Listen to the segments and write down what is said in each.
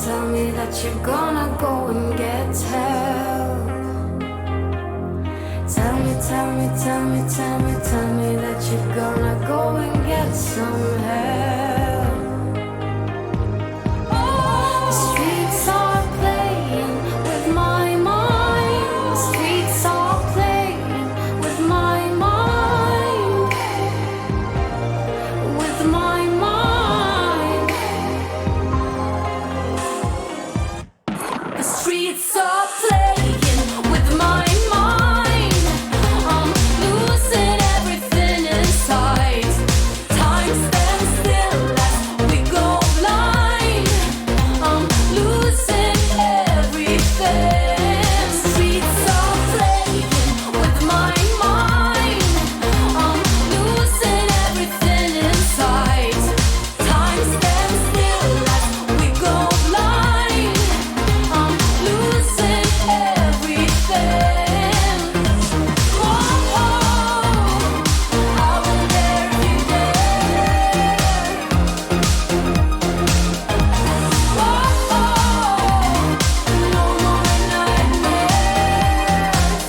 tell me that you're gonna go and get help. Tell me that you're gonna go and get some help. The streets are playing with my mind. The streets are playing with my mind. With my mind. The streets are playing with my mind. I'm losing everything inside. Time stands still as we go blind. I'm losing everything. Streets are playing with my mind. I'm losing everything inside. Time stands still as we go blind. I'm losing everything. Whoa, I will never be there. Whoa, no more nightmares.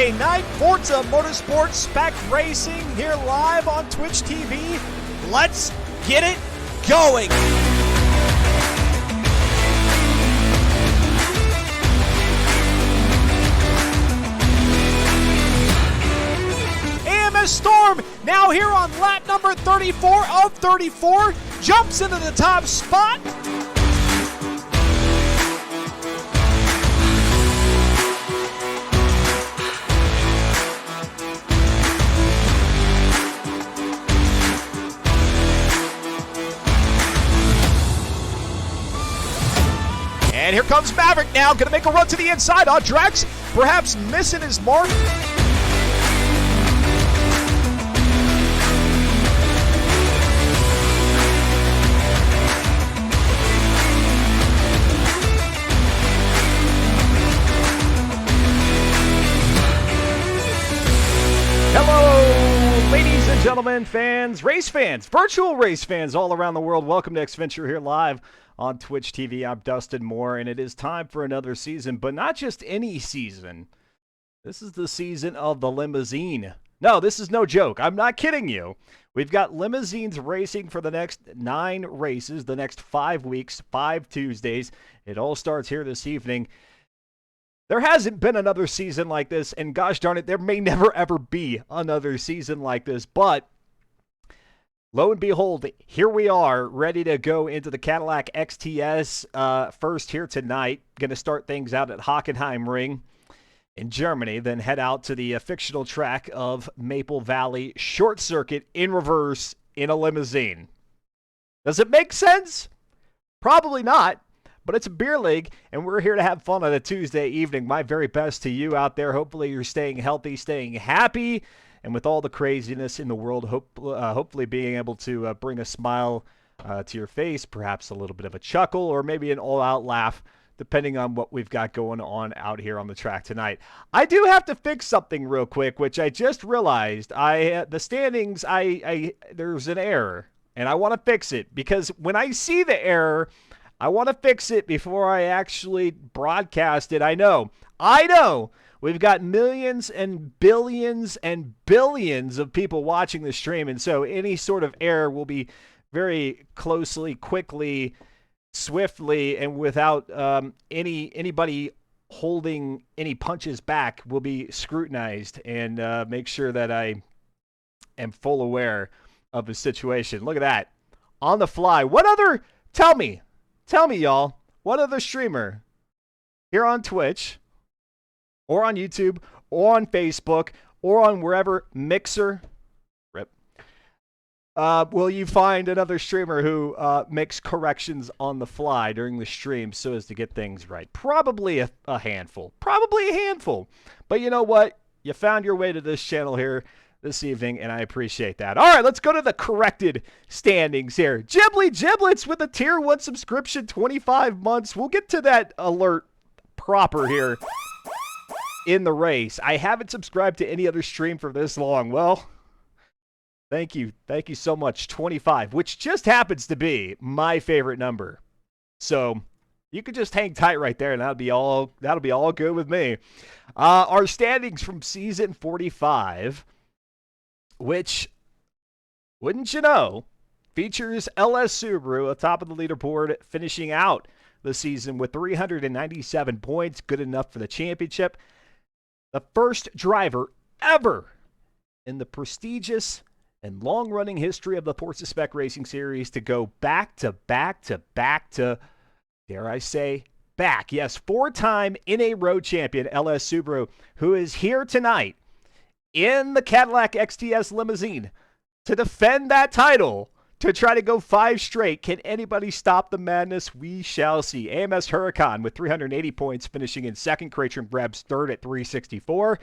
Friday night Forza Motorsport Spec Racing here live on Twitch TV. Let's get it going. AMS Storm now here on lap number 34 of 34. Jumps into the top spot. And here comes Maverick now, going to make a run to the inside. Drex perhaps missing his mark. Hello, ladies and gentlemen, fans, race fans, virtual race fans all around the world. Welcome to Xventure here live on Twitch TV. I'm Dustin Moore, and it is time for another season, but not just any season. This is the season of the limousine. No, this is no joke. I'm not kidding you. We've got limousines racing for the next 9 races, the next 5 weeks, 5 Tuesdays. It all starts here this evening. There hasn't been another season like this, and gosh darn it, there may never ever be another season like this, but lo and behold, here we are, ready to go into the Cadillac XTS first here tonight. Going to start things out at Hockenheimring in Germany, then head out to the fictional track of Maple Valley Short Circuit in reverse in a limousine. Does it make sense? Probably not, but it's a beer league, and we're here to have fun on a Tuesday evening. My very best to you out there. Hopefully you're staying healthy, staying happy, and with all the craziness in the world, hopefully being able to bring a smile to your face, perhaps a little bit of a chuckle, or maybe an all-out laugh, depending on what we've got going on out here on the track tonight. I do have to fix something real quick, which I just realized. The standings, there's an error, and I want to fix it, because when I see the error, I want to fix it before I actually broadcast it. I know. We've got millions and billions of people watching the stream, and so any sort of error will be very closely, quickly, swiftly, and without anybody holding any punches back will be scrutinized and make sure that I am full aware of the situation. Look at that. On the fly. Tell me, y'all, what other streamer here on Twitch or on YouTube, or on Facebook, or on wherever, Mixer, will you find another streamer who makes corrections on the fly during the stream so as to get things right? Probably a handful. But you know what? You found your way to this channel here this evening, and I appreciate that. All right, let's go to the corrected standings here. Ghibli Giblets with a Tier 1 subscription, 25 months. We'll get to that alert proper here in the race. I haven't subscribed to any other stream for this long. Well, thank you so much. 25, which just happens to be my favorite number. So you could just hang tight right there, and that'll be all good with me. Our standings from season 45, which, wouldn't you know, features LS Subaru atop of the leaderboard, finishing out the season with 397 points, good enough for the championship. The first driver ever in the prestigious and long-running history of the Forza Spec Racing Series to go back to, dare I say, back. Yes, 4-time in a row champion, LS Subaru, who is here tonight in the Cadillac XTS limousine to defend that title, to try to go 5 straight. Can anybody stop the madness? We shall see. AMS Huracan with 380 points, finishing in second. Cratron Brebs third at 364.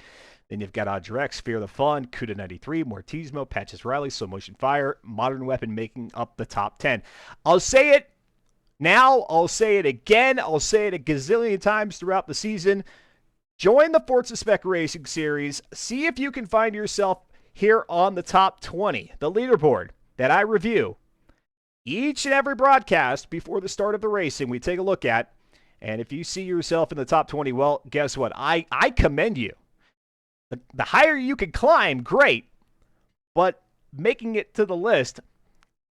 Then you've got Drex, Fear the Fun, Cuda 93, Mortismo, Patches Riley, Slow Motion Fire, Modern Weapon making up the top 10. I'll say it now, I'll say it again, I'll say it a gazillion times throughout the season. Join the Forza Spec Racing Series. See if you can find yourself here on the top 20, the leaderboard that I review each and every broadcast before the start of the racing. We take a look at, and if you see yourself in the top 20, well, guess what? I commend you. The higher you can climb, great. But making it to the list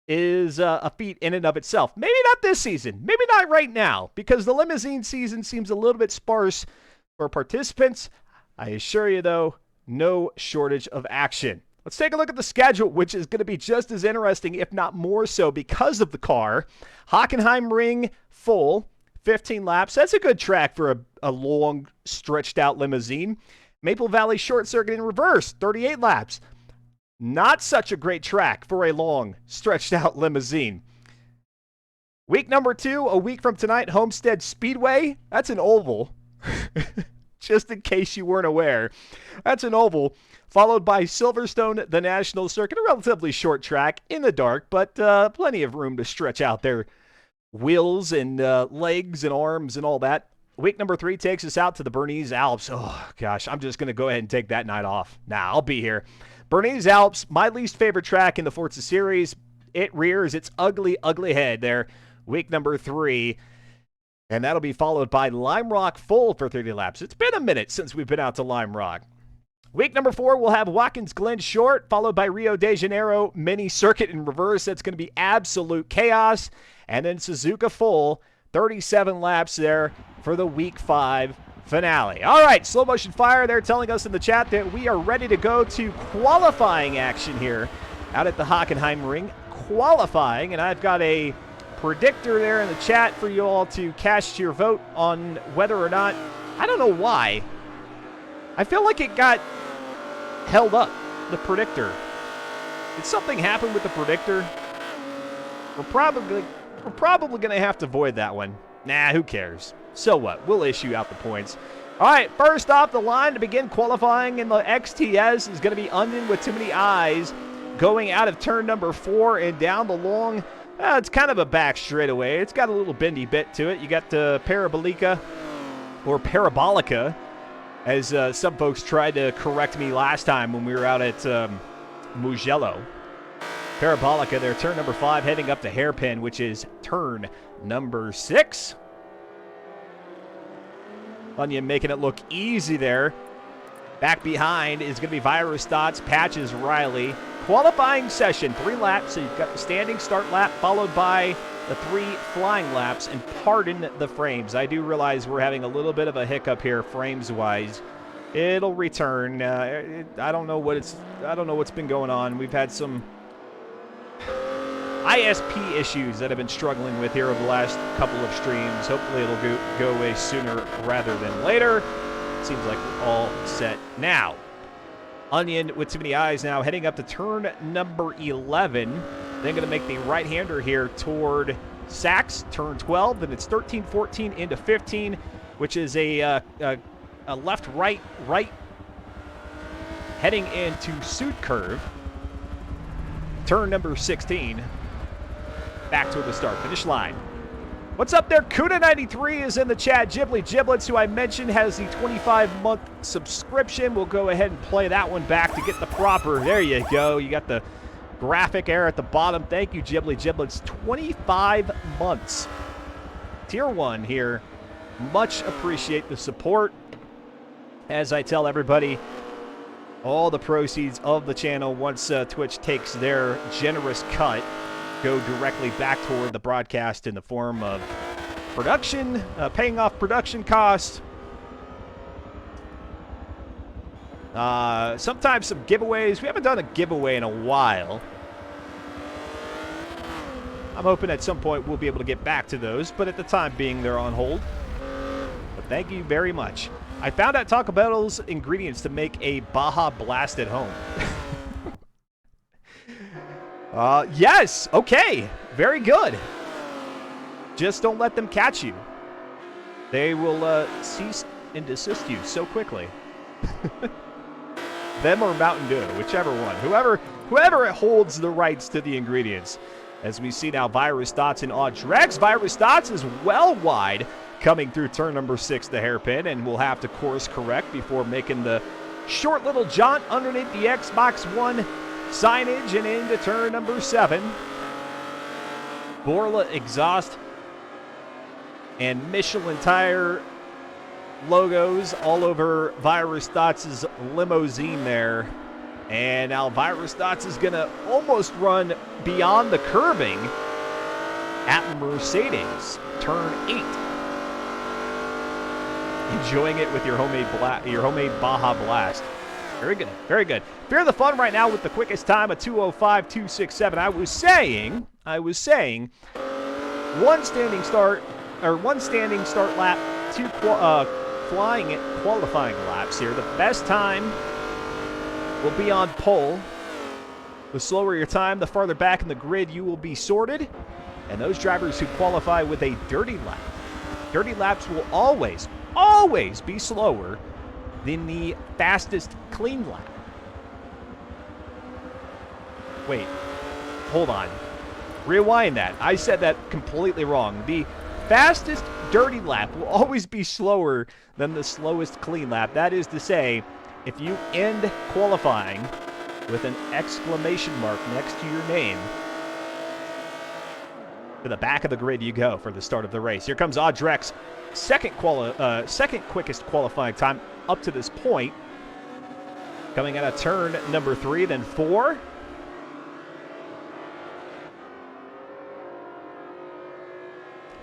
is a feat in and of itself. Maybe not this season. Maybe not right now, because the limousine season seems a little bit sparse for participants. I assure you, though, no shortage of action. Let's take a look at the schedule, which is going to be just as interesting, if not more so, because of the car. Hockenheim Ring full, 15 laps. That's a good track for a long, stretched-out limousine. Maple Valley Short Circuit in reverse, 38 laps. Not such a great track for a long, stretched-out limousine. Week number 2, a week from tonight, Homestead Speedway. That's an oval. Just in case you weren't aware. That's an oval. Followed by Silverstone, the National Circuit. A relatively short track in the dark, but plenty of room to stretch out their wheels and legs and arms and all that. Week number 3 takes us out to the Bernese Alps. Oh, gosh, I'm just going to go ahead and take that night off. Nah, I'll be here. Bernese Alps, my least favorite track in the Forza series. It rears its ugly, ugly head there. Week number 3. And that'll be followed by Lime Rock full for 30 laps. It's been a minute since we've been out to Lime Rock. Week number 4, we'll have Watkins Glen short, followed by Rio de Janeiro mini circuit in reverse. That's going to be absolute chaos. And then Suzuka full, 37 laps there for the Week 5 finale. All right, Slow Motion Fire, they're telling us in the chat that we are ready to go to qualifying action here out at the Hockenheim Ring. Qualifying, and I've got a predictor there in the chat for you all to cast your vote on whether or not, I don't know why. I feel like it got held up, the predictor. Did something happen with the predictor? We're probably going to have to void that one. Nah, who cares? So what? We'll issue out the points. All right, first off the line to begin qualifying in the XTS is going to be Onion with Too Many Eyes going out of turn number 4 and down the long. It's kind of a back straightaway. It's got a little bendy bit to it. You got the Parabolica, or Parabolica, as some folks tried to correct me last time when we were out at Mugello. Parabolica there, turn number 5, heading up to Hairpin, which is turn number 6. Onion making it look easy there. Back behind is going to be Virus Dots, Patches, Riley. Qualifying session, 3 laps. So you've got the standing start lap followed by the 3 flying laps. And pardon the frames. I do realize we're having a little bit of a hiccup here frames-wise. It'll return. I don't know what's been going on. We've had some ISP issues that I've been struggling with here over the last couple of streams. Hopefully it'll go away sooner rather than later. Seems like we're all set now. Onion with Too Many Eyes now heading up to turn number 11. Then going to make the right-hander here toward Sachs, turn 12. Then it's 13, 14 into 15, which is a left-right heading into Suit Curve. Turn number 16. Back toward the start-finish line. What's up there? Kuda93 is in the chat. Ghibli Giblets, who I mentioned, has the 25-month subscription. We'll go ahead and play that one back to get the proper. There you go. You got the graphic error at the bottom. Thank you, Ghibli Giblets. 25 months. Tier 1 here. Much appreciate the support. As I tell everybody, all the proceeds of the channel, once Twitch takes their generous cut, go directly back toward the broadcast in the form of production, paying off production costs. Sometimes some giveaways. We haven't done a giveaway in a while. I'm hoping at some point we'll be able to get back to those, but at the time being, they're on hold. But thank you very much. I found out Taco Bell's ingredients to make a Baja Blast at home. Yes. Okay. Very good. Just don't let them catch you. They will cease and desist you so quickly. Them or Mountain Dew, whichever one. Whoever holds the rights to the ingredients. As we see now, Virus Dots and Odd Drex. Virus Dots is well wide coming through turn number 6, the hairpin, and will have to course correct before making the short little jaunt underneath the Xbox One signage and into turn number 7. Borla exhaust and Michelin tire logos all over Virus Dots' limousine there. And now Virus Dots is going to almost run beyond the curbing at Mercedes. Turn 8. Enjoying it with your homemade Baja Blast. Very good, very good. Fear the fun right now with the quickest time of 2:05.267. I was saying, one standing start lap, two qualifying laps here. The best time will be on pole. The slower your time, the farther back in the grid you will be sorted. And those drivers who qualify with a dirty lap, dirty laps will always be slower than the fastest clean lap. Wait, hold on. Rewind that. I said that completely wrong. The fastest dirty lap will always be slower than the slowest clean lap. That is to say, if you end qualifying with an exclamation mark next to your name, to the back of the grid you go for the start of the race. Here comes Audrek's second quickest qualifying time up to this point. Coming out of turn number 3, then 4.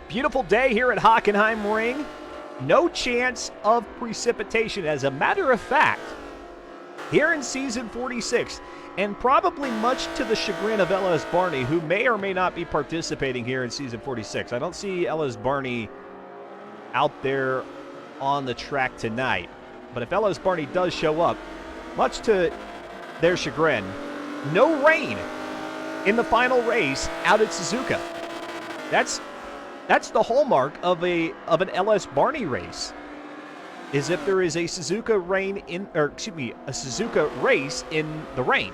Beautiful day here at Hockenheim Ring. No chance of precipitation. As a matter of fact, here in Season 46, and probably much to the chagrin of Ellis Barney, who may or may not be participating here in Season 46. I don't see Ellis Barney out there on the track tonight. But if Ellis Barney does show up, much to their chagrin, no rain in the final race out at Suzuka. That's the hallmark of an LS Barney race, is if there is a Suzuka race in the rain.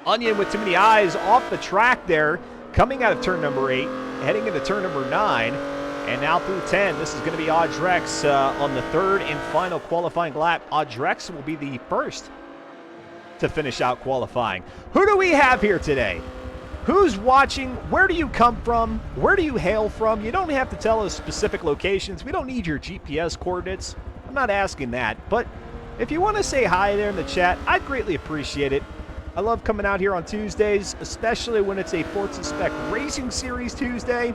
Onion with too many eyes off the track there, coming out of turn number 8, heading into turn number 9, and now through 10. This is going to be Audrex on the third and final qualifying lap. Audrex will be the first to finish out qualifying. Who do we have here today? Who's watching? Where do you come from? Where do you hail from? You don't have to tell us specific locations. We don't need your GPS coordinates. I'm not asking that. But if you want to say hi there in the chat, I'd greatly appreciate it. I love coming out here on Tuesdays, especially when it's a Forza Spec Racing Series Tuesday.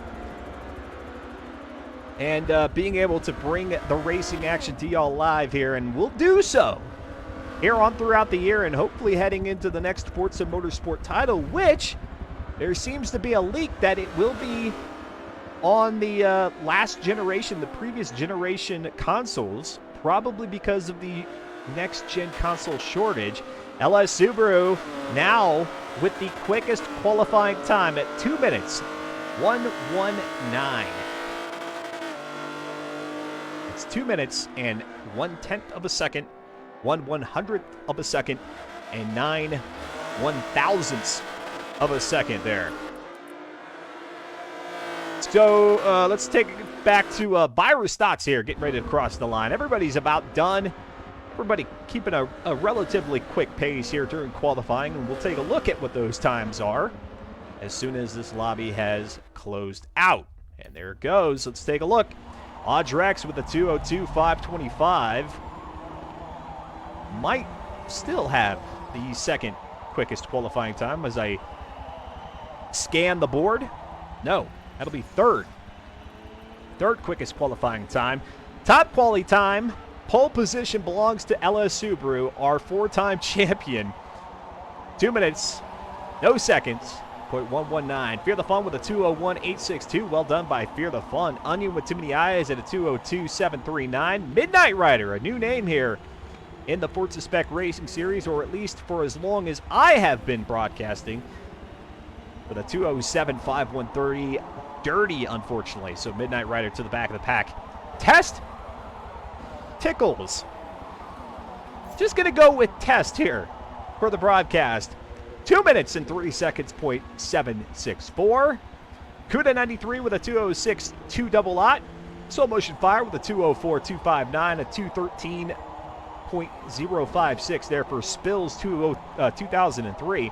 And being able to bring the racing action to y'all live here. And we'll do so here on throughout the year and hopefully heading into the next Forza Motorsport title, which there seems to be a leak that it will be on the last generation, the previous generation consoles, probably because of the next-gen console shortage. LS Subaru now with the quickest qualifying time at 2 minutes, 1:19. It's 2 minutes and 1/10 of a second, 1/100th of a second, and 9 1/1000ths of a second there. So let's take it back to Virus Dots here, getting ready to cross the line. Everybody's about done. Everybody keeping a relatively quick pace here during qualifying, and we'll take a look at what those times are as soon as this lobby has closed out. And there it goes. Let's take a look. Audrex with a 2:02.525 might still have the second quickest qualifying time as I scan the board. No, that'll be third quickest qualifying time. Top quality time, pole position belongs to LS Subaru, our 4-time champion. 2 minutes, no seconds, .119. Fear the Fun with a 2:01.862. Well done by Fear the Fun. Onion with too many eyes at a 2:02.739. Midnight Rider, a new name here in the Forza Spec Racing Series, or at least for as long as I have been broadcasting, with a 2:07.5130. Dirty, unfortunately. So Midnight Rider to the back of the pack. Test Tickles. Just going to go with Test here for the broadcast. 2 minutes and 3 seconds, .764. Cuda 93 with a 2:06.2 double lot. Slow Motion Fire with a 2:04.259, a 2:13.056 there for Spills 2003.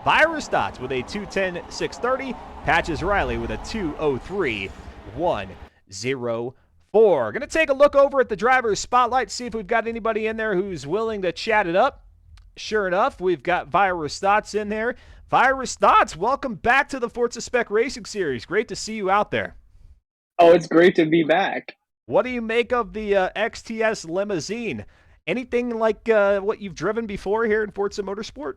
Virus Dots with a 2:10.630. Patches Riley with a 2:03.105. 4. Going to take a look over at the driver's spotlight, see if we've got anybody in there who's willing to chat it up. Sure enough, we've got Virus Thoughts in there. Virus Thoughts, welcome back to the Forza Spec Racing Series. Great to see you out there. Oh, it's great to be back. What do you make of the XTS limousine? Anything like what you've driven before here in Forza Motorsport?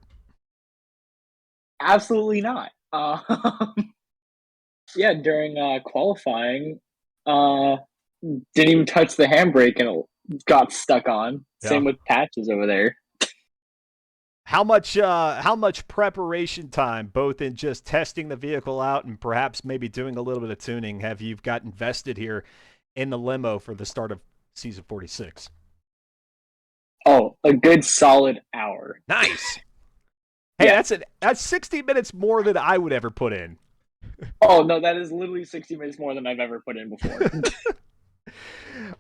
Absolutely not. Yeah, during qualifying, uh, didn't even touch the handbrake and it got stuck on. Same with Patches over there. How much preparation time, both in just testing the vehicle out and perhaps maybe doing a little bit of tuning, have you got invested here in the limo for the start of season 46? Oh, a good solid hour. Nice. Hey, Yeah. that's 60 minutes more than I would ever put in. Oh no, that is literally 60 minutes more than I've ever put in before.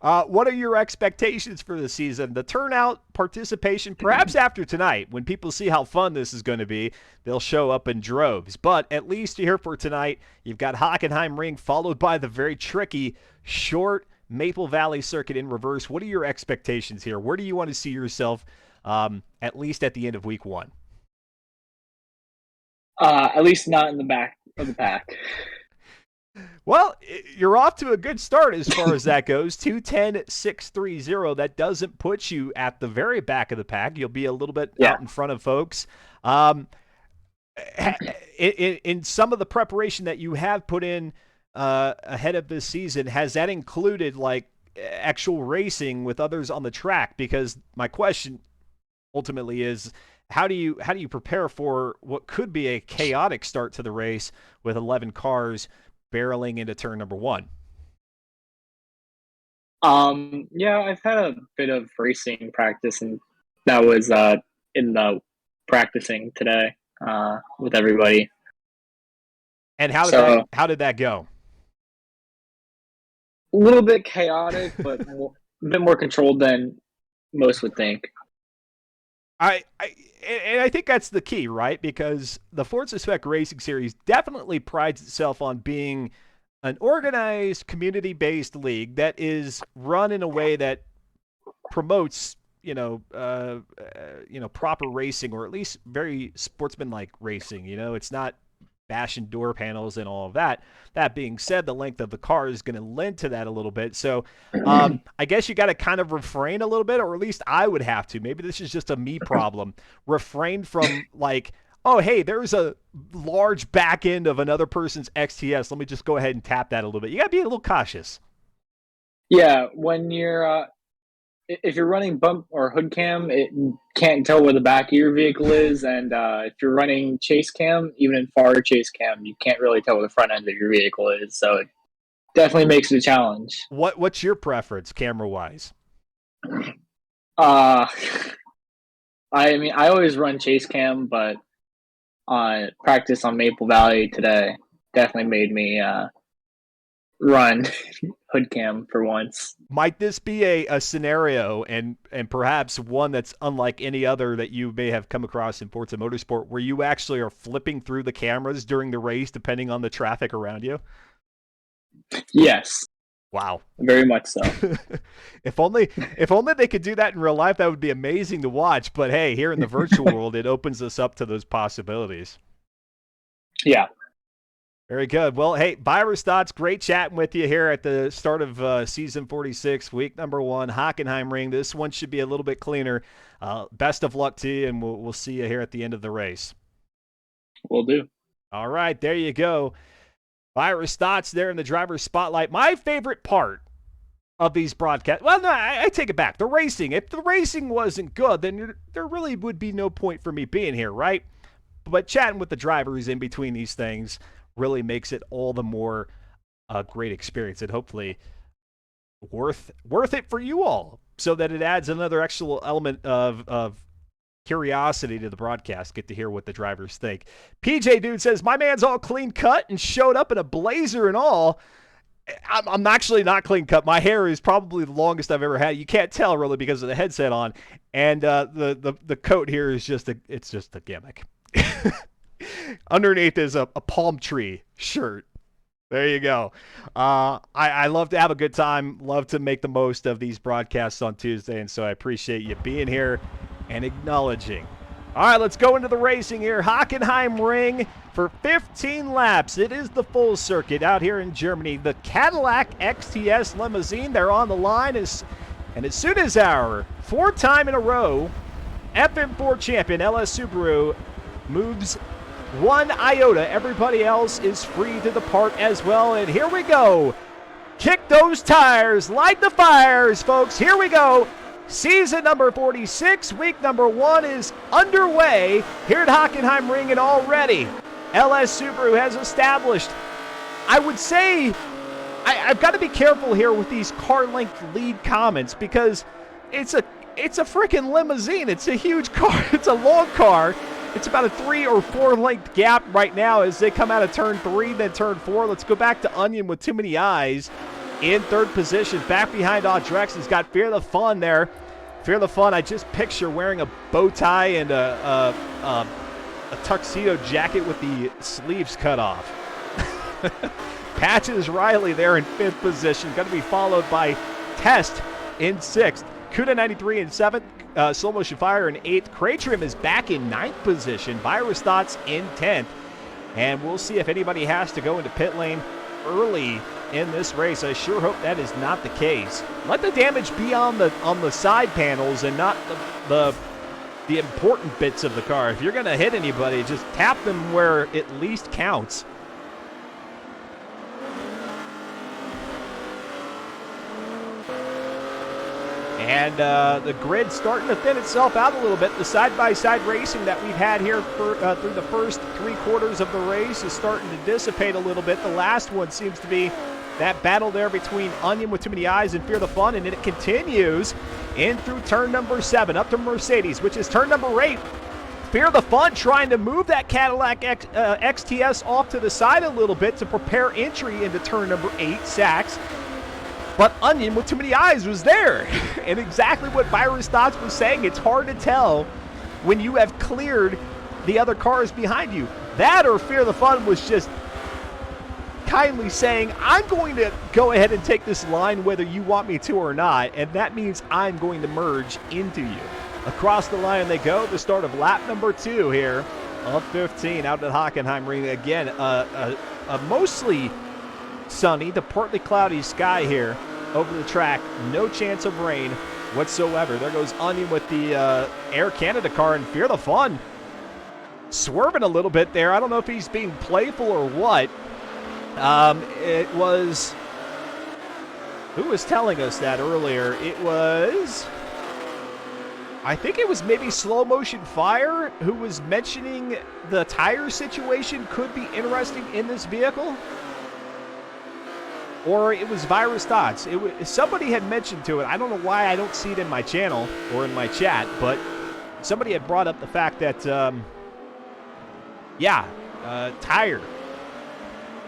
What are your expectations for the season? The turnout, participation, perhaps after tonight, when people see how fun this is going to be, they'll show up in droves. But at least here for tonight, you've got Hockenheim Ring, followed by the very tricky, short Maple Valley Circuit in reverse. What are your expectations here? Where do you want to see yourself, at least at the end of week 1? At least not in the back of the pack. Well, you're off to a good start as far as that goes. 2:10.630. That doesn't put you at the very back of the pack. You'll be a little bit out in front of folks. In some of the preparation that you have put in ahead of this season, has that included like actual racing with others on the track? Because my question ultimately is, how do you prepare for what could be a chaotic start to the race with 11 cars barreling into turn number 1? Yeah, I've had a bit of racing practice, and that was in the practicing today with everybody. And how did that go? A little bit chaotic, but a bit more controlled than most would think. And I think that's the key, right? Because the Forza Spec Racing Series definitely prides itself on being an organized, community-based league that is run in a way that promotes, proper racing, or at least very sportsmanlike racing. It's not bashing door panels and all of that. That being said, the length of the car is going to lend to that a little bit. So I guess you got to kind of refrain a little bit, or at least I would have to. Maybe this is just a me problem. Refrain from like, oh, hey, there's a large back end of another person's XTS. Let me just go ahead and tap that a little bit. You got to be a little cautious. Yeah, when you're if you're running bump or hood cam, it can't tell where the back of your vehicle is, and if you're running chase cam, even in far chase cam, you can't really tell where the front end of your vehicle is. So it definitely makes it a challenge. What's your preference camera wise? I mean, I always run chase cam, but practice on Maple Valley today definitely made me run hood cam for once. Might this be a scenario and perhaps one that's unlike any other that you may have come across in Forza Motorsport, where you actually are flipping through the cameras during the race depending on the traffic around you? Yes. Wow. Very much so. If only they could do that in real life, that would be amazing to watch. But hey, here in the virtual world, it opens us up to those possibilities. Yeah. Very good. Well, hey, Virus Thoughts, great chatting with you here at the start of season 46, week number 1, Hockenheim Ring. This one should be a little bit cleaner. Best of luck to you, and we'll see you here at the end of the race. Will do. All right, there you go. Virus Thoughts there in the driver's spotlight. My favorite part of these broadcasts, well, no, I take it back. The racing. If the racing wasn't good, then there really would be no point for me being here, right? But chatting with the drivers in between these things really makes it all the more a great experience, and hopefully worth it for you all, so that it adds another extra element of curiosity to the broadcast. Get to hear what the drivers think. PJ Dude says, my man's all clean cut and showed up in a blazer and all. I'm actually not clean cut. My hair is probably the longest I've ever had. You can't tell really because of the headset on, and the coat here is just a gimmick. Underneath is a palm tree shirt. There you go. I love to have a good time, love to make the most of these broadcasts on Tuesday, and so I appreciate you being here and acknowledging. All right, let's go into the racing here. Hockenheim Ring for 15 laps. It is the full circuit out here in Germany. The Cadillac XTS limousine, they're on the line. And as soon as our fourth time in a row FM4 champion LS Subaru moves 1 iota, everybody else is free to depart as well. And here we go. Kick those tires, light the fires, folks. Here we go. Season number 46, week number 1 is underway here at Hockenheim Ring, and already LS Subaru has established, I would say, I've got to be careful here with these car length lead comments, because it's a freaking limousine. It's a huge car. It's a long car. It's about a 3 or 4 length gap right now as they come out of turn 3, then turn 4. Let's go back to Onion with too many eyes in third position. Back behind Audrex has got Fear the Fun there. Fear the Fun, I just picture wearing a bow tie and a tuxedo jacket with the sleeves cut off. Patches Riley there in 5th position. Going to be followed by Test in 6th. Kuda 93 in 7th. Slow Motion Fire in 8th. Craytrim is back in 9th position. Virus Thoughts in 10th. And we'll see if anybody has to go into pit lane early in this race. I sure hope that is not the case. Let the damage be on the side panels and not the important bits of the car. If you're going to hit anybody, just tap them where it least counts. And the grid starting to thin itself out a little bit. The side-by-side racing that we've had here through the first 3 quarters of the race is starting to dissipate a little bit. The last one seems to be that battle there between Onion with too many eyes and Fear the Fun, and it continues in through turn number 7 up to Mercedes, which is turn number 8. Fear the Fun trying to move that Cadillac XTS off to the side a little bit to prepare entry into turn number 8, Sachs. But Onion with too many eyes was there. And exactly what Virus Thoughts was saying, it's hard to tell when you have cleared the other cars behind you. That or Fear the Fun was just kindly saying, I'm going to go ahead and take this line whether you want me to or not, and that means I'm going to merge into you. Across the line they go, the start of lap number 2 here of 15 out at Hockenheim Ring. Again, a mostly sunny to partly cloudy sky here over the track. No chance of rain whatsoever. There goes Onion with the Air Canada car, and Fear the Fun swerving a little bit there. I don't know if he's being playful or what. It was... Who was telling us that earlier? It was... I think it was maybe Slow Motion Fire who was mentioning the tire situation could be interesting in this vehicle. Or it was Virus Thoughts. Somebody had mentioned to it. I don't know why I don't see it in my channel or in my chat, but somebody had brought up the fact that, tire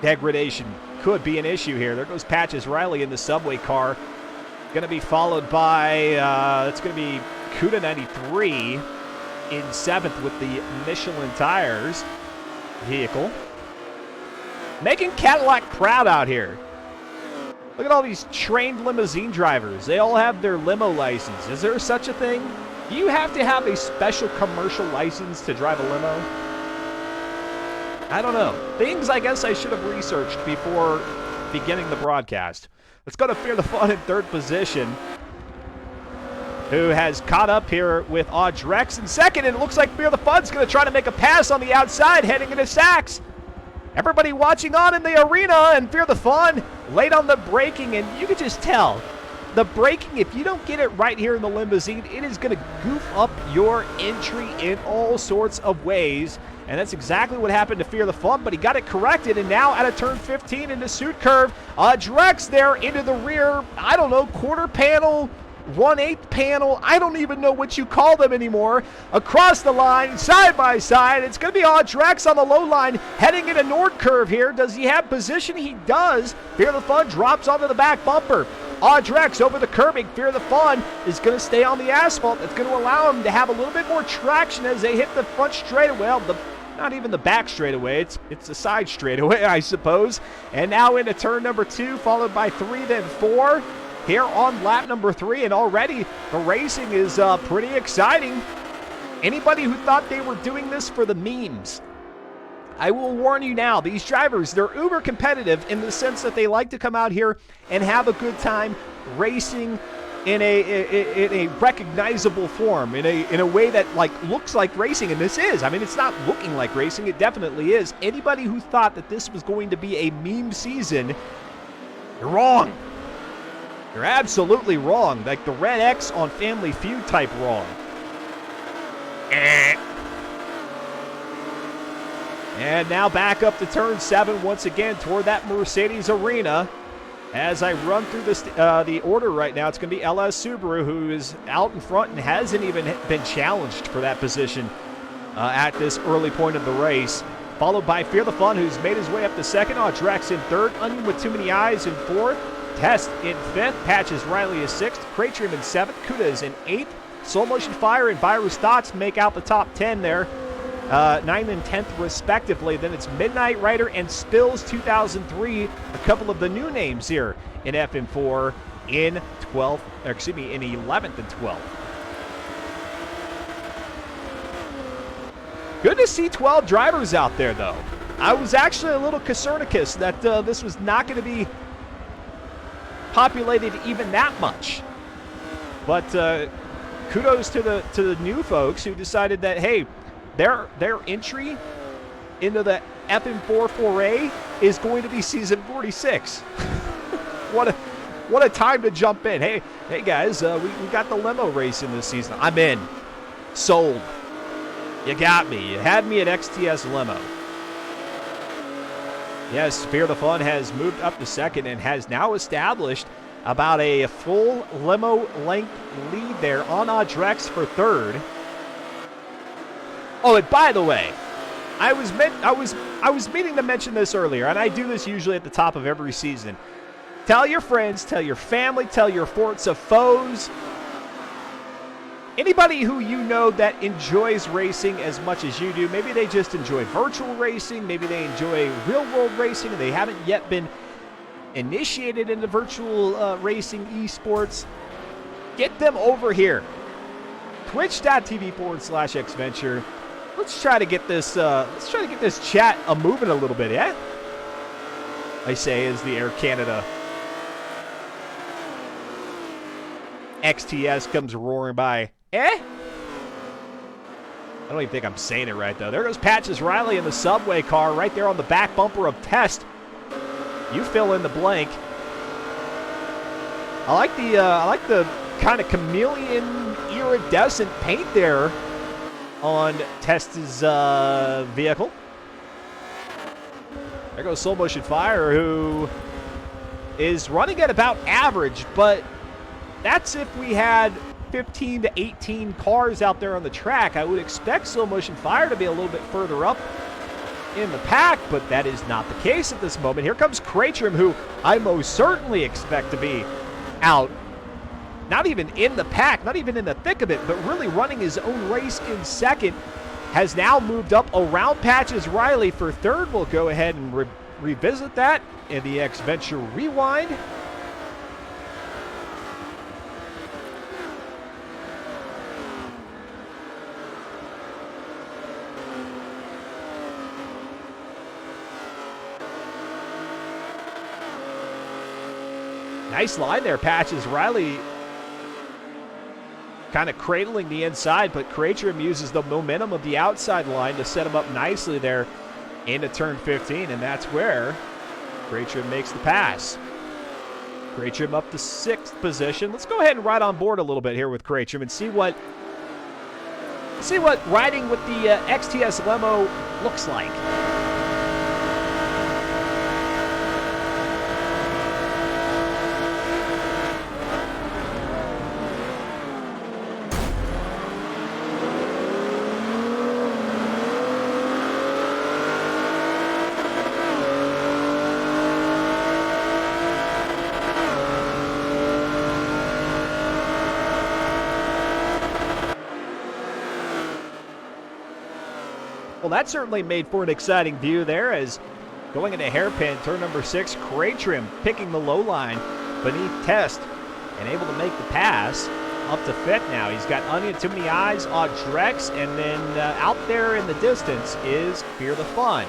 degradation could be an issue here. There goes Patches Riley in the Subway car. Going to be followed by, it's going to be Kuda 93 in 7th with the Michelin tires vehicle. Making Cadillac proud out here. Look at all these trained limousine drivers. They all have their limo license. Is there such a thing? Do you have to have a special commercial license to drive a limo? I don't know. Things I guess I should have researched before beginning the broadcast. Let's go to Fear the Fun in 3rd position, who has caught up here with Audrex in 2nd, and it looks like Fear the Fun's going to try to make a pass on the outside heading into Sachs. Everybody watching on in the arena, and Fear the Fun late on the braking, and you can just tell the braking, if you don't get it right here in the limousine, it is going to goof up your entry in all sorts of ways. And that's exactly what happened to Fear the Fun, but he got it corrected, and now out of turn 15 into Suit Curve, Drex there into the rear, I don't know, quarter panel, 1/8 panel, I don't even know what you call them anymore. Across the line, side by side, it's going to be Audrex on the low line, heading into Nord Curve here. Does he have position? He does. Fear the Fun drops onto the back bumper. Audrex over the curbing. Fear the Fun is going to stay on the asphalt. It's going to allow him to have a little bit more traction as they hit the front straightaway. Well, not even the back straightaway. It's a side straightaway, I suppose. And now into turn number 2, followed by 3, then 4. Here on lap number 3, and already the racing is pretty exciting. Anybody who thought they were doing this for the memes, I will warn you now, these drivers, they're uber competitive in the sense that they like to come out here and have a good time racing in a recognizable form, in a way that like looks like racing, and this is. I mean, it's not looking like racing, it definitely is. Anybody who thought that this was going to be a meme season, you're wrong. You're absolutely wrong. Like the red X on Family Feud type wrong. And now back up to turn 7 once again toward that Mercedes arena. As I run through this, the order right now, it's going to be LS Subaru, who is out in front and hasn't even been challenged for that position at this early point of the race. Followed by Fear the Fun, who's made his way up to second. Drex in third. Onion with Too Many Eyes in fourth. Test in fifth. Patches Riley is sixth. Craytrim in seventh. Kuda is in eighth. Soul Motion Fire and Virus Thoughts make out the top 10 there. 9th and 10th respectively. Then it's Midnight Rider and Spills 2003, a couple of the new names here in FM4 in 12th, excuse me, in 11th and 12th. Good to see 12 drivers out there, though. I was actually a little Copernicus that this was not going to be populated even that much. But kudos to the new folks who decided that, hey, their entry into the FM4 foray is going to be season 46. What a time to jump in. Hey guys, we got the limo race in this season. I'm in. Sold. You got me. You had me at XTS limo. Yes, Fear the Fun has moved up to second and has now established about a full limo length lead there on Drex for third. Oh, and by the way, I was meaning to mention this earlier, and I do this usually at the top of every season. Tell your friends, tell your family, tell your Forza foes, anybody who you know that enjoys racing as much as you do. Maybe they just enjoy virtual racing, maybe they enjoy real-world racing, and they haven't yet been initiated into virtual racing esports. Get them over here. Twitch.tv/xventure. Let's try to get this chat moving a little bit, yeah? I say as the Air Canada XTS comes roaring by. I don't even think I'm saying it right, though. There goes Patches Riley in the subway car right there on the back bumper of Test. You fill in the blank. I like the kind of chameleon iridescent paint there on Test's vehicle. There goes Soul Motion Fire, who is running at about average, but that's if we had 15 to 18 cars out there on the track. I would expect Soul Motion Fire to be a little bit further up in the pack, but that is not the case at this moment. Here comes Craytrim, who I most certainly expect to be out, not even in the pack, not even in the thick of it, but really running his own race in second. Has now moved up around Patches Riley for third. We'll go ahead and revisit that in the X-Venture Rewind. Nice line there, Patches Riley kind of cradling the inside, but Craytrim uses the momentum of the outside line to set him up nicely there into turn 15, and that's where Craytrim makes the pass. Craytrim up to 6th position. Let's go ahead and ride on board a little bit here with Craytrim and see what riding with the XTS limo looks like. Well, that certainly made for an exciting view there as going into hairpin, turn number 6, Craytrim picking the low line beneath Test and able to make the pass up to 5th now. He's got Onion, Too Many Eyes, Drex, and then out there in the distance is Fear the Fun.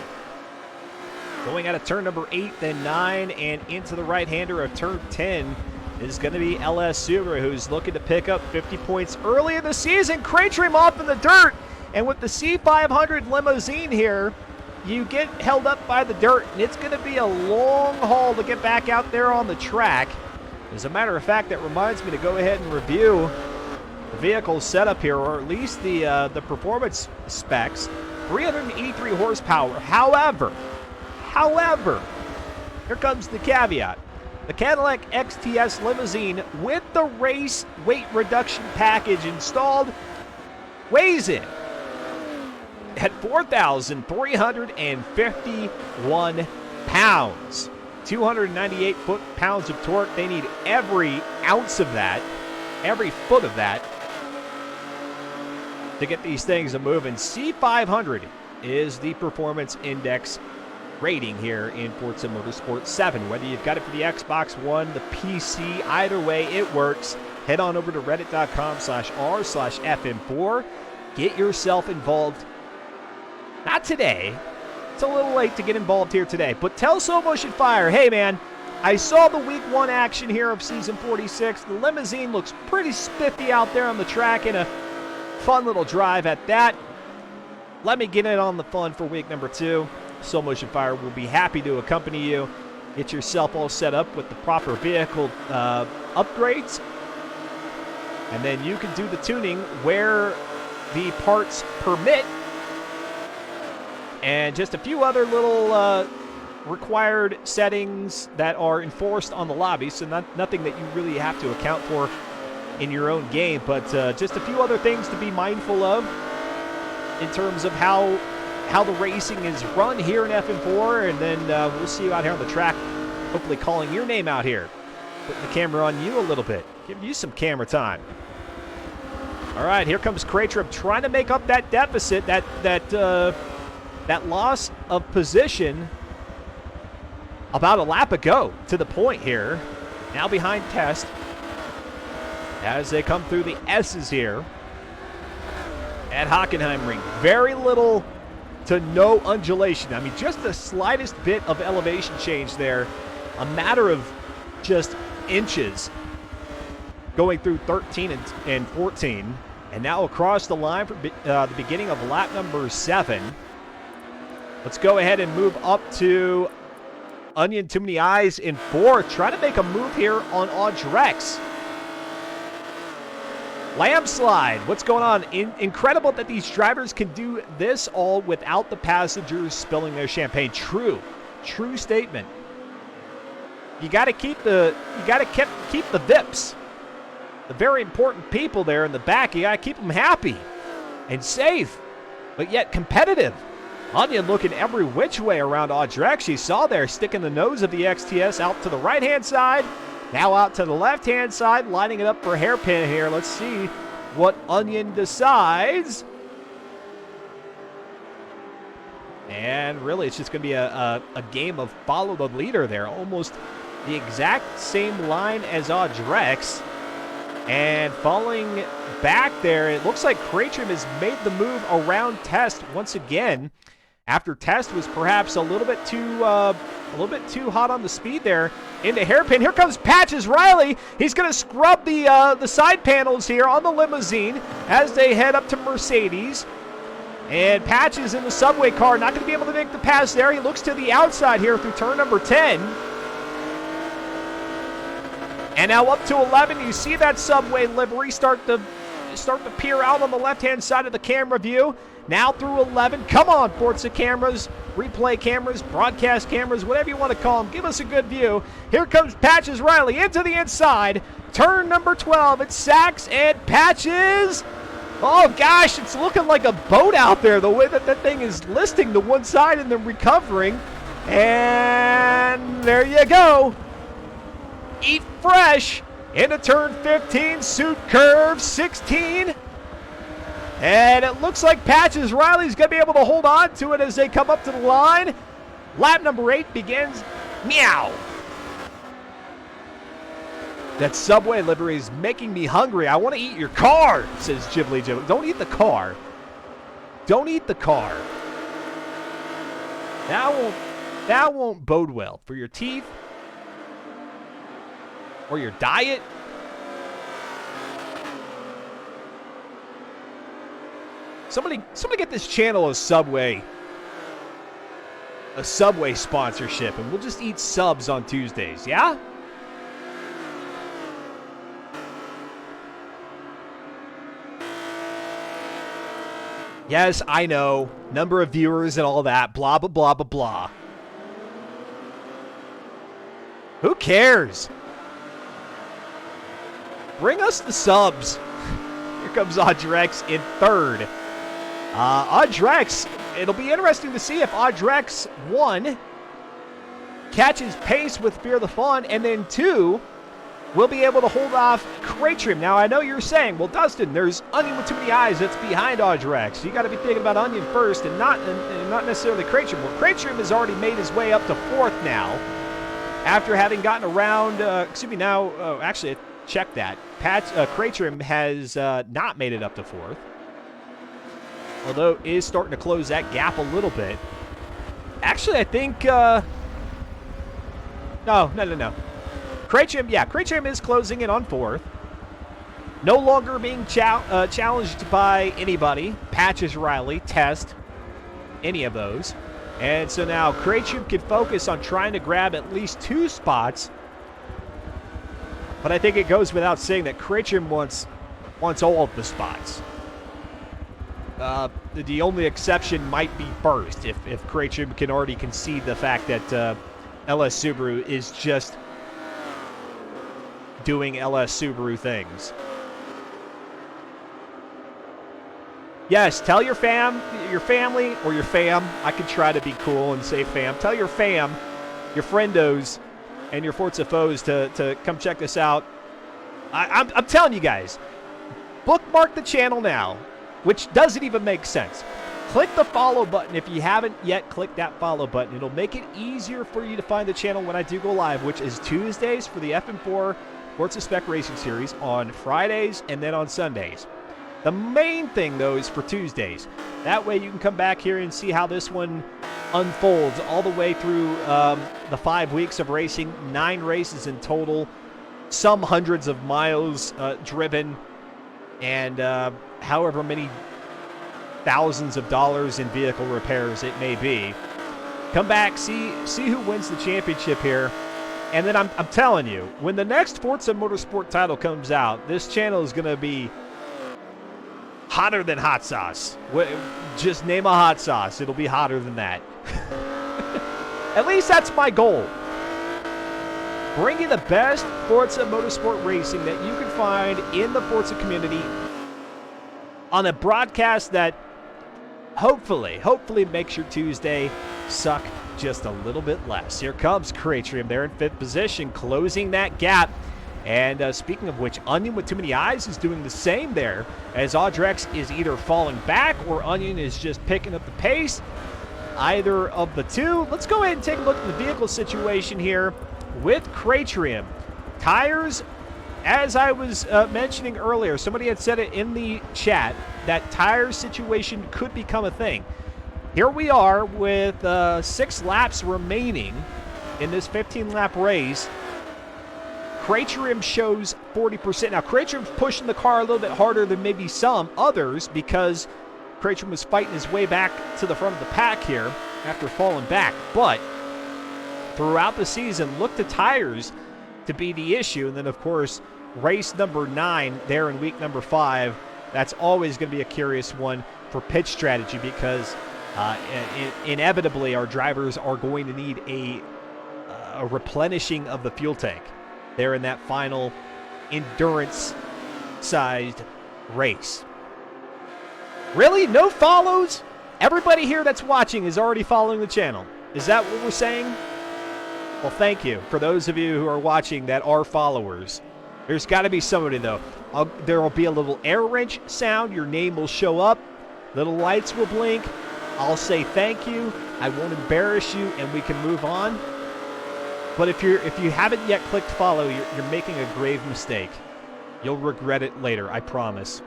Going out of turn number 8, then 9, and into the right-hander of turn 10 is going to be LS Subaru, who's looking to pick up 50 points early in the season. Craytrim off in the dirt, and with the C500 limousine here, you get held up by the dirt, and it's going to be a long haul to get back out there on the track. As a matter of fact, that reminds me to go ahead and review the vehicle setup here, or at least the performance specs. 383 horsepower. However, here comes the caveat. The Cadillac XTS limousine with the race weight reduction package installed weighs in at 4,351 pounds. 298 foot-pounds of torque. They need every ounce of that, every foot of that, to get these things moving. C500 is the performance index rating here in Forza Motorsport 7. Whether you've got it for the Xbox One, the PC, either way, it works. Head on over to reddit.com/r/FM4. Get yourself involved. Not today. It's a little late to get involved here today, but tell Slow Motion Fire, hey man, I saw the week 1 action here of season 46. The limousine looks pretty spiffy out there on the track and a fun little drive at that. Let me get in on the fun for week number 2. Slow Motion Fire will be happy to accompany you. Get yourself all set up with the proper vehicle upgrades. And then you can do the tuning where the parts permit. And just a few other little required settings that are enforced on the lobby. So nothing that you really have to account for in your own game. But just a few other things to be mindful of in terms of how the racing is run here in FM4, and then we'll see you out here on the track, hopefully calling your name out here, putting the camera on you a little bit, giving you some camera time. All right, here comes Craytrim trying to make up that deficit, that loss of position about a lap ago to the point here. Now behind Test as they come through the S's here at Hockenheimring. Very little to no undulation. I mean, just the slightest bit of elevation change there. A matter of just inches going through 13 and 14. And now across the line for the beginning of lap number 7. Let's go ahead and move up to Onion, Too Many Eyes in 4th. Try to make a move here on Drex. Landslide, what's going on? Incredible that these drivers can do this all without the passengers spilling their champagne. True statement. You got to keep the VIPs, the very important people there in the back. You got to keep them happy and safe, but yet competitive. Onion looking every which way around Drex. You saw there sticking the nose of the XTS out to the right-hand side. Now out to the left-hand side, lining it up for hairpin here. Let's see what Onion decides. And really, it's just going to be a game of follow the leader there. Almost the exact same line as Drex. And falling back there, it looks like Craytrim has made the move around Test once again. After Test was perhaps a little bit too hot on the speed there into hairpin. Here comes Patches Riley. He's going to scrub the side panels here on the limousine as they head up to Mercedes. And Patches in the subway car, not going to be able to make the pass there. He looks to the outside here through turn number 10. And now up to 11. You see that subway livery start to peer out on the left-hand side of the camera view. Now through 11. Come on, Forza cameras, replay cameras, broadcast cameras, whatever you want to call them. Give us a good view. Here comes Patches Riley into the inside. Turn number 12. It's Sachs and Patches. Oh, gosh, it's looking like a boat out there, the way that thing is listing to one side and then recovering. And there you go. Eat fresh into turn 15. Suit curve 16. And it looks like Patches Riley's going to be able to hold on to it as they come up to the line. Lap number 8 begins. Meow. That Subway livery is making me hungry. I want to eat your car, says Ghibli Ghibli. Don't eat the car. Don't eat the car. That won't bode well for your teeth or your diet. Somebody get this channel a Subway sponsorship, and we'll just eat subs on Tuesdays, yeah? Yes, I know. Number of viewers and all that. Blah, blah, blah, blah, blah. Who cares? Bring us the subs. Here comes Audrex in third. Audrex, it'll be interesting to see if Audrex, 1, catches pace with Fear the Fun, and then 2, will be able to hold off Craytrim. Now, I know you're saying, well, Dustin, there's Onion with too many eyes that's behind Audrex. You got to be thinking about Onion first and not necessarily Craytrim. Well, Craytrim has already made his way up to 4th now after having gotten around, actually, check that. Craytrim has not made it up to 4th. Although is starting to close that gap a little bit. Actually, I think... No. Craytrim is closing in on 4th. No longer being challenged by anybody. Patches Riley, Test, any of those. And so now Craytrim can focus on trying to grab at least 2 spots. But I think it goes without saying that Craytrim wants all of the spots. The only exception might be first, if Craytrim can already concede the fact that LS Subaru is just doing LS Subaru things. Yes, tell your family, or your fam. I could try to be cool and say fam. Tell your fam, your friendos, and your Forza foes to come check this out. I'm telling you guys, bookmark the channel now, which doesn't even make sense. Click the follow button if you haven't yet clicked that follow button. It'll make it easier for you to find the channel when I do go live, which is Tuesdays for the FM4 Forza Spec Racing Series, on Fridays, and then on Sundays. The main thing, though, is for Tuesdays. That way you can come back here and see how this one unfolds all the way through the 5 weeks of racing, 9 races in total, some hundreds of miles driven, and however many thousands of dollars in vehicle repairs it may be. Come back, see who wins the championship here. And then I'm telling you, when the next Forza Motorsport title comes out, this channel is going to be hotter than hot sauce. Just name a hot sauce. It'll be hotter than that. At least that's my goal. Bring you the best Forza Motorsport racing that you can find in the Forza community on a broadcast that hopefully makes your Tuesday suck just a little bit less. Here comes Craytrim there in 5th position, closing that gap. And speaking of which, Onion with too many eyes is doing the same there, as Audrex is either falling back or Onion is just picking up the pace. Either of the two. Let's go ahead and take a look at the vehicle situation here with Craytrim. Tires, as I was mentioning earlier, somebody had said it in the chat, that tire situation could become a thing. Here we are with 6 laps remaining in this 15-lap race. Craytrim shows 40%. Now, Craytrim's pushing the car a little bit harder than maybe some others because Craytrim was fighting his way back to the front of the pack here after falling back. But throughout the season, look to tires to be the issue. And then, of course, race number 9 there in week number 5, that's always going to be a curious one for pitch strategy because inevitably our drivers are going to need a replenishing of the fuel tank there in that final endurance-sized race. Really? No follows? Everybody here that's watching is already following the channel. Is that what we're saying? Well, thank you for those of you who are watching that are followers. There's got to be somebody, though. There will be a little air wrench sound. Your name will show up. Little lights will blink. I'll say thank you. I won't embarrass you, and we can move on. But if you haven't yet clicked follow, you're making a grave mistake. You'll regret it later, I promise.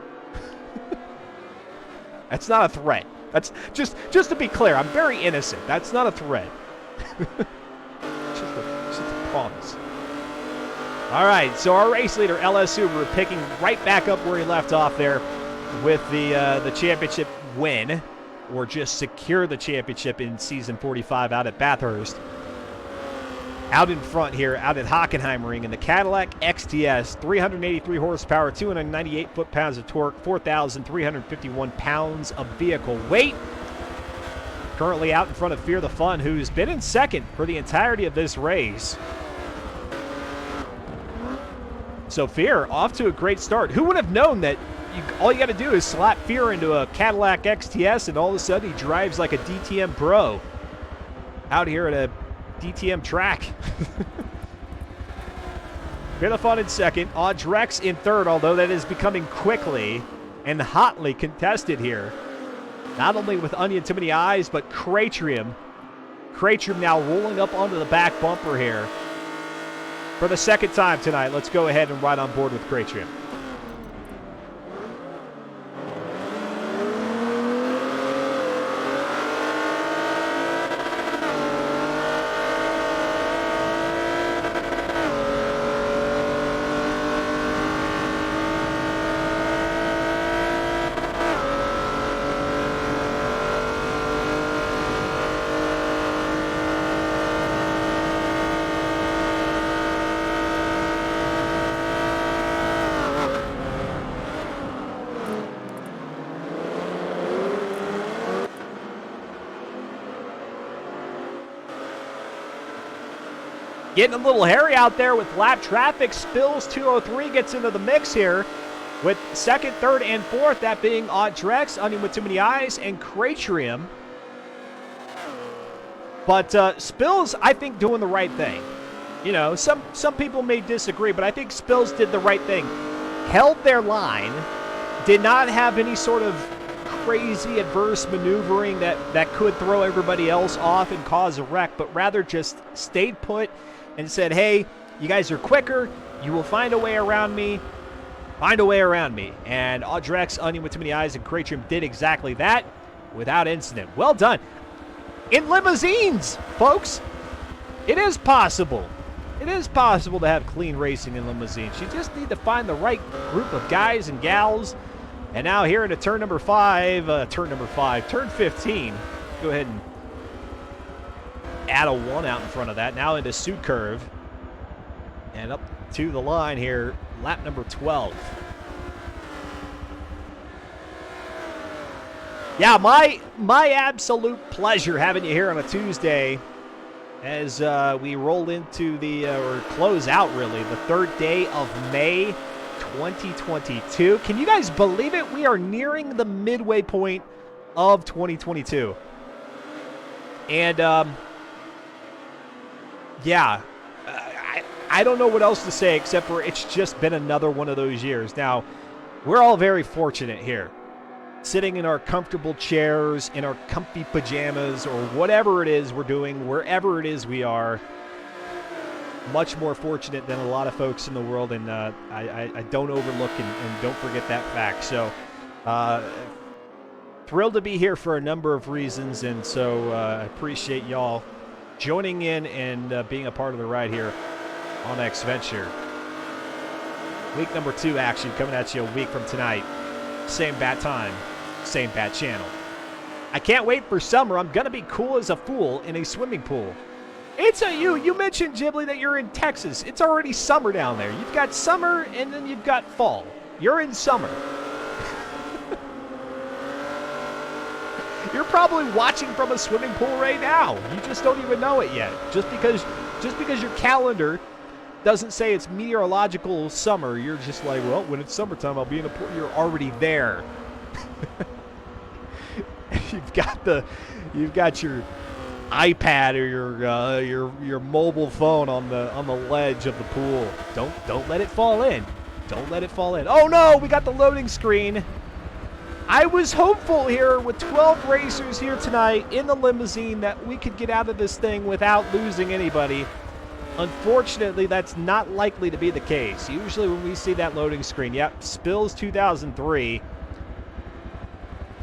That's not a threat. That's just to be clear, I'm very innocent. That's not a threat. just a promise. All right, so our race leader, LS Subaru, picking right back up where he left off there with the championship win, or just secure the championship in Season 45 out at Bathurst. Out in front here, out at Hockenheimring in the Cadillac XTS, 383 horsepower, 298 foot-pounds of torque, 4,351 pounds of vehicle weight. Currently out in front of Fear the Fun, who's been in second for the entirety of this race. So Fear off to a great start. Who would have known that all you got to do is slap Fear into a Cadillac XTS and all of a sudden he drives like a DTM pro out here at a DTM track. Fear the Fun in second. Audrex in third, although that is becoming quickly and hotly contested here. Not only with Onion Too Many Eyes, but Cratrium. Cratrium now rolling up onto the back bumper here. For the second time tonight, let's go ahead and ride on board with Cratrium. Getting a little hairy out there with lap traffic. Spills 203 gets into the mix here with second, third, and fourth, that being Audrex, Onion with Too Many Eyes, and Cratrium. But Spills, I think, doing the right thing. You know, some people may disagree, but I think Spills did the right thing. Held their line, did not have any sort of crazy adverse maneuvering that could throw everybody else off and cause a wreck, but rather just stayed put and said, hey, you guys are quicker. You will find a way around me. Find a way around me. And Audrex, Onion with Too Many Eyes, and Cratrium did exactly that without incident. Well done. In limousines, folks, it is possible. It is possible to have clean racing in limousines. You just need to find the right group of guys and gals. And now here into turn 15. Go ahead and add a 1 out in front of that. Now into Suit Curve. And up to the line here, lap number 12. Yeah, my absolute pleasure having you here on a Tuesday as we roll into or close out, really, the third day of May 2022. Can you guys believe it? We are nearing the midway point of 2022. And, yeah, I don't know what else to say except for it's just been another one of those years. Now, we're all very fortunate here, sitting in our comfortable chairs, in our comfy pajamas, or whatever it is we're doing, wherever it is we are. Much more fortunate than a lot of folks in the world, and I don't overlook and don't forget that fact. So, thrilled to be here for a number of reasons, and so I appreciate y'all joining in and being a part of the ride here on X-Venture. Week number 2 action coming at you a week from tonight. Same bat time, same bat channel. I can't wait for summer. I'm going to be cool as a fool in a swimming pool. You mentioned, Ghibli, that you're in Texas. It's already summer down there. You've got summer and then you've got fall. You're in summer. You're probably watching from a swimming pool right now. You just don't even know it yet. Just because your calendar doesn't say it's meteorological summer, you're just like, well, when it's summertime, I'll be in a pool. You're already there. You've got your iPad or your mobile phone on the ledge of the pool. Don't let it fall in. Don't let it fall in. Oh no, we got the loading screen. I was hopeful here with 12 racers here tonight in the limousine that we could get out of this thing without losing anybody. Unfortunately, that's not likely to be the case. Usually when we see that loading screen, yep, Spills 2003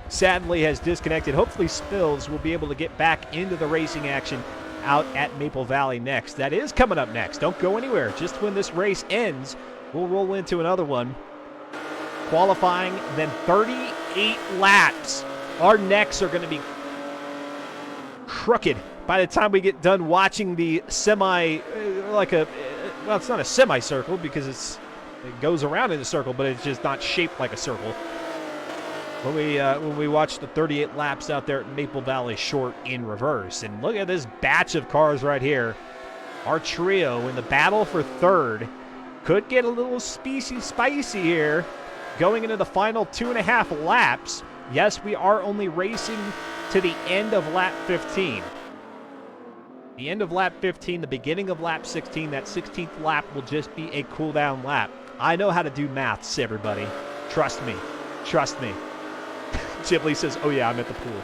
sadly has disconnected. Hopefully Spills will be able to get back into the racing action out at Maple Valley next. That is coming up next. Don't go anywhere. Just when this race ends, we'll roll into another one. Qualifying, then 38 laps. Our necks are going to be crooked by the time we get done watching the well, it's not a semicircle because it goes around in a circle, but it's just not shaped like a circle. When we watch the 38 laps out there at Maple Valley Short in reverse. And look at this batch of cars right here. Our trio in the battle for third could get a little spicy here going into the final 2.5 laps. Yes, we are only racing to the end of lap 15. The end of lap 15, the beginning of lap 16. That 16th lap will just be a cool-down lap. I know how to do maths, everybody. Trust me. Trust me. Ghibli says, oh yeah, I'm at the pool.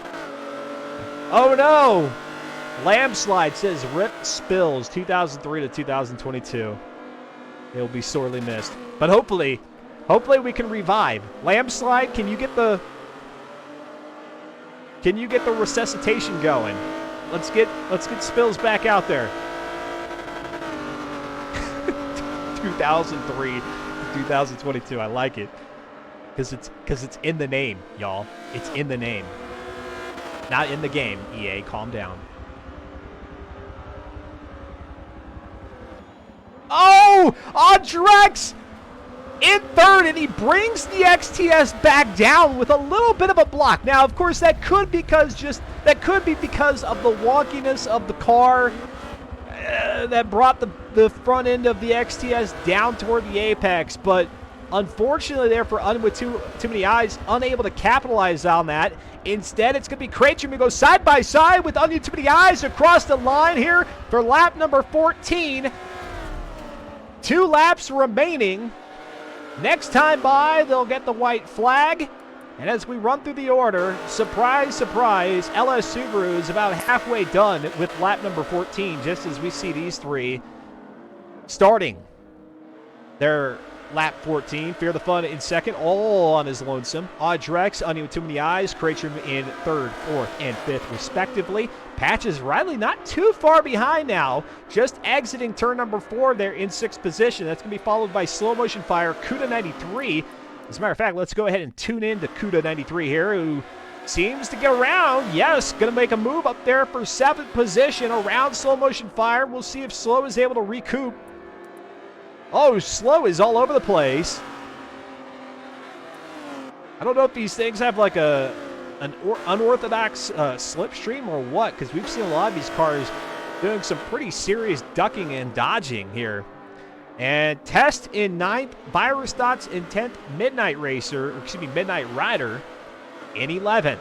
Oh no! Landslide says, rip Spills 2003 to 2022. It will be sorely missed. But hopefully we can revive. Landslide, can you get the resuscitation going? Let's get Spills back out there. 2003 to 2022. I like it. Because it's in the name, y'all. It's in the name. Not in the game, EA. Calm down. Oh! Andrex in third, and he brings the XTS back down with a little bit of a block. Now, of course, that could be because of the wonkiness of the car that brought the front end of the XTS down toward the apex, but unfortunately there for Onion with too many eyes, unable to capitalize on that. Instead, it's going to be Cratchum who goes side by side with Onion too many eyes across the line here for lap number 14. 2 laps remaining. Next time by, they'll get the white flag. And as we run through the order, surprise, surprise, LS Subaru is about halfway done with lap number 14, just as we see these three starting their lap 14. Fear the Fun in second, all on his lonesome. Audrex, Onion with too many eyes. Cratchum in third, fourth, and fifth, respectively. Patches Riley not too far behind now, just exiting turn number 4 there in 6th position. That's going to be followed by Slow Motion Fire, Cuda 93. As a matter of fact, let's go ahead and tune in to Cuda 93 here, who seems to get around. Yes, going to make a move up there for 7th position around Slow Motion Fire. We'll see if Slow is able to recoup. Oh, Slow is all over the place. I don't know if these things have like an unorthodox slipstream or what, because we've seen a lot of these cars doing some pretty serious ducking and dodging here. And Test in 9th, Virus Dots in 10th, Midnight Rider in 11th.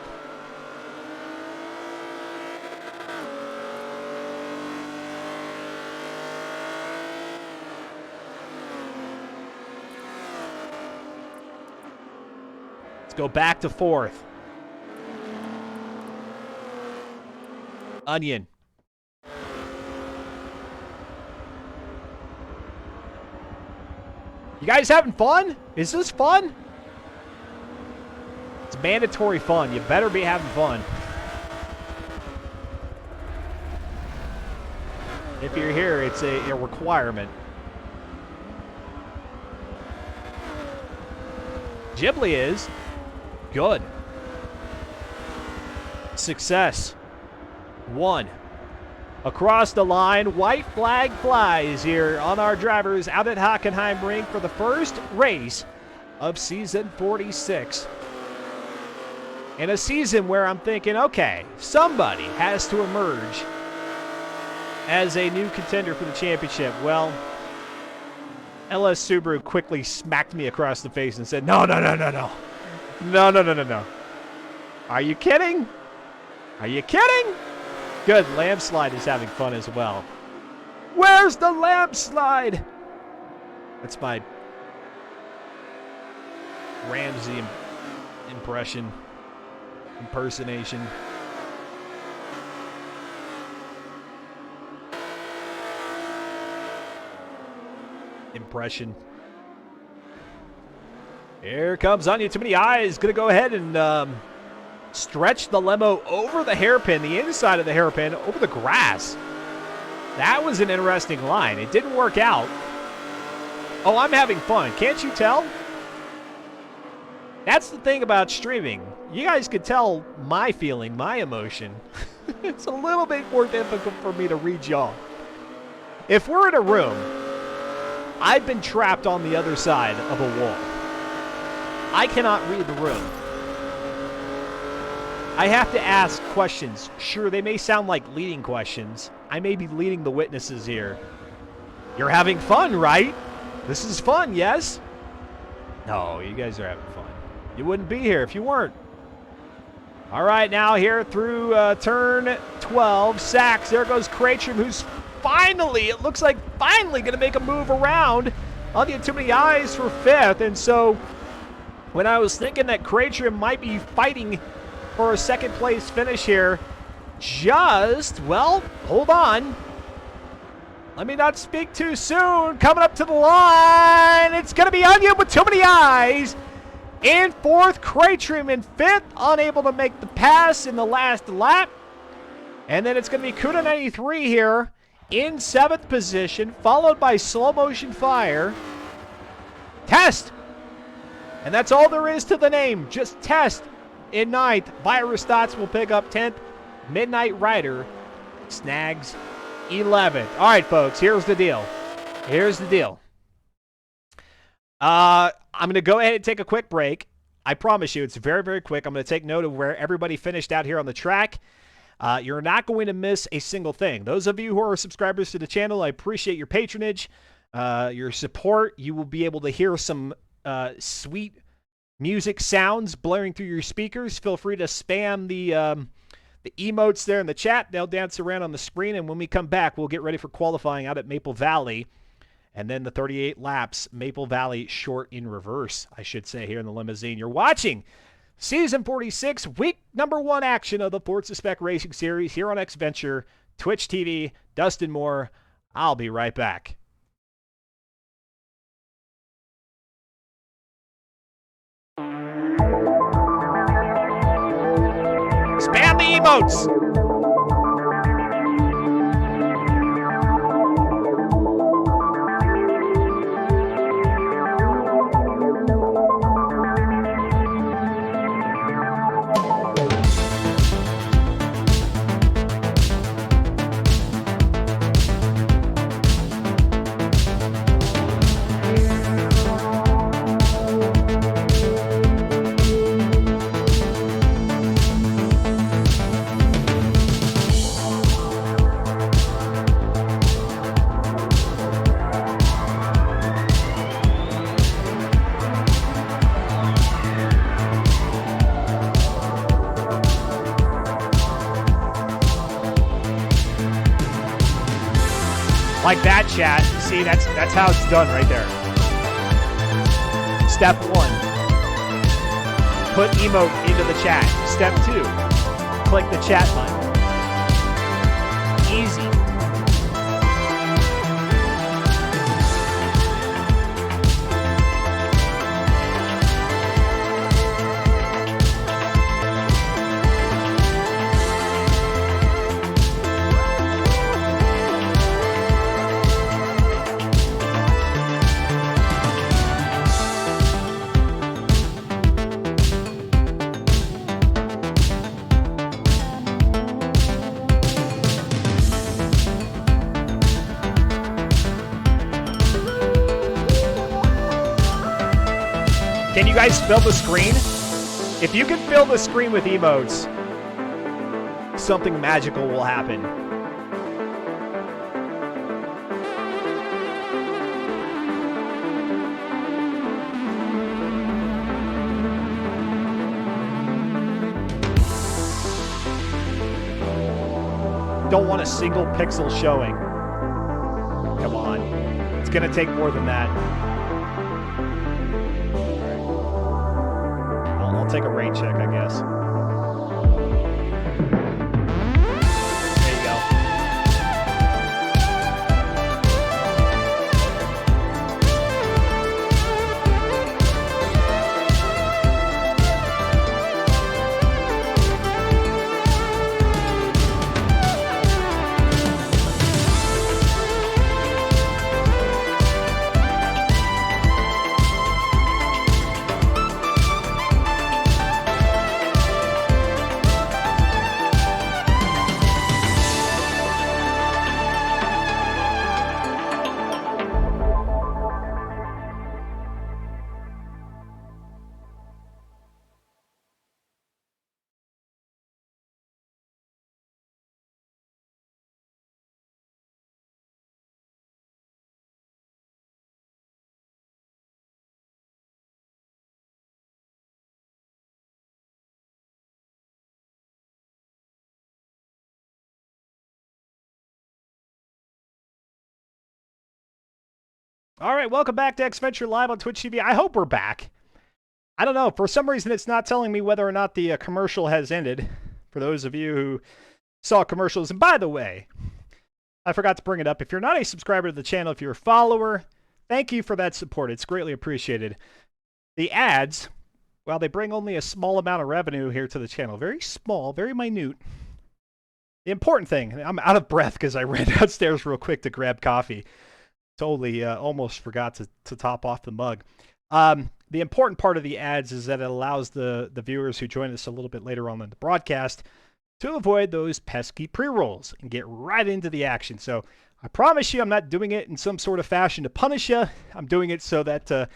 Go back to 4th. Onion. You guys having fun? Is this fun? It's mandatory fun. You better be having fun. If you're here, it's a requirement. Ghibli is. Good. Success. 1. Across the line, white flag flies here on our drivers out at Hockenheim Ring for the first race of season 46. In a season where I'm thinking, okay, somebody has to emerge as a new contender for the championship. Well, LS Subaru quickly smacked me across the face and said, no. No. Are you kidding? Are you kidding? Good. Landslide is having fun as well. Where's the landslide? That's my Ramsey impersonation. Impression. Here comes Onion. Too many eyes. Going to go ahead and stretch the limo over the hairpin, the inside of the hairpin, over the grass. That was an interesting line. It didn't work out. Oh, I'm having fun. Can't you tell? That's the thing about streaming. You guys could tell my feeling, my emotion. It's a little bit more difficult for me to read y'all. If we're in a room, I've been trapped on the other side of a wall. I cannot read the room. I have to ask questions. Sure, they may sound like leading questions. I may be leading the witnesses here. You're having fun, right? This is fun, yes? No, you guys are having fun. You wouldn't be here if you weren't. All right, now here through turn 12. Sachs, there goes Kratrum, who's finally, it looks like finally going to make a move around. Onion Too Many Eyes for 5th. And so when I was thinking that Kratrum might be fighting for a second place finish here, well, hold on. Let me not speak too soon. Coming up to the line, it's going to be Onion with Too Many Eyes. In 4th, Kratrum in 5th, unable to make the pass in the last lap. And then it's going to be Kuna 93 here in 7th position, followed by Slow Motion Fire. Test. And that's all there is to the name. Just Test in 9th. Virus Dots will pick up 10th. Midnight Rider snags 11th. All right, folks, here's the deal. I'm going to go ahead and take a quick break. I promise you, it's very, very quick. I'm going to take note of where everybody finished out here on the track. You're not going to miss a single thing. Those of you who are subscribers to the channel, I appreciate your patronage, your support. You will be able to hear some sweet music sounds blaring through your speakers. Feel free to spam the emotes there in the chat. They'll dance around on the screen, and when we come back, we'll get ready for qualifying out at Maple Valley. And then the 38 laps, Maple Valley short in reverse, I should say, here in the limousine. You're watching Season 46, Week number 1 action of the Forza Spec Racing Series here on XVenture, Twitch TV, Dustin Moore. I'll be right back. Spam the emotes! Like that, chat. See, that's how it's done right there. Step 1. Put emote into the chat. Step 2. Click the chat button. Easy. Can you guys fill the screen? If you can fill the screen with emotes, something magical will happen. don't want a single pixel showing. Come on. It's going to take more than that. I'll take a rain check, I guess. There you go. All right, welcome back to X-Venture Live on Twitch TV. I hope we're back. I don't know. For some reason, it's not telling me whether or not the commercial has ended. For those of you who saw commercials. And by the way, I forgot to bring it up. If you're not a subscriber to the channel, if you're a follower, thank you for that support. It's greatly appreciated. The ads, well, they bring only a small amount of revenue here to the channel. Very small, very minute. The important thing, I'm out of breath because I ran downstairs real quick to grab coffee. Totally almost forgot to top off the mug. The important part of the ads is that it allows the viewers who join us a little bit later on in the broadcast to avoid those pesky pre-rolls and get right into the action. So I promise you I'm not doing it in some sort of fashion to punish you. I'm doing it so that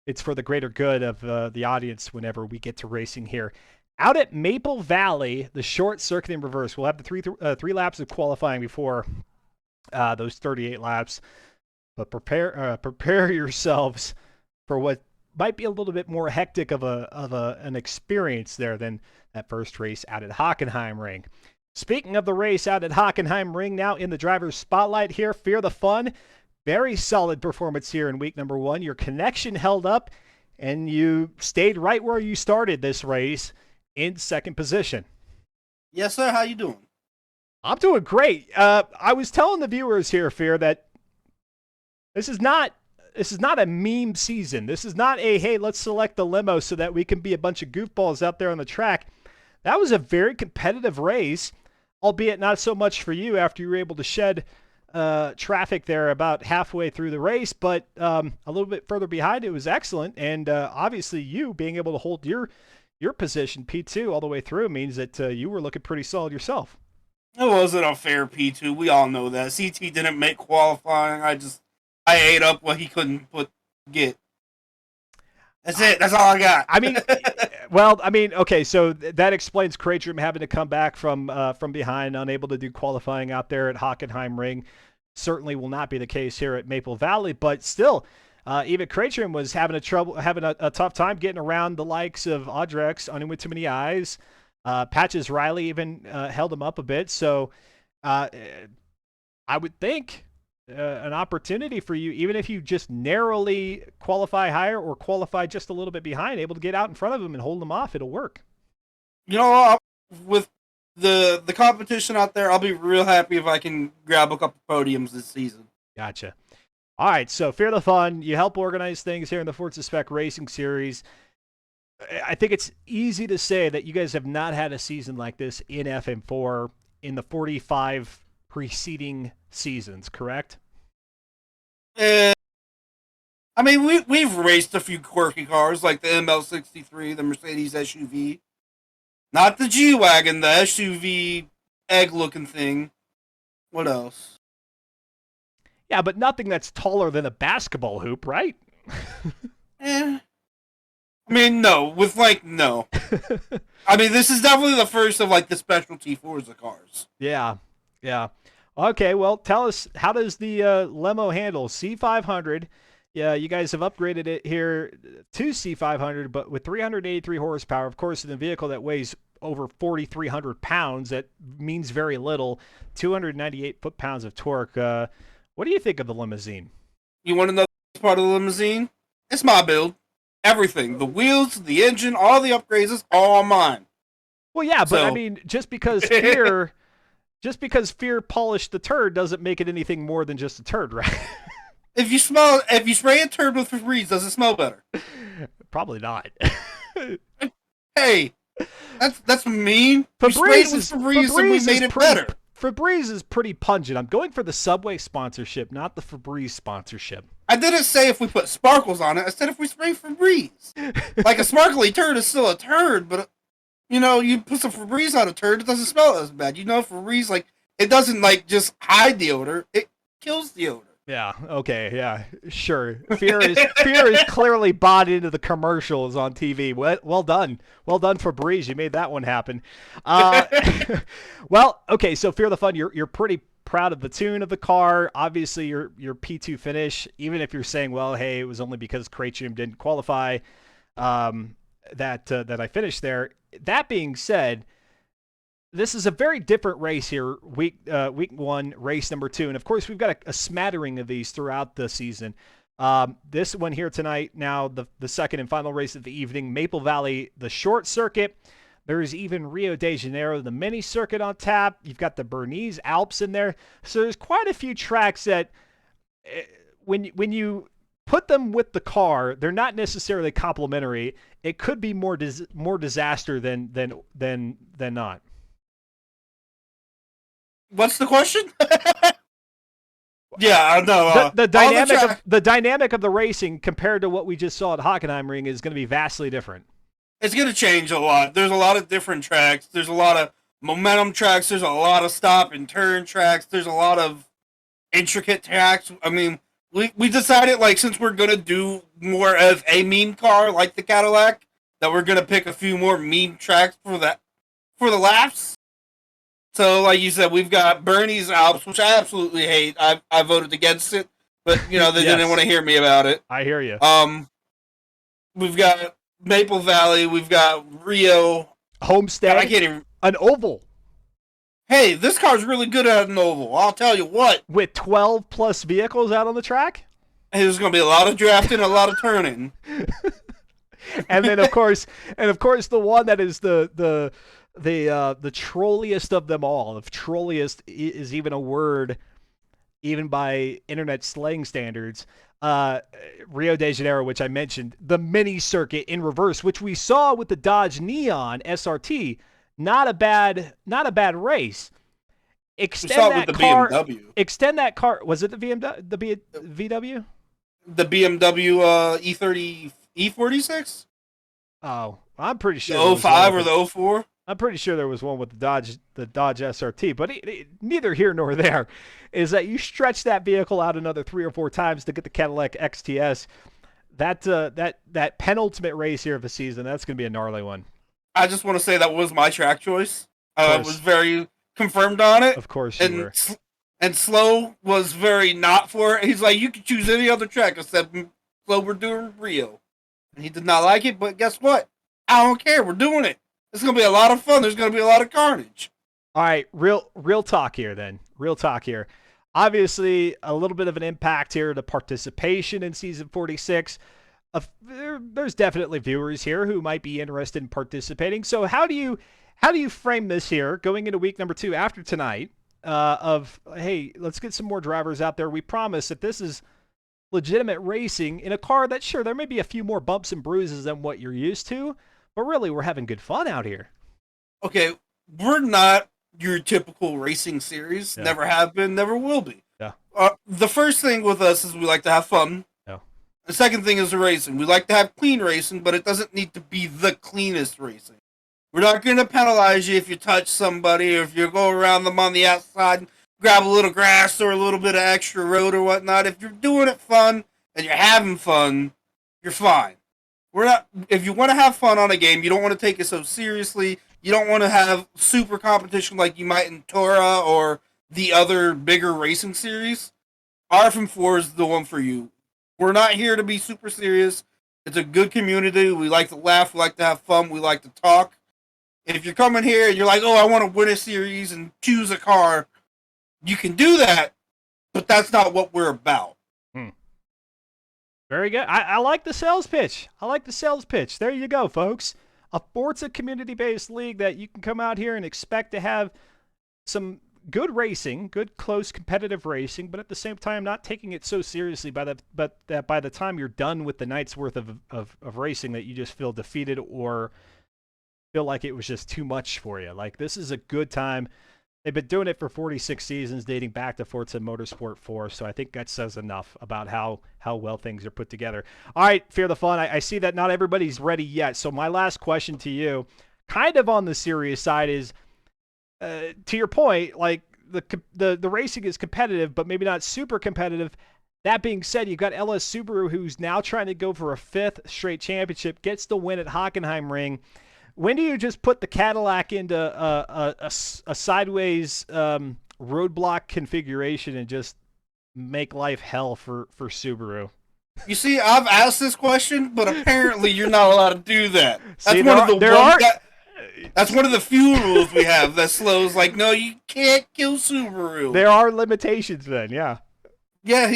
it's for the greater good of the audience whenever we get to racing here. Out at Maple Valley, the short circuit in reverse. We'll have the three laps of qualifying before those 38 laps. But prepare yourselves for what might be a little bit more hectic of an experience there than that first race out at Hockenheimring. Speaking of the race out at Hockenheimring, now in the driver's spotlight here, Fear the Fun. Very solid performance here in week number 1. Your connection held up, and you stayed right where you started this race in second position. Yes, sir. How you doing? I'm doing great. I was telling the viewers here, Fear, that this is not a meme season. This is not a, hey, let's select the limo so that we can be a bunch of goofballs out there on the track. That was a very competitive race, albeit not so much for you after you were able to shed traffic there about halfway through the race, but a little bit further behind it was excellent. And obviously you being able to hold your position, P2, all the way through means that you were looking pretty solid yourself. It wasn't a fair P2. We all know that. CT didn't make qualifying. I ate up what he couldn't get. That's it. That's all I got. Okay, so that explains Cratrum having to come back from behind, unable to do qualifying out there at Hockenheimring. Certainly will not be the case here at Maple Valley, but still, even Cratrum was having a tough time getting around the likes of Audrex, on him with too many eyes. Patches Riley even held him up a bit, so I would think an opportunity for you, even if you just narrowly qualify higher or qualify just a little bit behind, able to get out in front of them and hold them off, it'll work. You know, with the competition out there, I'll be real happy if I can grab a couple podiums this season. Gotcha. All right, so Fear the Fun, you help organize things here in the Forza Spec Racing Series. I think it's easy to say that you guys have not had a season like this in FM4 in the 45 preceding seasons, correct? I mean, we've raced a few quirky cars like the ML63, the Mercedes SUV. Not the G-Wagon, the SUV egg-looking thing. What else? Yeah, but nothing that's taller than a basketball hoop, right? I mean, no. No. I mean, this is definitely the first of, the specialty Forza cars. Yeah. Okay, well, tell us, how does the limo handle? C500. Yeah, you guys have upgraded it here to C500, but with 383 horsepower, of course, in a vehicle that weighs over 4,300 pounds. That means very little. 298 foot-pounds of torque. What do you think of the limousine? You want to know the part of the limousine? It's my build. Everything. The wheels, the engine, all the upgrades is all mine. Well, yeah, but I So- mean, just because Fear polished the turd doesn't make it anything more than just a turd, right? If you spray a turd with Febreze, does it smell better? Probably not. Hey, that's mean. We sprayed it with is- Febreze and we is made it pretty, better. Febreze is pretty pungent. I'm going for the Subway sponsorship, not the Febreze sponsorship. I didn't say if we put sparkles on it. I said if we spray Febreze. Like a sparkly turd is still a turd, but you put some Febreze on a turd, it doesn't smell as bad. Febreze, like, it doesn't like just hide the odor; it kills the odor. Yeah. Okay. Yeah. Sure. Fear is clearly bought into the commercials on TV. Well done. Well done, Febreze. You made that one happen. Well, okay. So Fear the Fun. You're pretty proud of the tune of the car. Obviously, your P2 finish. Even if you're saying, well, hey, it was only because Cratium didn't qualify that I finished there. That being said, this is a very different race here, week one, race number 2. And, of course, we've got a smattering of these throughout the season. This one here tonight, now the second and final race of the evening, Maple Valley, the short circuit. There's even Rio de Janeiro, the mini circuit on tap. You've got the Bernese Alps in there. So there's quite a few tracks that when you put them with the car, they're not necessarily complementary. It could be more disaster than not. What's the question? Yeah, I know. The dynamic of the racing compared to what we just saw at Hockenheimring is going to be vastly different. It's going to change a lot. There's a lot of different tracks. There's a lot of momentum tracks. There's a lot of stop and turn tracks. There's a lot of intricate tracks. I mean, we decided, like, since we're going to do more of a meme car like the Cadillac, that we're going to pick a few more meme tracks for the laps. So, like you said, we've got Bernese Alps, which I absolutely hate. I voted against it, but they Yes. didn't want to hear me about it. I hear you. We've got Maple Valley. We've got Rio. Homestead. I can't even. An oval Hey, this car's really good at an oval. I'll tell you what. with 12 plus vehicles out on the track. There's going to be a lot of drafting, a lot of turning. And then of course the one that is the trolliest of them all. If trolliest is even a word, even by internet slang standards, Rio de Janeiro, which I mentioned, the mini circuit in reverse, which we saw with the Dodge Neon SRT. Not a bad race. Extend that car. BMW. Extend that car. Was it the BMW? The VW? The BMW E30 E46? Oh, I'm pretty sure. The 05 or the 04? I'm pretty sure there was one with the Dodge SRT, but neither here nor there is that you stretch that vehicle out another 3 or 4 times to get the Cadillac XTS. That penultimate race here of the season, that's going to be a gnarly one. I just want to say that was my track choice. I was very confirmed on it. Of course you were. And Slow was very not for it. He's like, you can choose any other track except Slow, we're doing Rio. And he did not like it, but guess what? I don't care. We're doing it. It's going to be a lot of fun. There's going to be a lot of carnage. All right, real talk here then. Real talk here. Obviously, a little bit of an impact here to participation in season 46. There's definitely viewers here who might be interested in participating. So how do you frame this here going into week number 2 after tonight? Hey, let's get some more drivers out there. We promise that this is legitimate racing in a car that, sure, there may be a few more bumps and bruises than what you're used to, but really we're having good fun out here. Okay, we're not your typical racing series. Yeah. Never have been, never will be. Yeah. The first thing with us is we like to have fun. Yeah. The second thing is the racing. We like to have clean racing, but it doesn't need to be the cleanest racing. We're not going to penalize you if you touch somebody or if you go around them on the outside and grab a little grass or a little bit of extra road or whatnot. If you're doing it fun and you're having fun, you're fine. If you want to have fun on a game, you don't want to take it so seriously. You don't want to have super competition like you might in Tora or the other bigger racing series. RF4 is the one for you. We're not here to be super serious. It's a good community. We like to laugh. We like to have fun. We like to talk. If you're coming here and you're like, oh, I want to win a series and choose a car, you can do that, but that's not what we're about. Very good. I like the sales pitch. There you go, folks. A Forza community-based league that you can come out here and expect to have some good racing, good close competitive racing, but at the same time not taking it so seriously but that by the time you're done with the night's worth of racing that you just feel defeated or feel like it was just too much for you. Like, this is a good time. They've been doing it for 46 seasons, dating back to Forza Motorsport 4, so I think that says enough about how well things are put together. All right, Fear the Fun, I see that not everybody's ready yet, so my last question to you, kind of on the serious side, is, to your point, like, the racing is competitive, but maybe not super competitive. That being said, you've got LS Subaru, who's now trying to go for a 5th straight championship, gets the win at Hockenheimring. When do you just put the Cadillac into a sideways roadblock configuration and just make life hell for Subaru? You see, I've asked this question, but apparently you're not allowed to do that. That's that's one of the few rules we have that slows. Like, no, you can't kill Subaru. There are limitations then, yeah. Yeah,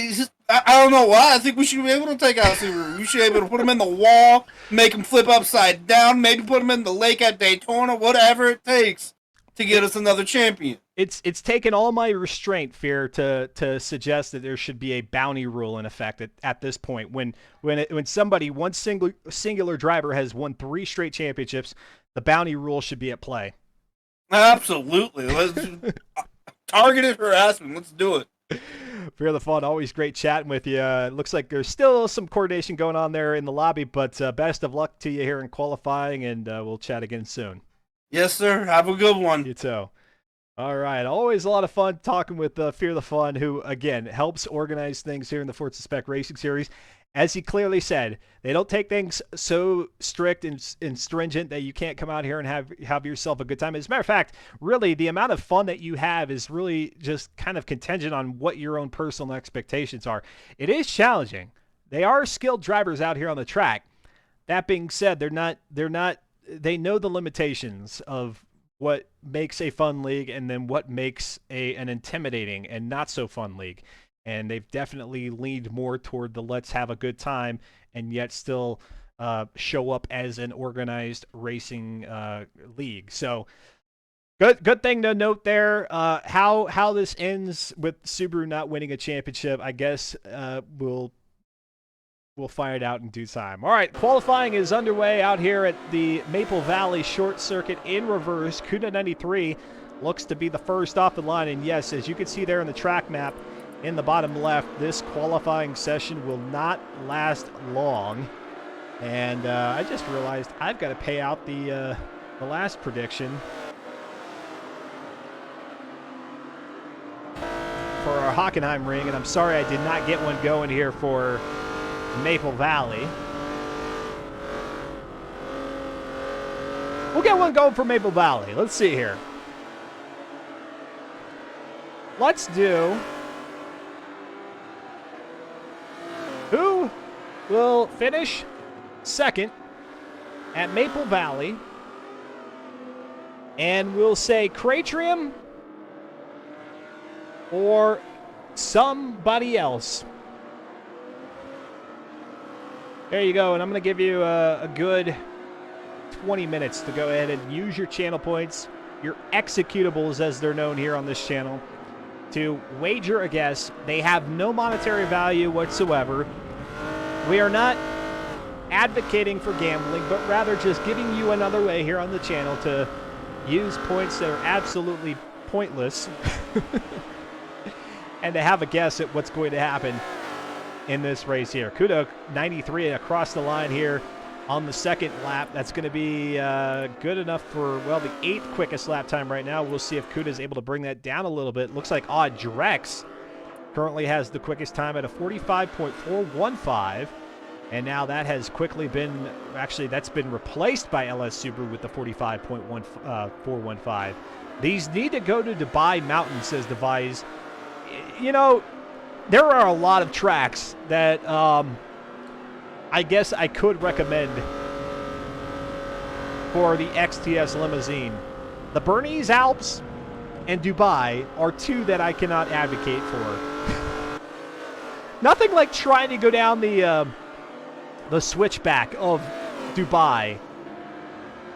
I don't know why. I think we should be able to take out Subaru. We should be able to put him in the wall, make him flip upside down, maybe put him in the lake at Daytona, whatever it takes to get us another champion. It's taken all my restraint, Fear, to suggest that there should be a bounty rule in effect at this point. When somebody, one singular driver has won 3 straight championships, the bounty rule should be at play. Absolutely. Let's targeted harassment. Let's do it. Fear the Fun, always great chatting with you. Looks like there's still some coordination going on there in the lobby, but best of luck to you here in qualifying, and we'll chat again soon. Yes, sir. Have a good one. You too. All right. Always a lot of fun talking with Fear the Fun, who, again, helps organize things here in the Forza Spec Racing Series. As he clearly said, they don't take things so strict and stringent that you can't come out here and have yourself a good time. As a matter of fact, really, the amount of fun that you have is really just kind of contingent on what your own personal expectations are. It is challenging. They are skilled drivers out here on the track. That being said, they know the limitations of what makes a fun league and then what makes an intimidating and not so fun league. And they've definitely leaned more toward the let's have a good time and yet still show up as an organized racing league. So good thing to note there. How this ends with Subaru not winning a championship, I guess we'll find it out in due time. All right, qualifying is underway out here at the Maple Valley Short Circuit in reverse. Cuda 93 looks to be the first off the line. And yes, as you can see there in the track map, in the bottom left, this qualifying session will not last long. And I just realized I've got to pay out the last prediction for our Hockenheimring, and I'm sorry I did not get one going here for Maple Valley. We'll get one going for Maple Valley. Let's see here. Let's do... Who will finish second at Maple Valley? And we'll say Cratrium or somebody else. There you go. And I'm going to give you a good 20 minutes to go ahead and use your channel points, your executables as they're known here on this channel, to wager a guess. They have no monetary value whatsoever. We are not advocating for gambling, but rather just giving you another way here on the channel to use points that are absolutely pointless and to have a guess at what's going to happen in this race here. Kuda 93 across the line here on the second lap. That's going to be good enough for, well, the 8th quickest lap time right now. We'll see if Kuda is able to bring that down a little bit. Looks like Odd Drex currently has the quickest time at a 45.415. And now that has quickly been, actually, that's been replaced by LS Subaru with the 45.415. These need to go to Dubai Mountain, says Devise. You know, there are a lot of tracks that I guess I could recommend for the XTS limousine. The Bernese Alps and Dubai are two that I cannot advocate for. Nothing like trying to go down the switchback of Dubai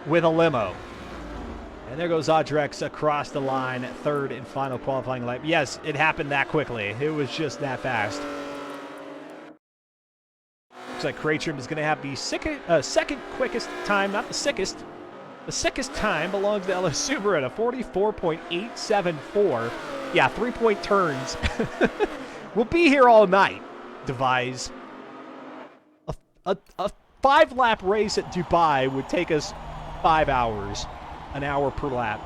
with a limo. And there goes Audrex across the line, third and final qualifying lap. Yes, it happened that quickly. It was just that fast. Looks like Kraytrim is going to have the second quickest time, not the sickest. The sickest time belongs to LS Subaru at a 44.874. Yeah, 3-point turns. We'll be here all night, Devise. A 5-lap race at Dubai would take us 5 hours. An hour per lap.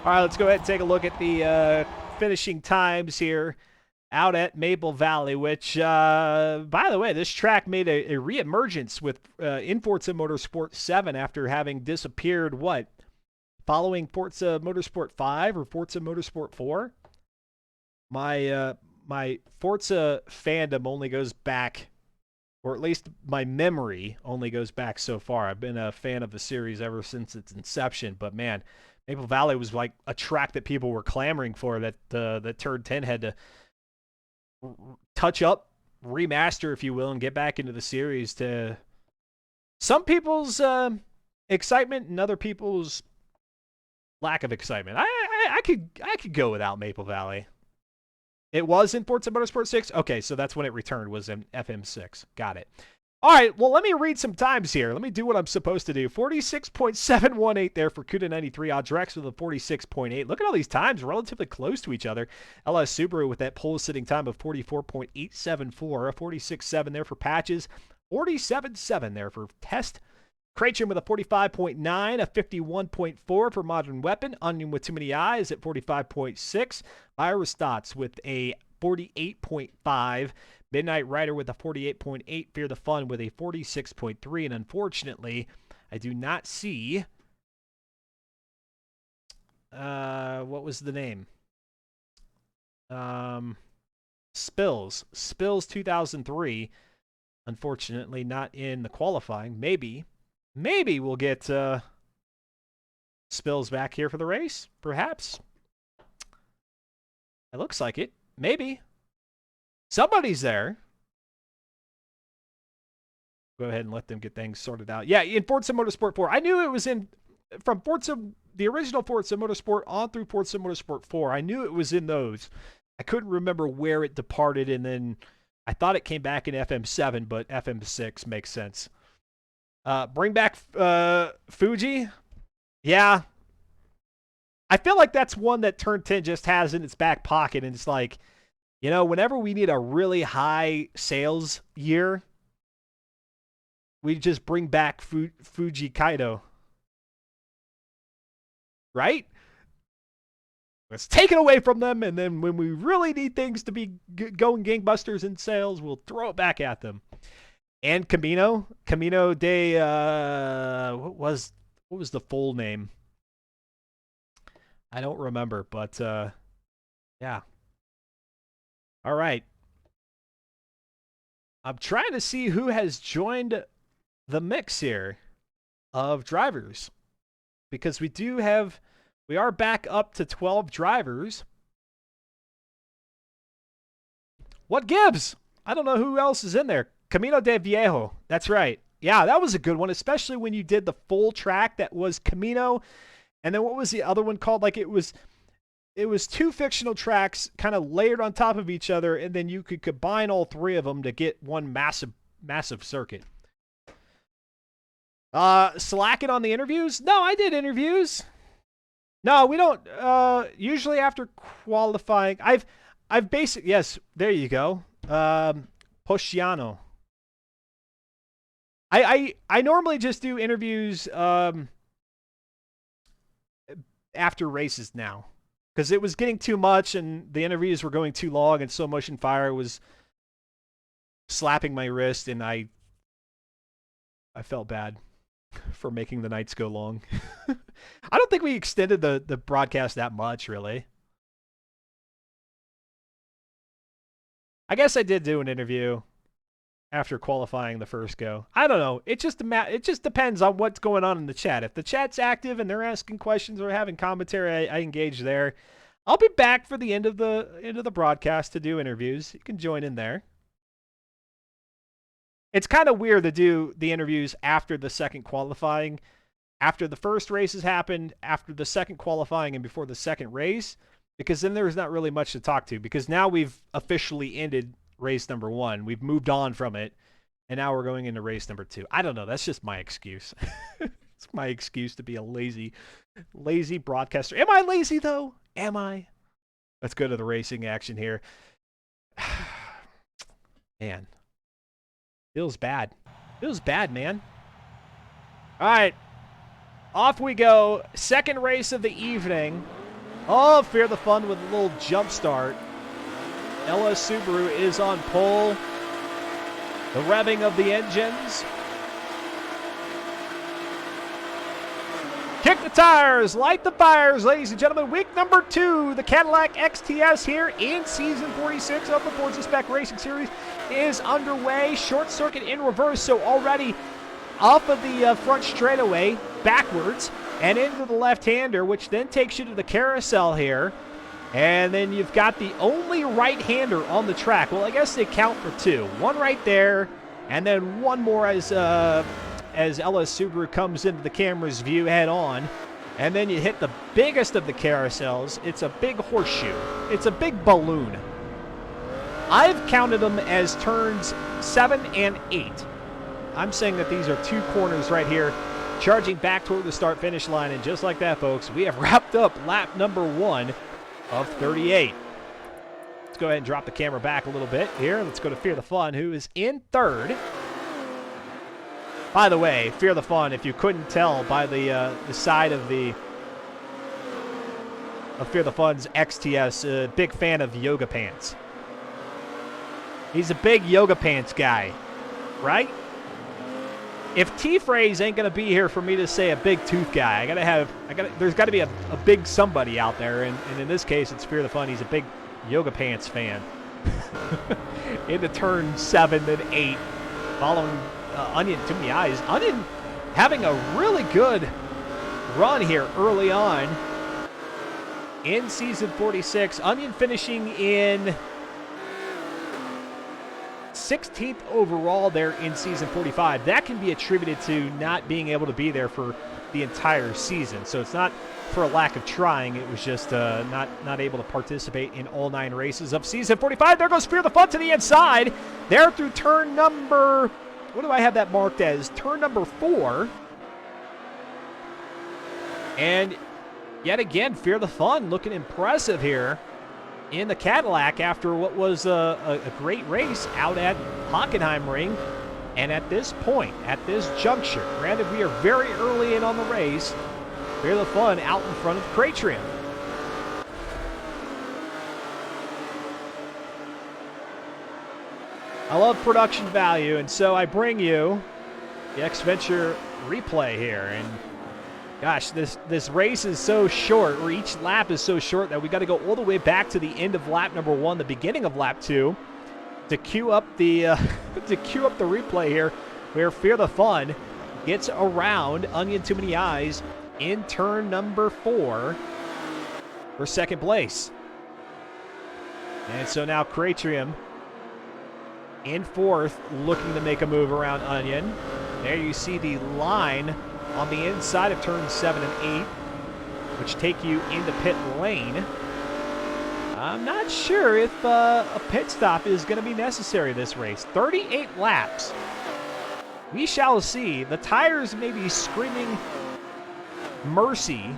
All right, let's go ahead and take a look at the finishing times here out at Maple Valley, which, by the way, this track made a reemergence with in Forza Motorsport 7 after having disappeared, following Forza Motorsport 5 or Forza Motorsport 4? My Forza fandom only goes back, or at least my memory only goes back so far. I've been a fan of the series ever since its inception, but man, Maple Valley was like a track that people were clamoring for, that Turd 10 had to touch up, remaster, if you will, and get back into the series to some people's excitement and other people's lack of excitement. I could go without Maple Valley. It was in Forza Motorsport 6? Okay, so that's when it returned, was in FM6. Got it. All right, well, let me read some times here. Let me do what I'm supposed to do. 46.718 there for CUDA93. Audrex with a 46.8. Look at all these times relatively close to each other. LS Subaru with that pole sitting time of 44.874. A 46.7 there for Patches. 47.7 there for Test. Kraytrim with a 45.9, a 51.4 for Modern Weapon. Onion with Too Many Eyes at 45.6. Iris Dots with a 48.5. Midnight Rider with a 48.8. Fear the Fun with a 46.3. And unfortunately, I do not see... what was the name? Spills. Spills 2003. Unfortunately, not in the qualifying. Maybe we'll get Spills back here for the race. Perhaps. It looks like it. Maybe. Somebody's there. Go ahead and let them get things sorted out. Yeah, in Forza Motorsport 4. I knew it was in from the original Forza Motorsport on through Forza Motorsport 4. I knew it was in those. I couldn't remember where it departed, and then I thought it came back in FM7, but FM6 makes sense. Bring back Fuji. Yeah. I feel like that's one that Turn 10 just has in its back pocket, and it's like, you know, whenever we need a really high sales year, we just bring back Fuji Kaido. Right? Let's take it away from them, and then when we really need things to be going gangbusters in sales, we'll throw it back at them. And Camino de what was the full name? I don't remember, but yeah. All right. I'm trying to see who has joined the mix here of drivers, because we are back up to 12 drivers. What gives? I don't know who else is in there. Camino de Viejo. That's right. Yeah, that was a good one, especially when you did the full track that was Camino. And then what was the other one called? Like it was two fictional tracks kind of layered on top of each other, and then you could combine all three of them to get one massive circuit. Slacking on the interviews? No, I did interviews. No, we don't. Usually after qualifying, I've yes, there you go. Posciano. I normally just do interviews after races now, because it was getting too much and the interviews were going too long, and Slow Motion Fire was slapping my wrist, and I felt bad for making the nights go long. I don't think we extended the broadcast that much, really. I guess I did do an interview after qualifying the first go. I don't know. It just depends on what's going on in the chat. If the chat's active and they're asking questions or having commentary, I engage there. I'll be back for the end of the broadcast to do interviews. You can join in there. It's kind of weird to do the interviews after the second qualifying, after the first race has happened, after the second qualifying, and before the second race, because then there's not really much to talk to, because now we've officially ended race number 1. We've moved on from it, and now we're going into race number 2. I don't know. That's just my excuse. It's my excuse to be a lazy broadcaster. Am I lazy, though? Am I? Let's go to the racing action here. Man. Feels bad. Feels bad, man. All right. Off we go. Second race of the evening. Oh, Fear the Fun with a little jump start. LS Subaru is on pole. The revving of the engines. Kick the tires, light the fires, ladies and gentlemen. Week number 2, the Cadillac XTS here in Season 46 of the Forza Spec Racing Series is underway. Short circuit in reverse, so already off of the front straightaway, backwards, and into the left-hander, which then takes you to the carousel here. And then you've got the only right-hander on the track. Well, I guess they count for 2. One right there, and then one more as LS Subaru comes into the camera's view head on. And then you hit the biggest of the carousels. It's a big horseshoe. It's a big balloon. I've counted them as turns 7 and 8. I'm saying that these are 2 corners right here, charging back toward the start-finish line. And just like that, folks, we have wrapped up lap number 1 of 38. Let's go ahead and drop the camera back a little bit here. Let's go to Fear the Fun, who is in 3rd. By the way, Fear the Fun, if you couldn't tell by the side of Fear the Fun's XTS, big fan of yoga pants. He's a big yoga pants guy, right? If T-Phrase ain't gonna be here for me to say a big tooth guy, there's gotta be a big somebody out there, and in this case, it's Fear the Fun. He's a big yoga pants fan. Into turn 7 and 8, following Onion too many eyes. Onion having a really good run here early on in Season 46. Onion finishing in 16th overall there in Season 45. That can be attributed to not being able to be there for the entire season. So it's not for a lack of trying. It was just not able to participate in all 9 races of Season 45. There goes Fear the Fun to the inside. There through turn number... what do I have that marked as? Turn number 4. And yet again, Fear the Fun looking impressive here in the Cadillac after what was a great race out at Hockenheimring. And at this point, at this juncture, granted we are very early in on the race, Fear the Fun out in front of Cratrium. I love production value, and so I bring you the X-Venture replay here. And gosh, this race is so short, or each lap is so short, that we got to go all the way back to the end of lap number 1, the beginning of lap 2, to queue up the the replay here, where Fear the Fun gets around Onion Too Many Eyes in turn number 4 for second place. And so now Cratrium in 4th, looking to make a move around Onion. There you see the line on the inside of turns 7 and 8, which take you into pit lane. I'm not sure if a pit stop is going to be necessary this race. 38 laps. We shall see. The tires may be screaming mercy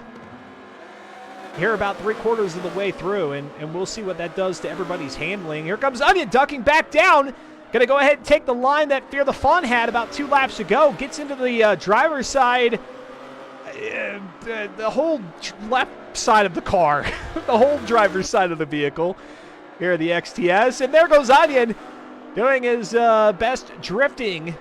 here about 3/4 of the way through, and we'll see what that does to everybody's handling. Here comes Onion ducking back down. Going to go ahead and take the line that Fear the Fun had about 2 laps ago. Gets into the driver's side, the whole left side of the car, the whole driver's side of the vehicle. Here the XTS, and there goes Onion doing his best drifting.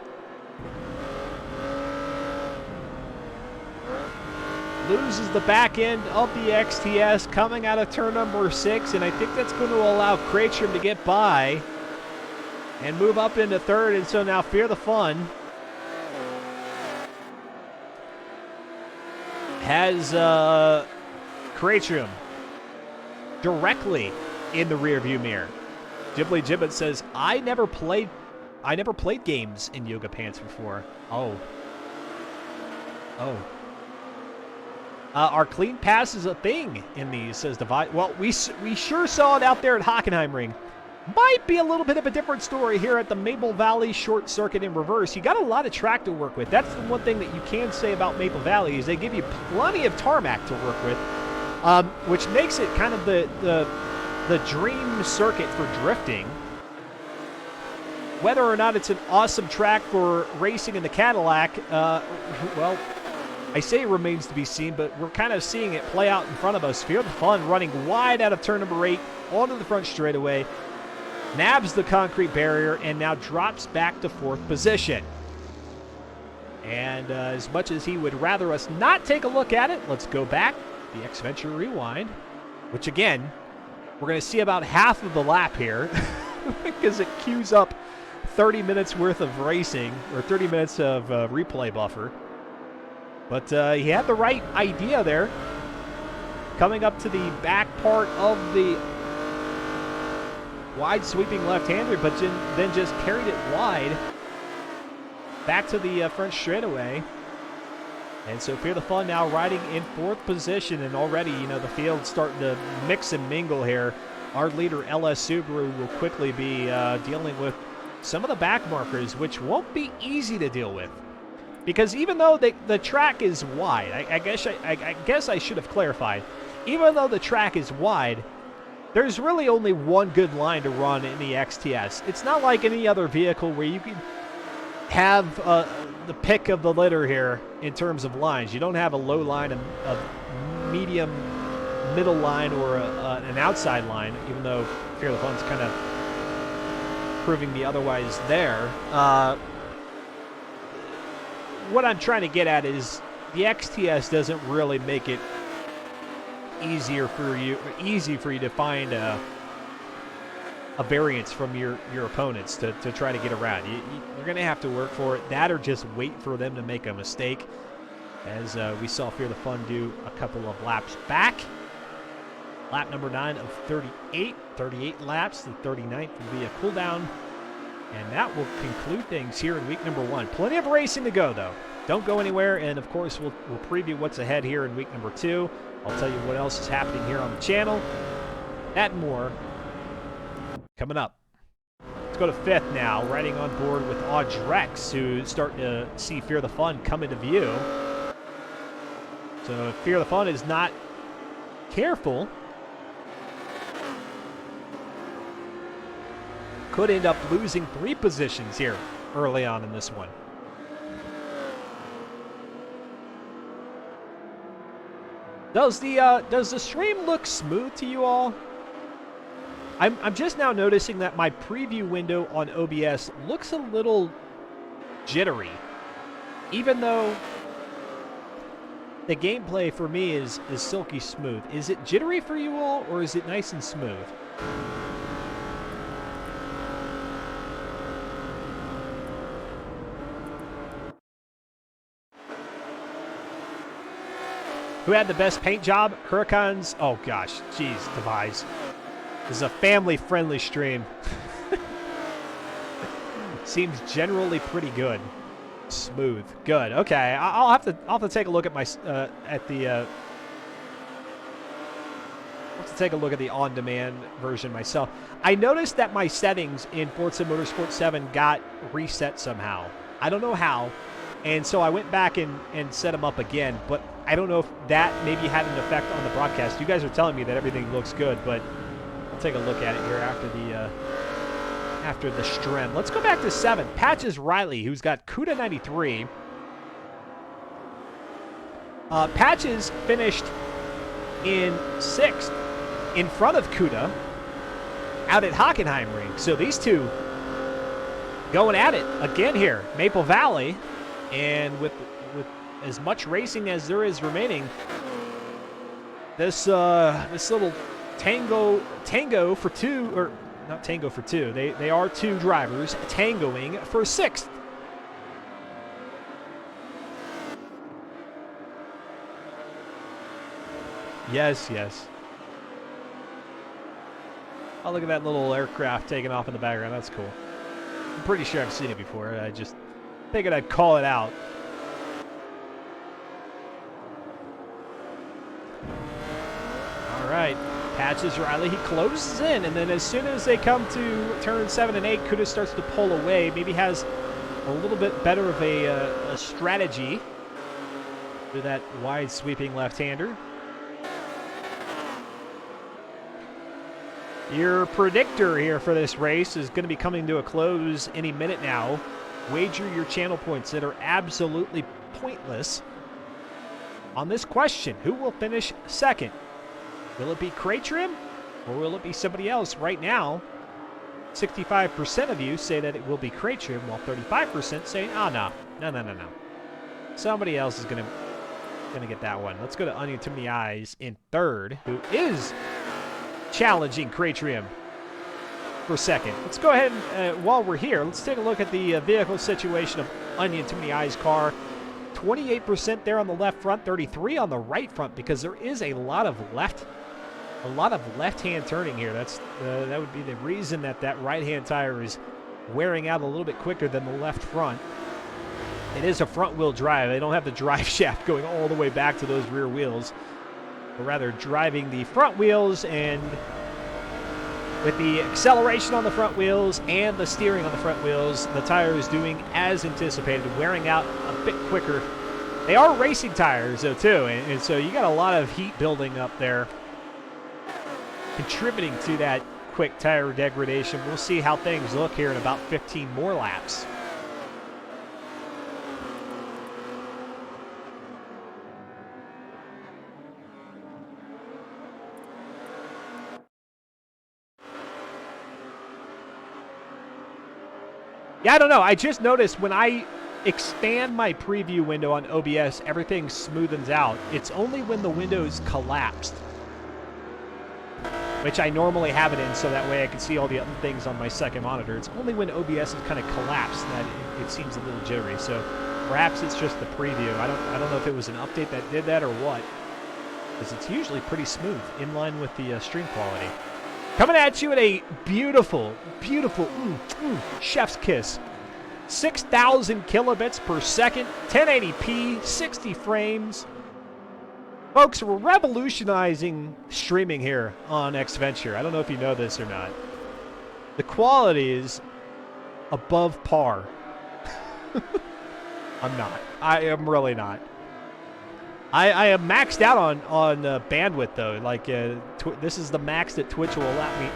Loses the back end of the XTS coming out of turn number 6, and I think that's going to allow Cratrium to get by. and move up into third. And so now Fear the Fun has Creatrium directly in the rearview mirror. Ghibli Gibbet says, I never played games in yoga pants before. Oh. Our clean pass is a thing in these, says Divide. Well, we sure saw it out there at Hockenheimring. Might be a little bit of a different story here at the Maple Valley Short Circuit in reverse. You got a lot of track to work with. That's the one thing that you can say about Maple Valley is they give you plenty of tarmac to work with, which makes it kind of the dream circuit for drifting. Whether or not it's an awesome track for racing in the Cadillac, well, I say it remains to be seen, but we're kind of seeing it play out in front of us. Fear the Fun running wide out of turn number 8 onto the front straightaway, nabs the concrete barrier, and now drops back to 4th position. And as much as he would rather us not take a look at it, let's go back, the X-Venture Rewind, which again, we're going to see about half of the lap here because it queues up 30 minutes worth of racing, or 30 minutes of replay buffer. But he had the right idea there. Coming up to the back part of the wide sweeping left-hander, but then just carried it wide back to the front straightaway. And so Fear the Fun now riding in 4th position, and already, you know, the field's starting to mix and mingle here. Our leader, LS Subaru, will quickly be dealing with some of the back markers, which won't be easy to deal with. Because even though the track is wide, I guess I should have clarified. Even though the track is wide, there's really only one good line to run in the XTS. It's not like any other vehicle where you can have the pick of the litter here in terms of lines. You don't have a low line, a medium middle line, or an outside line, even though Fear the Fun's kind of proving the otherwise there. What I'm trying to get at is the XTS doesn't really make it easy for you to find a variance from your opponents to try to get around. You're going to have to work for it. That or just wait for them to make a mistake, as we saw Fear the Fun do a couple of laps back. Lap number 9 of 38. 38 laps. The 39th will be a cool down. And that will conclude things here in week number 1. Plenty of racing to go, though. Don't go anywhere. And, of course, we'll preview what's ahead here in week number 2. I'll tell you what else is happening here on the channel. That and more coming up. Let's go to 5th now, riding on board with Audrex, who's starting to see Fear the Fun come into view. So if Fear the Fun is not careful, could end up losing 3 positions here early on in this one. Does the stream look smooth to you all? I'm just now noticing that my preview window on OBS looks a little jittery, even though the gameplay for me is silky smooth. Is it jittery for you all, or is it nice and smooth? Who had the best paint job? Hurricanes? Oh gosh, geez, Devise. This is a family-friendly stream. Seems generally pretty good. Smooth. Good. Okay, I'll have to take a look at my I'll have to take a look at the on-demand version myself. I noticed that my settings in Forza Motorsport 7 got reset somehow. I don't know how, and so I went back and set them up again, but I don't know if that maybe had an effect on the broadcast. You guys are telling me that everything looks good, but I'll take a look at it here after the stream. Let's go back to 7. Patches Riley, who's got CUDA 93. Patches finished in 6th in front of CUDA out at Hockenheimring. So these two going at it again here. Maple Valley, and with as much racing as there is remaining, this little tango for 2, or not tango for two. They are two drivers tangoing for sixth. Yes, yes. Oh, look at that little aircraft taking off in the background. That's cool. I'm pretty sure I've seen it before. I just figured I'd call it out. All right. Patches Riley. He closes in, and then as soon as they come to turn 7 and 8, Kuda starts to pull away. Maybe has a little bit better of a strategy to that wide sweeping left-hander. Your predictor here for this race is going to be coming to a close any minute now. Wager your channel points that are absolutely pointless on this question. Who will finish second? Will it be Crate Trim or will it be somebody else? Right now, 65% of you say that it will be Crate Trim, while 35% say, oh, no. Somebody else is going to get that one. Let's go to Onion Too Many Eyes in third, who is challenging Crate Trim for second. Let's go ahead and, while we're here, let's take a look at the vehicle situation of Onion Too Many Eyes' car. 28% there on the left front, 33 on the right front, because there is a lot of left-hand turning here. That would be the reason that right-hand tire is wearing out a little bit quicker than the left front. It is a front-wheel drive. They don't have the drive shaft going all the way back to those rear wheels, but rather driving the front wheels, and with the acceleration on the front wheels and the steering on the front wheels, the tire is doing as anticipated, wearing out a bit quicker. They are racing tires, though, too, and so you got a lot of heat building up there, contributing to that quick tire degradation. We'll see how things look here in about 15 more laps. Yeah, I don't know. I just noticed when I expand my preview window on OBS, everything smoothens out. It's only when the window is collapsed, which I normally have it in so that way I can see all the other things on my second monitor. It's only when OBS is kind of collapsed that it seems a little jittery. So perhaps it's just the preview. I don't know if it was an update that did that or what, because it's usually pretty smooth, in line with the stream quality. Coming at you at a beautiful, beautiful chef's kiss. 6,000 kilobits per second, 1080p, 60 frames. Folks, we're revolutionizing streaming here on Xventure. I don't know if you know this or not. The quality is above par. I'm not. I am really not. I am maxed out on bandwidth, though. Like, this is the max that Twitch will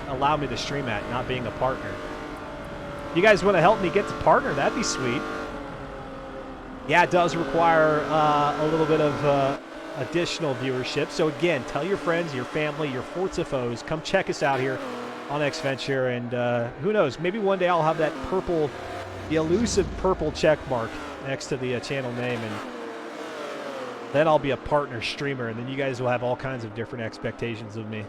allow me to stream at, not being a partner. You guys want to help me get to partner? That'd be sweet. Yeah, it does require a little bit of additional viewership. So again, tell your friends, your family, your Forza foes, come check us out here on Xventure, and who knows, maybe one day I'll have that purple, the elusive purple check mark next to the channel name, and then I'll be a partner streamer, and then you guys will have all kinds of different expectations of me.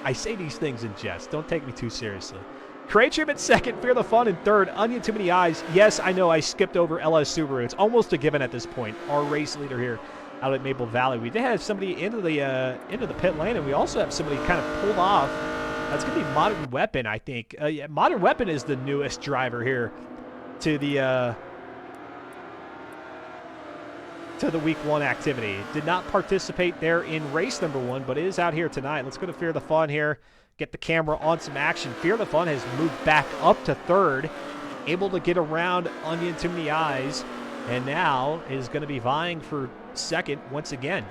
I say these things in jest. Don't take me too seriously. Crate Trim at second, Fear the Fun in third, Onion Too Many Eyes. Yes, I know I skipped over LS Subaru. It's almost a given at this point. Our race leader here out at Maple Valley. We did have somebody into the pit lane, and we also have somebody kind of pulled off. That's going to be Modern Weapon, I think. Yeah, Modern Weapon is the newest driver here to the week one activity. Did not participate there in race number 1, but is out here tonight. Let's go to Fear the Fun here. Get the camera on some action. Fear the Fun has moved back up to third, able to get around Onion Too Many Eyes, and now is going to be vying for second once again.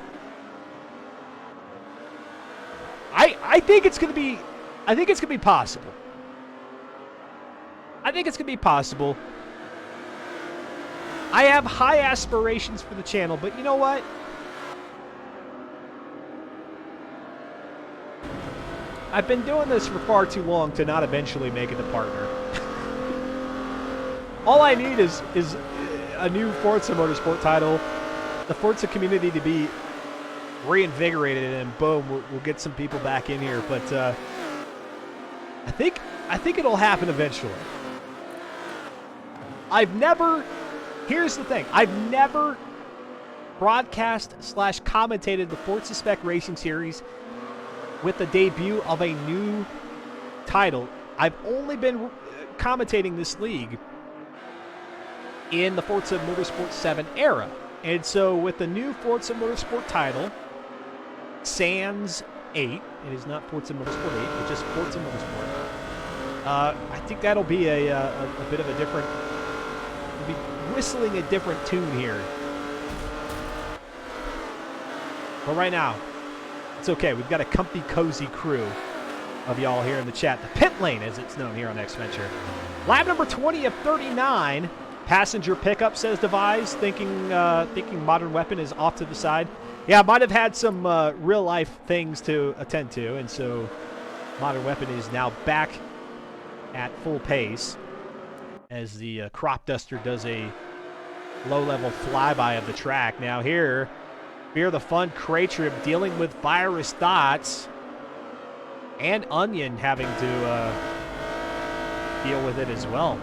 I think it's going to be possible. I think it's going to be possible. I have high aspirations for the channel, but you know what? I've been doing this for far too long to not eventually make it to partner. All I need is a new Forza Motorsport title, the Forza community to be reinvigorated it, and boom, we'll get some people back in here. But I think it'll happen eventually. Here's the thing. I've never broadcast / commentated the Forza Spec Racing Series with the debut of a new title. I've only been commentating this league in the Forza Motorsport 7 era. And so with the new Forza Motorsport title, Sans 8, it is not Forza Motorsport 8, but just Forza Motorsport. I think that'll be a bit of a different, we'll be whistling a different tune here. But right now, it's okay. We've got a comfy, cozy crew of y'all here in the chat. The pit lane, as it's known here on X-Venture. Lap number 20 of 39. Passenger pickup, says Devise, thinking Modern Weapon is off to the side. Yeah, might have had some real-life things to attend to, and so Modern Weapon is now back at full pace as the crop duster does a low-level flyby of the track. Now here, Fear the Fun crate trip dealing with virus dots, and Onion having to deal with it as well.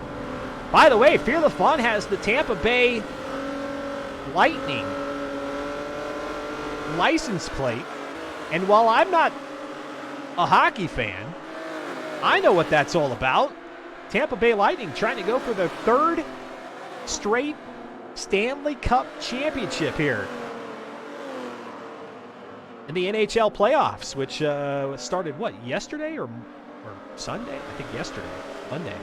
By the way, Fear the Fun has the Tampa Bay Lightning license plate, and while I'm not a hockey fan, I know what that's all about. Tampa Bay Lightning trying to go for their third straight Stanley Cup championship here in the NHL playoffs, which started, what, yesterday or Sunday? I think yesterday, Monday.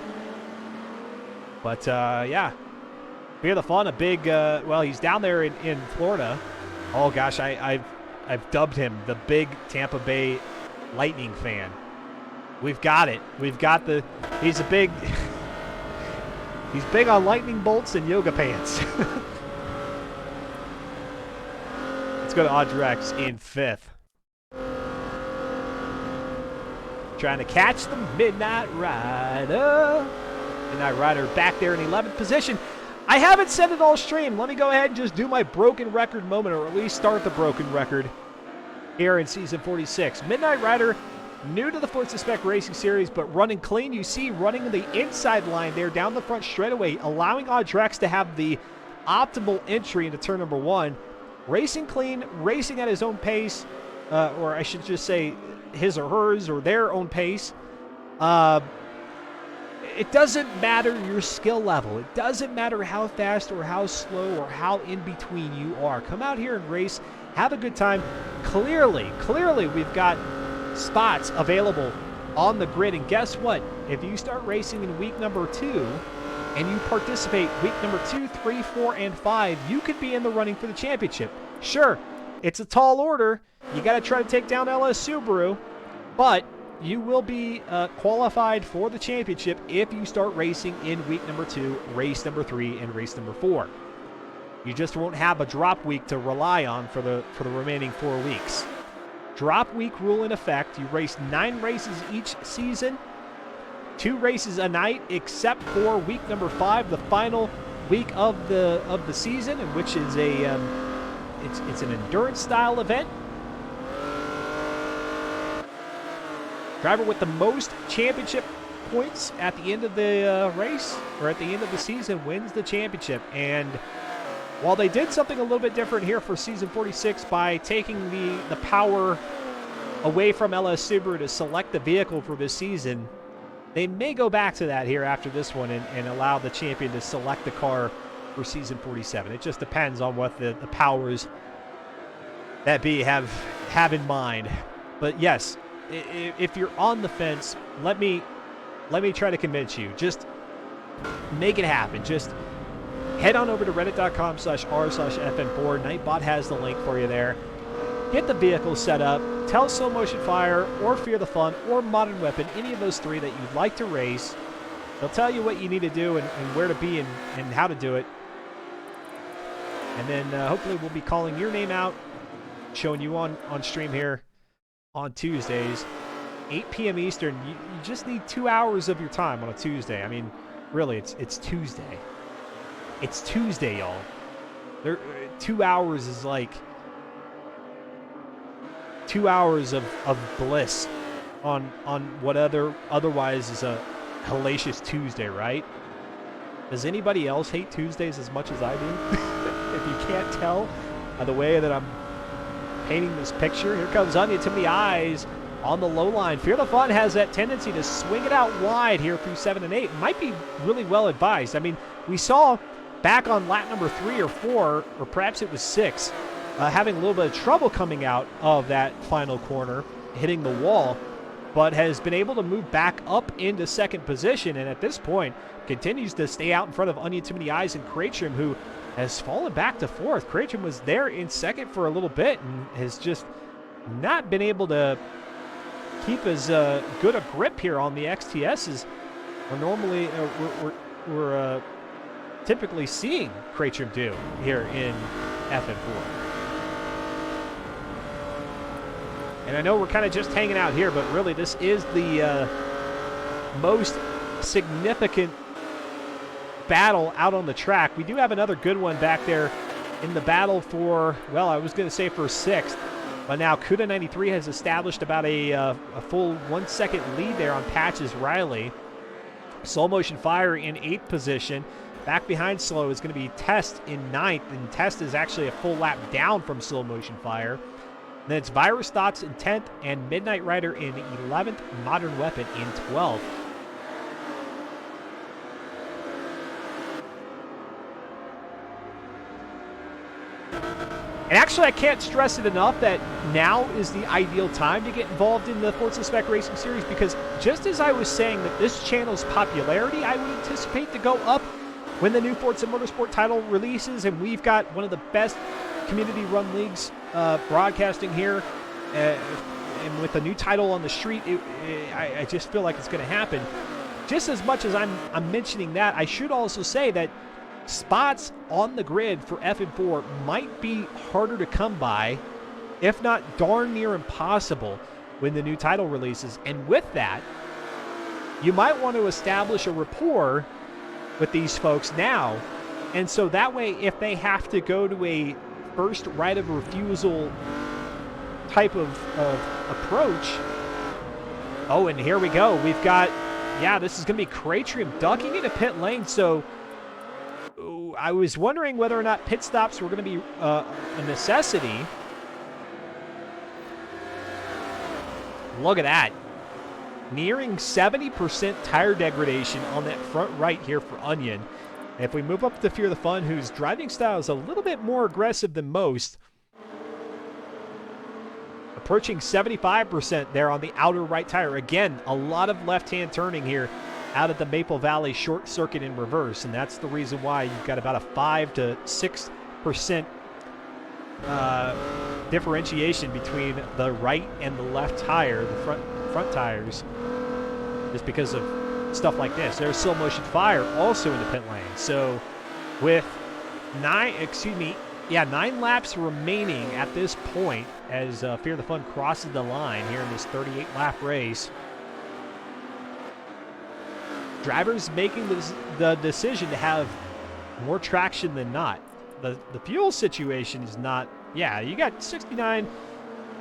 But, yeah, Fear the Fun, a big, well, he's down there in Florida. Oh, gosh, I've dubbed him the big Tampa Bay Lightning fan. We've got it. He's big on lightning bolts and yoga pants. Let's go to Audrex in 5th. Trying to catch the Midnight Rider. Midnight Rider back there in 11th position. I haven't said it all stream. Let me go ahead and just do my broken record moment, or at least start the broken record here in Season 46. Midnight Rider, new to the Forza Spec Racing Series, but running clean. You see running the inside line there down the front straightaway, allowing Audrex to have the optimal entry into turn number 1. Racing clean, racing at his own pace, or I should just say his or hers or their own pace. It doesn't matter your skill level. It doesn't matter how fast or how slow or how in between you are. Come out here and race. Have a good time. Clearly, we've got spots available on the grid. And guess what? If you start racing in week number 2 and you participate week number 2, 3, 4, and 5, you could be in the running for the championship. Sure, it's a tall order. You got to try to take down LS Subaru, but you will be qualified for the championship if you start racing in week number 2, race number 3, and race number 4. You just won't have a drop week to rely on for the remaining 4 weeks. Drop week rule in effect. You race 9 races each season, 2 races a night, except for week number 5, the final week of the season, in which is a it's an endurance style event. Driver with the most championship points at the end of the race, or at the end of the season, wins the championship. And while they did something a little bit different here for Season 46 by taking the power away from LS Subaru to select the vehicle for this season, they may go back to that here after this one and allow the champion to select the car for Season 47. It just depends on what the powers that be have in mind. But yes, if you're on the fence, let me try to convince you. Just make it happen. Just head on over to reddit.com/r/FN4. Nightbot has the link for you there. Get the vehicle set up. Tell Slow Motion Fire or Fear the Fun or Modern Weapon, any of those 3 that you'd like to race. They'll tell you what you need to do and where to be and how to do it. And then hopefully we'll be calling your name out, showing you on stream here on Tuesdays, 8 p.m. Eastern. You just need 2 hours of your time on a Tuesday. I mean, really, it's Tuesday. It's Tuesday, y'all. 2 hours is like 2 hours of bliss on what otherwise is a hellacious Tuesday, right? Does anybody else hate Tuesdays as much as I do? If you can't tell by the way that I'm painting this picture, here comes Onion to the eyes on the low line. Fear the Fun has that tendency to swing it out wide here through 7 and 8. Might be really well advised. I mean, we saw back on lap number 3 or 4, or perhaps it was 6, having a little bit of trouble coming out of that final corner, hitting the wall, but has been able to move back up into second position, and at this point continues to stay out in front of Onion Too Many Eyes and Cratcham, who has fallen back to fourth. Cratcham was there in second for a little bit and has just not been able to keep as good a grip here on the XTSs. We're normally we're typically seeing Cratcham do here in FN4. And I know we're kind of just hanging out here, but really this is the most significant battle out on the track. We do have another good one back there in the battle for, well, I was going to say for 6th, but now Cuda 93 has established about a full 1 second lead there on Patches Riley. Slow Motion Fire in 8th position. Back behind Slow is going to be Test in 9th, and Test is actually a full lap down from Slow Motion Fire. Then it's Virus Thoughts in 10th, and Midnight Rider in 11th, Modern Weapon in 12th. And actually, I can't stress it enough that now is the ideal time to get involved in the Forza Spec Racing Series, because just as I was saying that this channel's popularity, I would anticipate to go up when the new Forza Motorsport title releases, and we've got one of the best community-run leagues broadcasting here, and with a new title on the street, I just feel like it's going to happen. Just as much as I'm mentioning that, I should also say that spots on the grid for FN4 might be harder to come by, if not darn near impossible, when the new title releases. And with that, you might want to establish a rapport with these folks now, and so that way, if they have to go to a first right of refusal type of approach. Oh, and here we go. We've got, yeah, this is going to be Cratcham ducking into pit lane. So I was wondering whether or not pit stops were going to be a necessity. Look at that. Nearing 70% tire degradation on that front right here for Onion. And if we move up to Fear the Fun, whose driving style is a little bit more aggressive than most, approaching 75% there on the outer right tire. Again, a lot of left-hand turning here out of the Maple Valley short circuit in reverse, and that's the reason why you've got about a 5 to 6% differentiation between the right and the left tire, the front tires, just because of stuff like this. There's Slow Motion Fire also in the pit lane. So with 9 laps remaining at this point as Fear the Fun crosses the line here in this 38-lap race, drivers making the decision to have more traction than not. The fuel situation is not, yeah, you got 69,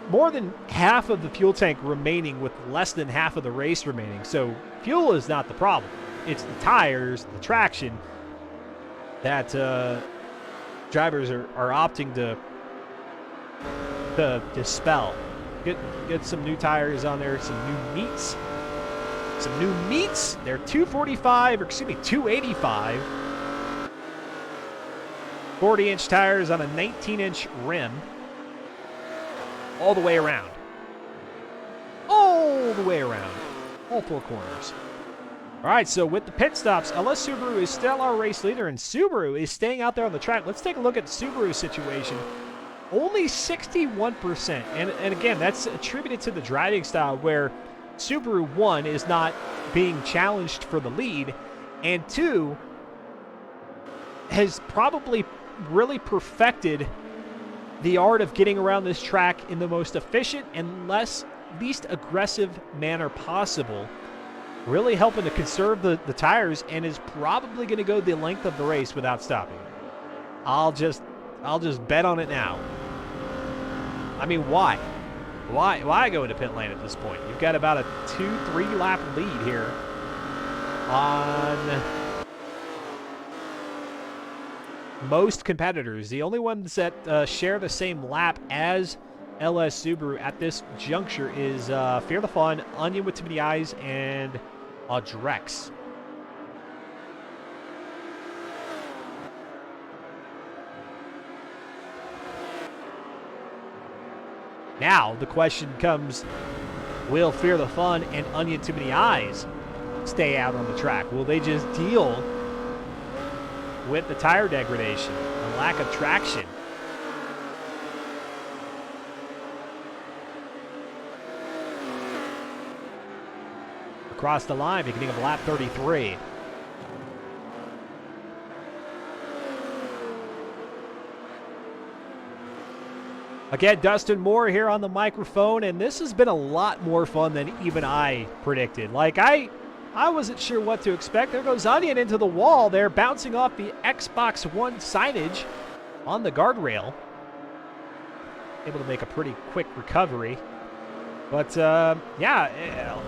more than half of the fuel tank remaining with less than half of the race remaining. So fuel is not the problem. It's the tires, the traction that drivers are opting to dispel. Get some new tires on there, some new meats. Some new meats. They're 285. 40-inch tires on a 19-inch rim. All the way around. All the way around. All 4 corners. All right, so with the pit stops, LS Subaru is still our race leader, and Subaru is staying out there on the track. Let's take a look at Subaru's situation. Only 61%. And again, that's attributed to the driving style, where Subaru, 1, is not being challenged for the lead, and 2, has probably really perfected the art of getting around this track in the most efficient and least aggressive manner possible, really helping to conserve the tires, and is probably going to go the length of the race without stopping. I'll just bet on it now. I mean, why? Why go into pit lane at this point? You've got about a 2-3 lap lead here on most competitors. The only ones that share the same lap as LS Subaru at this juncture is Fear the Fun, Onion with Too Many Eyes, and Drex. Now the question comes, will Fear the Fun and Onion Too Many Eyes stay out on the track? Will they just deal with the tire degradation, the lack of traction? Across the line, beginning of lap 33. Again, Dustin Moore here on the microphone, and this has been a lot more fun than even I predicted. Like, I wasn't sure what to expect. There goes Onion into the wall there, bouncing off the Xbox One signage on the guardrail. Able to make a pretty quick recovery. But, yeah,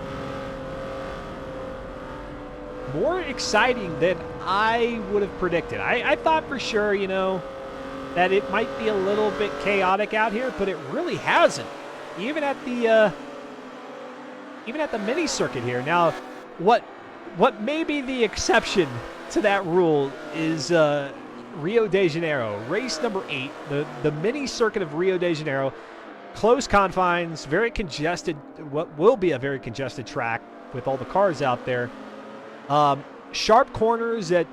more exciting than I would have predicted. I thought for sure, you know, that it might be a little bit chaotic out here, but it really hasn't. Even at the mini circuit here. Now, what may be the exception to that rule is Rio de Janeiro, race number 8, the mini circuit of Rio de Janeiro. Close confines, very congested. What will be a very congested track with all the cars out there. Sharp corners that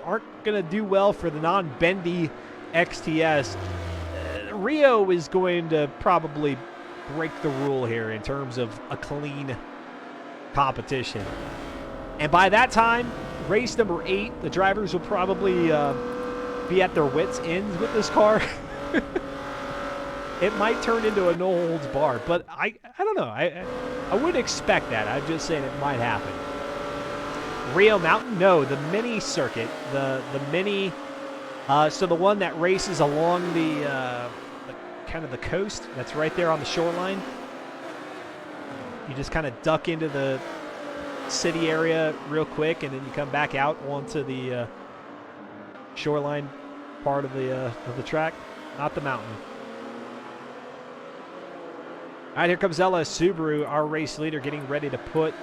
aren't going to do well for the non-bendy XTS. Rio is going to probably break the rule here in terms of a clean competition. And by that time, race number 8, the drivers will probably be at their wits' ends with this car. It might turn into a no holds bar, but I don't know. I wouldn't expect that. I'm just saying it might happen. Rio Mountain, no, the mini circuit, the mini. So the one that races along the kind of the coast, that's right there on the shoreline. You just kind of duck into the city area real quick, and then you come back out onto the shoreline part of the track, not the mountain. All right, here comes LS Subaru, our race leader, getting ready to put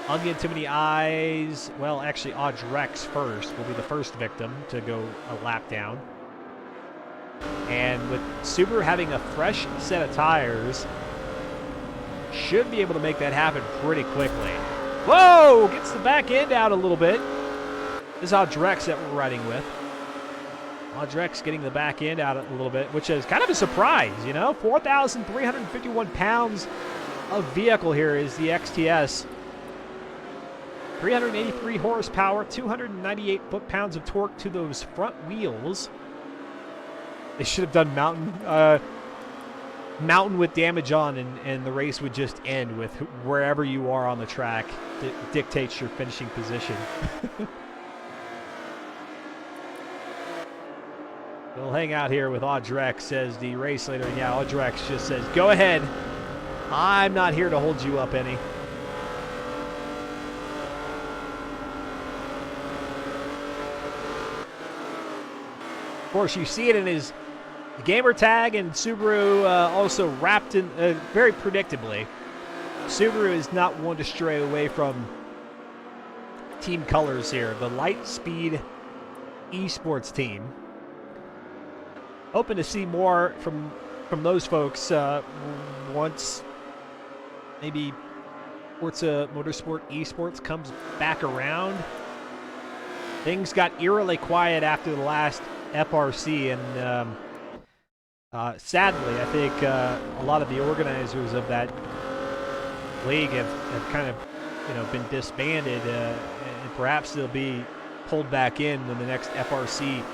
Onion Too Many Eyes. Well, actually, Drex first will be the first victim to go a lap down. And with Subaru having a fresh set of tires, should be able to make that happen pretty quickly. Whoa! Gets the back end out a little bit. This is Drex that we're riding with. Drex getting the back end out a little bit, which is kind of a surprise, you know? 4,351 pounds of vehicle here is the XTS. 383 horsepower, 298 foot-pounds of torque to those front wheels. They should have done mountain with damage on, and the race would just end with wherever you are on the track that dictates your finishing position. We'll hang out here with Drex, says the race leader. And yeah, Drex just says, go ahead. I'm not here to hold you up any. Of course, you see it in his gamer tag, and Subaru also wrapped in very predictably. Subaru is not one to stray away from team colors here. The Lightspeed Esports team. Hoping to see more from those folks once maybe Forza Motorsport Esports comes back around. Things got eerily quiet after the last FRC, and sadly, I think a lot of the organizers of that league have kind of, you know, been disbanded, and perhaps they'll be pulled back in when the next FRC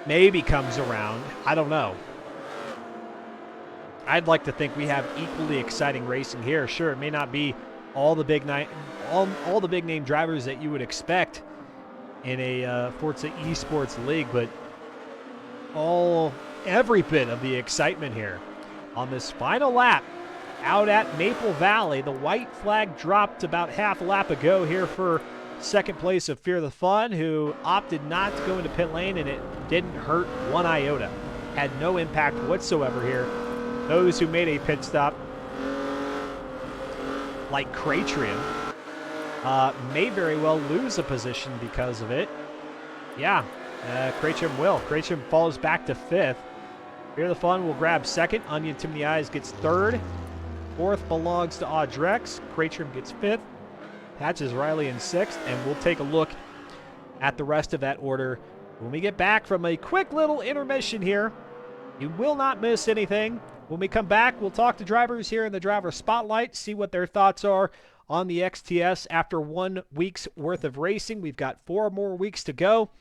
maybe comes around. I don't know. I'd like to think we have equally exciting racing here. Sure, it may not be all the big name drivers that you would expect in a Forza Esports league, but every bit of the excitement here. on this final lap out at Maple Valley. The white flag dropped about half a lap ago here for second place of Fear the Fun, who opted not to go into pit lane, and it didn't hurt one iota. Had no impact whatsoever here. Those who made a pit stop, like Cratrium, may very well lose a position because of it. Yeah, Cratrium will. Cratrium falls back to 5th. Fear the Fun will grab 2nd. Onion Tim the Eyes gets 3rd. 4th belongs to Audrex. Cratrium gets 5th. Patches Riley in 6th. And we'll take a look at the rest of that order when we get back from a quick little intermission here. You will not miss anything. When we come back, we'll talk to drivers here in the driver spotlight, see what their thoughts are on the XTS after 1 week's worth of racing. We've got 4 more weeks to go.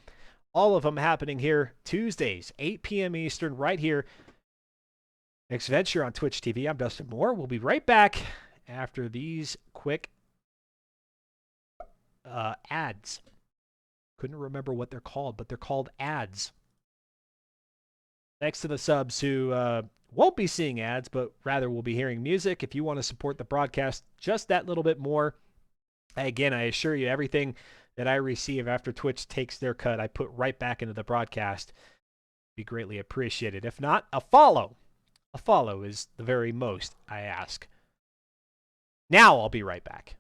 All of them happening here Tuesdays, 8 p.m. Eastern, right here. Xventure on Twitch TV. I'm Dustin Moore. We'll be right back after these quick ads. Couldn't remember what they're called, but they're called ads. Thanks to the subs who won't be seeing ads, but rather will be hearing music. If you want to support the broadcast just that little bit more, again, I assure you, everything that I receive after Twitch takes their cut, I put right back into the broadcast. Be greatly appreciated. If not, a follow. A follow is the very most I ask. Now I'll be right back.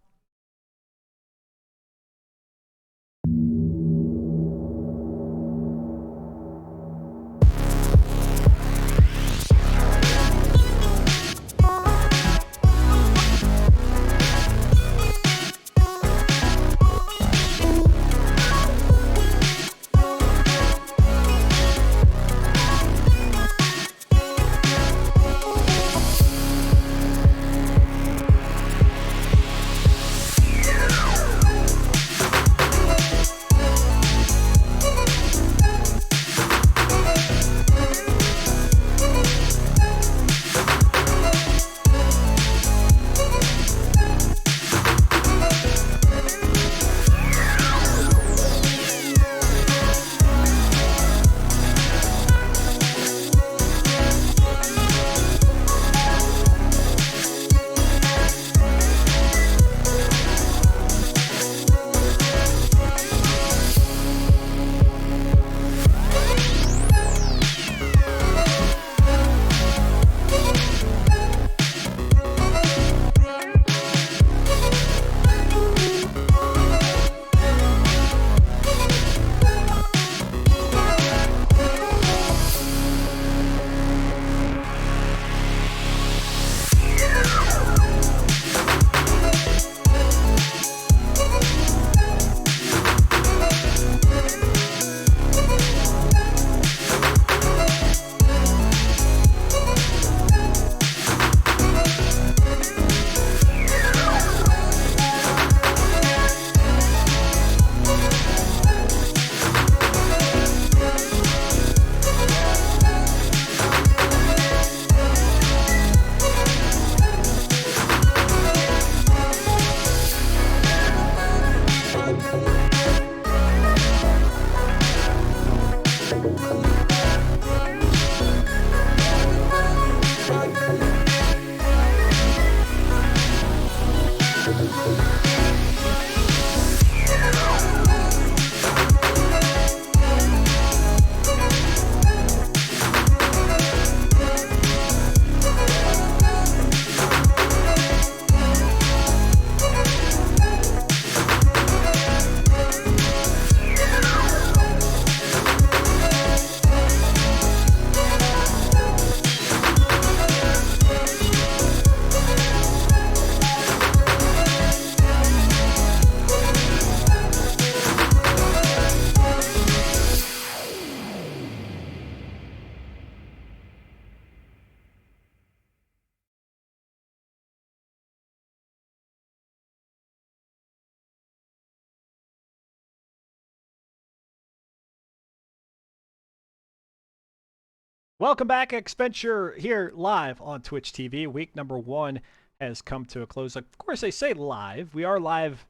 Welcome back, Xventure here live on Twitch TV. Week number 1 has come to a close. Of course, I say live. We are live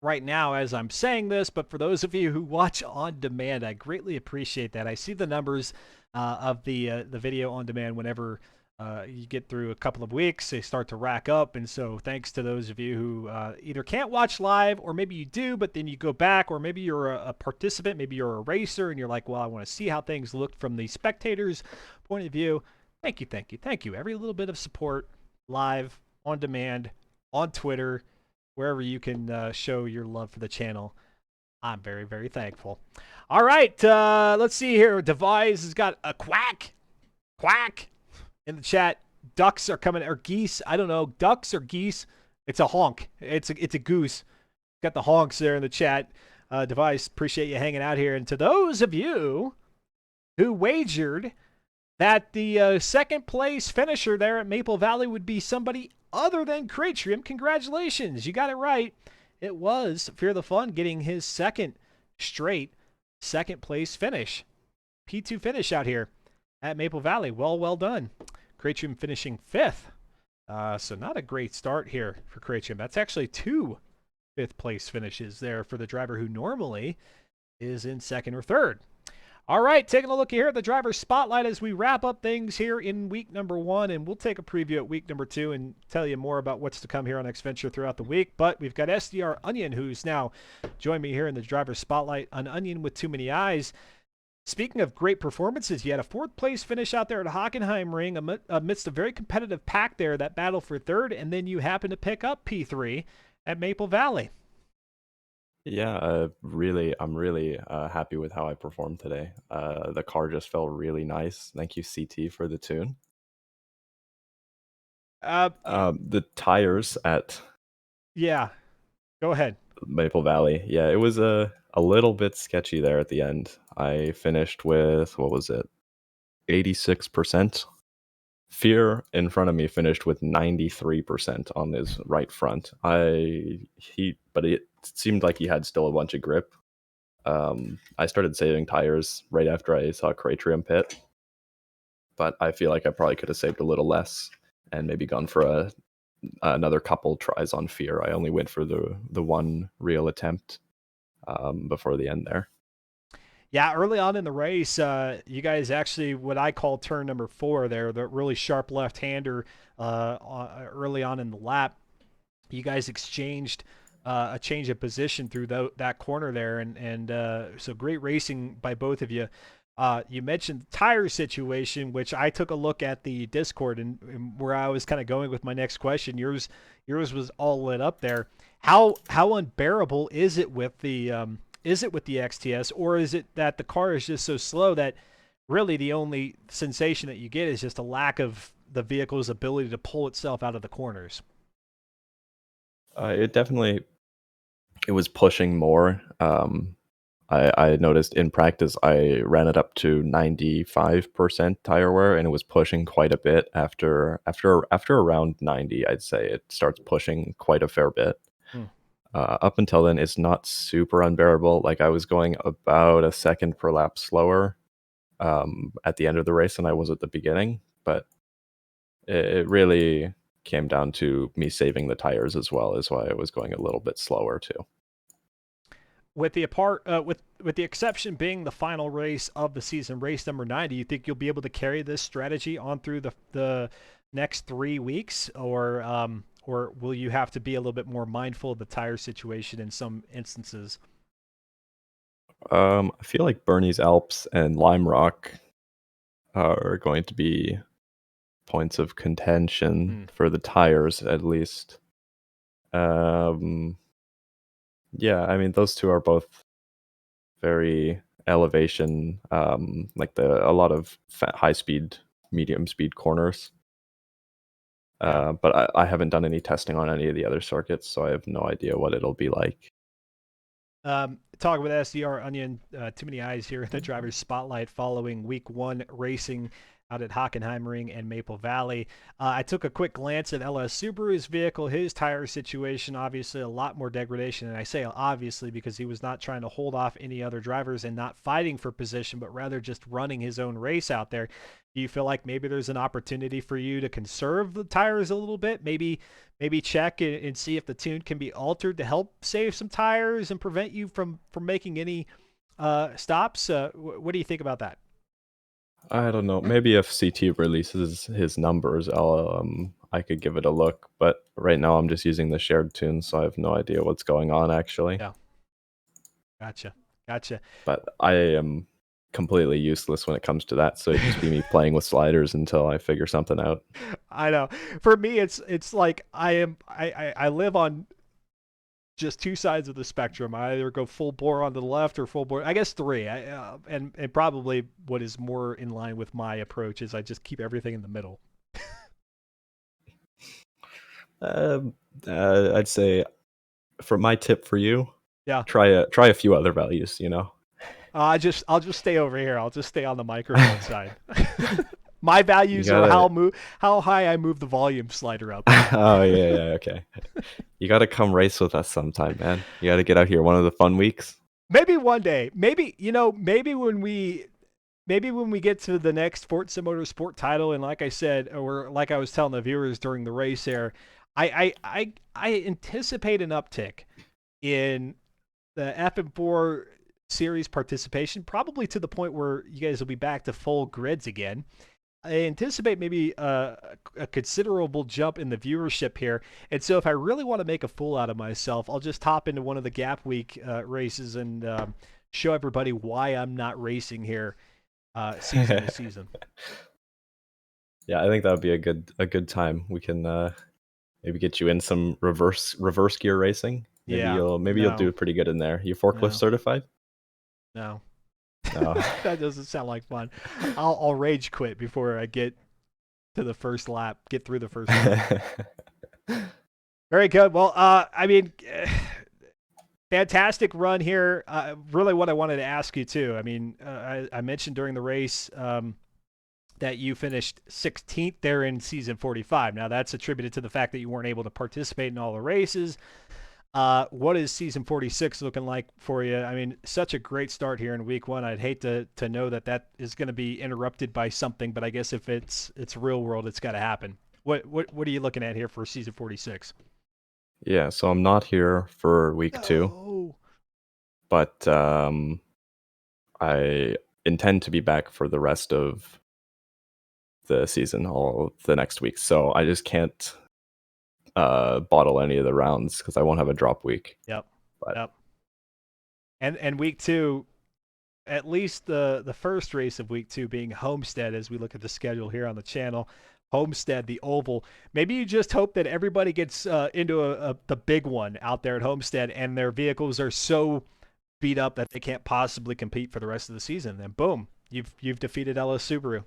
right now as I'm saying this, but for those of you who watch on demand, I greatly appreciate that. I see the numbers of the video on demand whenever You get through a couple of weeks, they start to rack up. And so, thanks to those of you who either can't watch live, or maybe you do, but then you go back, or maybe you're a participant, maybe you're a racer, and you're like, well, I want to see how things looked from the spectator's point of view. Thank you, thank you, thank you. Every little bit of support, live, on demand, on Twitter, wherever you can show your love for the channel. I'm very, very thankful. All right, let's see here. Devise has got a quack in the chat. Ducks are coming, or geese. I don't know, ducks or geese. It's a honk. It's a goose. Got the honks there in the chat. Devise, appreciate you hanging out here. And to those of you who wagered that the second place finisher there at Maple Valley would be somebody other than Kratrium, congratulations. You got it right. It was Fear the Fun getting his second straight second place finish. P2 finish out here at Maple Valley. Well done. Kratrium finishing fifth. So not a great start here for Kratrium. That's actually 2 fifth place finishes there for the driver who normally is in second or third. All right, taking a look here at the driver's spotlight as we wrap up things here in week number 1, and we'll take a preview at week number 2 and tell you more about what's to come here on Xventure throughout the week. But we've got SDR Onion, who's now joined me here in the driver's spotlight, an onion with too many eyes. Speaking of great performances, you had a 4th place finish out there at Hockenheim Ring amidst a very competitive pack there that battled for 3rd, and then you happen to pick up P3 at Maple Valley. Yeah, I'm really happy with how I performed today. The car just felt really nice. Thank you, CT, for the tune. The tires at Yeah, go ahead. Maple Valley. Yeah, it was a little bit sketchy there at the end. I finished with, what was it, 86%. Fear in front of me finished with 93% on his right front. But it seemed like he had still a bunch of grip. I started saving tires right after I saw Kratrium pit, but I feel like I probably could have saved a little less and maybe gone for another couple tries on Fear. I only went for the one real attempt before the end there. Yeah, early on in the race, you guys actually, what I call turn number 4 there, the really sharp left-hander early on in the lap, you guys exchanged a change of position through that corner there, and so great racing by both of you. You mentioned the tire situation, which I took a look at the Discord and where I was kind of going with my next question. Yours was all lit up there. How unbearable is it with the XTS, or is it that the car is just so slow that really the only sensation that you get is just a lack of the vehicle's ability to pull itself out of the corners? It was pushing more. I noticed in practice I ran it up to 95% tire wear, and it was pushing quite a bit. After around 90, I'd say it starts pushing quite a fair bit. Up until then, it's not super unbearable. Like, I was going about a second per lap slower at the end of the race than I was at the beginning, but it really came down to me saving the tires as well, is why I was going a little bit slower too. With the with the exception being the final race of the season, race number 9, do you think you'll be able to carry this strategy on through the next 3 weeks, or will you have to be a little bit more mindful of the tire situation in some instances? I feel like Bernie's Alps and Lime Rock are going to be points of contention for the tires, at least. Yeah, I mean, those two are both very elevation, like a lot of high speed, medium speed corners. But I haven't done any testing on any of the other circuits, so I have no idea what it'll be like. Talking with SDR Onion, too many eyes here in the driver's spotlight following week 1 racing out at Hockenheim Ring and Maple Valley. I took a quick glance at LS Subaru's vehicle, his tire situation, obviously a lot more degradation. And I say obviously because he was not trying to hold off any other drivers and not fighting for position, but rather just running his own race out there. Do you feel like maybe there's an opportunity for you to conserve the tires a little bit? Maybe check and see if the tune can be altered to help save some tires and prevent you from making any stops? What do you think about that? I don't know. Maybe if CT releases his numbers, I could give it a look. But right now, I'm just using the shared tune, so I have no idea what's going on actually. Yeah. Gotcha. But I am completely useless when it comes to that. So it'd just be me playing with sliders until I figure something out. I know. For me, it's like I live on just two sides of the spectrum. I either go full bore on the left or full bore. I guess three. And probably what is more in line with my approach is I just keep everything in the middle. I'd say for my tip for you, Yeah. try a few other values. I'll just stay over here. I'll just stay on the microphone side. My values gotta- are how high I move the volume slider up. Oh yeah, okay. You got to come race with us sometime, man. You got to get out here one of the fun weeks. Maybe one day. Maybe when we get to the next Forza Motorsport title, and like I said, or like I was telling the viewers during the race there, I anticipate an uptick in the FM4 series participation, probably to the point where you guys will be back to full grids again. I anticipate maybe a considerable jump in the viewership here. And so if I really want to make a fool out of myself, I'll just hop into one of the Gap Week races and show everybody why I'm not racing here season to season. Yeah, I think that would be a good time. We can maybe get you in some reverse gear racing. Maybe Yeah, you'll do pretty good in there. You forklift certified? No. No. That doesn't sound like fun. I'll rage quit before I get to the first lap, get through the first lap. Very good. Well, I mean, fantastic run here. Really what I wanted to ask you too. I mean, I mentioned during the race that you finished 16th there in season 45. Now that's attributed to the fact that you weren't able to participate in all the races. What is season 46 looking like for you? I mean, such a great start here in week one. I'd hate to know that is going to be interrupted by something, but I guess if it's real world, it's got to happen. What are you looking at here for season 46? Yeah, so I'm not here for week 2, but I intend to be back for the rest of the season, all the next week. So I just can't bottle any of the rounds because I won't have a drop week. Yep. But Yep. And week 2, at least the first race of week 2 being Homestead, as we look at the schedule here on the channel. Homestead, the oval. Maybe you just hope that everybody gets into the big one out there at Homestead, and their vehicles are so beat up that they can't possibly compete for the rest of the season. Then boom, you've defeated LS Subaru.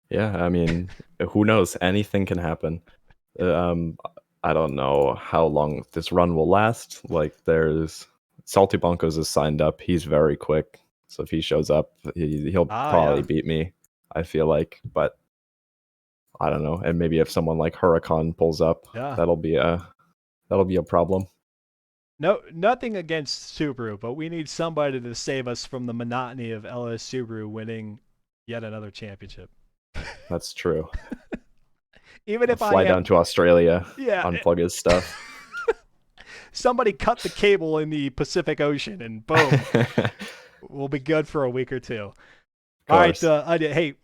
Yeah, I mean, who knows? Anything can happen. I don't know how long this run will last. Like, there's Salty Bonkos is signed up. He's very quick, so if he shows up, he'll probably beat me. I feel like, but I don't know. And maybe if someone like Huracan pulls up, that'll be a problem. No, nothing against Subaru, but we need somebody to save us from the monotony of LS Subaru winning yet another championship. That's true. Even if fly down to Australia, unplug his stuff. Somebody cut the cable in the Pacific Ocean, and boom, we'll be good for a week or two. All right, hey,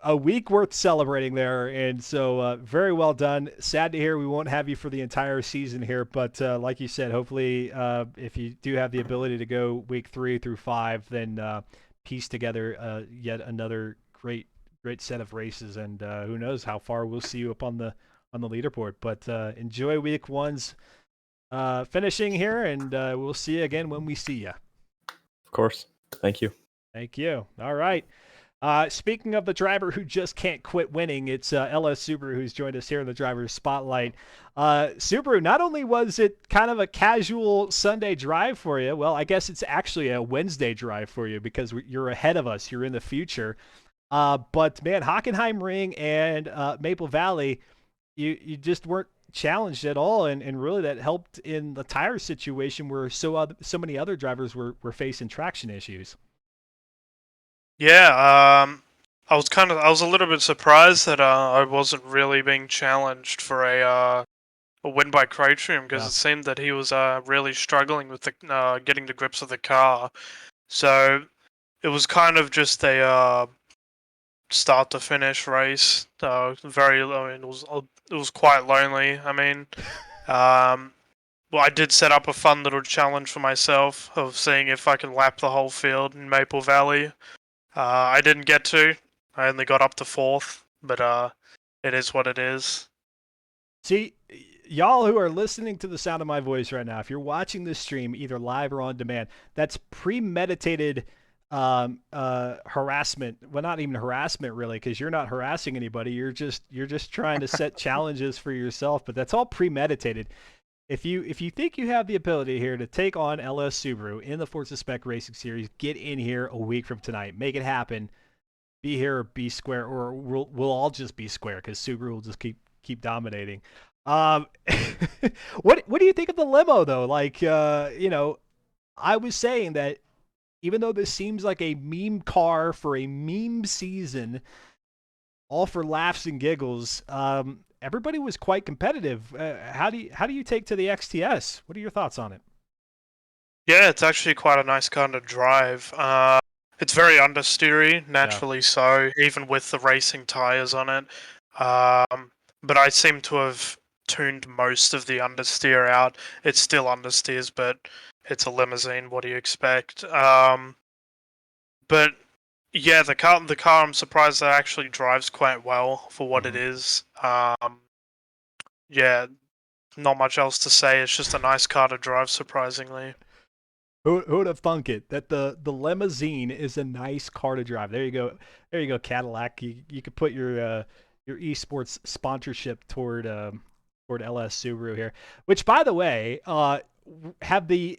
a week worth celebrating there, and so very well done. Sad to hear we won't have you for the entire season here, but like you said, hopefully if you do have the ability to go week 3 through 5, then piece together yet another great set of races, and who knows how far we'll see you up on the leaderboard. But enjoy week 1's finishing here, and we'll see you again when we see you. Of course. Thank you. Thank you. All right. Speaking of the driver who just can't quit winning, it's LS Subaru who's joined us here in the driver's spotlight. Subaru, not only was it kind of a casual Sunday drive for you, well, I guess it's actually a Wednesday drive for you because you're ahead of us. You're in the future. But man, Hockenheim Ring and Maple Valley, you just weren't challenged at all, and really that helped in the tire situation where so many other drivers were facing traction issues. Yeah, I was a little bit surprised that I wasn't really being challenged for a win by Cratium, because it seemed that he was really struggling with the getting the grips of the car. So it was kind of just a start to finish race. Very, I mean, it was quite lonely. I mean, well, I did set up a fun little challenge for myself of seeing if I can lap the whole field in Maple Valley. I didn't get to. I only got up to fourth, but it is what it is. See, y'all who are listening to the sound of my voice right now, if you're watching this stream either live or on demand, that's premeditated harassment. Well, not even harassment really, because you're not harassing anybody. You're just trying to set challenges for yourself. But that's all premeditated. If you think you have the ability here to take on LS Subaru in the Forza Spec Racing Series, get in here a week from tonight. Make it happen. Be here or be square, or we'll all just be square because Subaru will just keep dominating. Um, what do you think of the limo though? Like, I was saying that even though this seems like a meme car for a meme season, all for laughs and giggles, everybody was quite competitive. How do you take to the XTS? What are your thoughts on it? Yeah, it's actually quite a nice kind of drive. It's very understeery, naturally so, even with the racing tires on it. But I seem to have tuned most of the understeer out. It's still understeers, but it's a limousine. What do you expect? But yeah, the car, I'm surprised that actually drives quite well for what it is. Yeah, not much else to say. It's just a nice car to drive, surprisingly. Who would have thunk it that the limousine is a nice car to drive? There you go, Cadillac. You could put your esports sponsorship toward LS Subaru here. Which, by the way, have the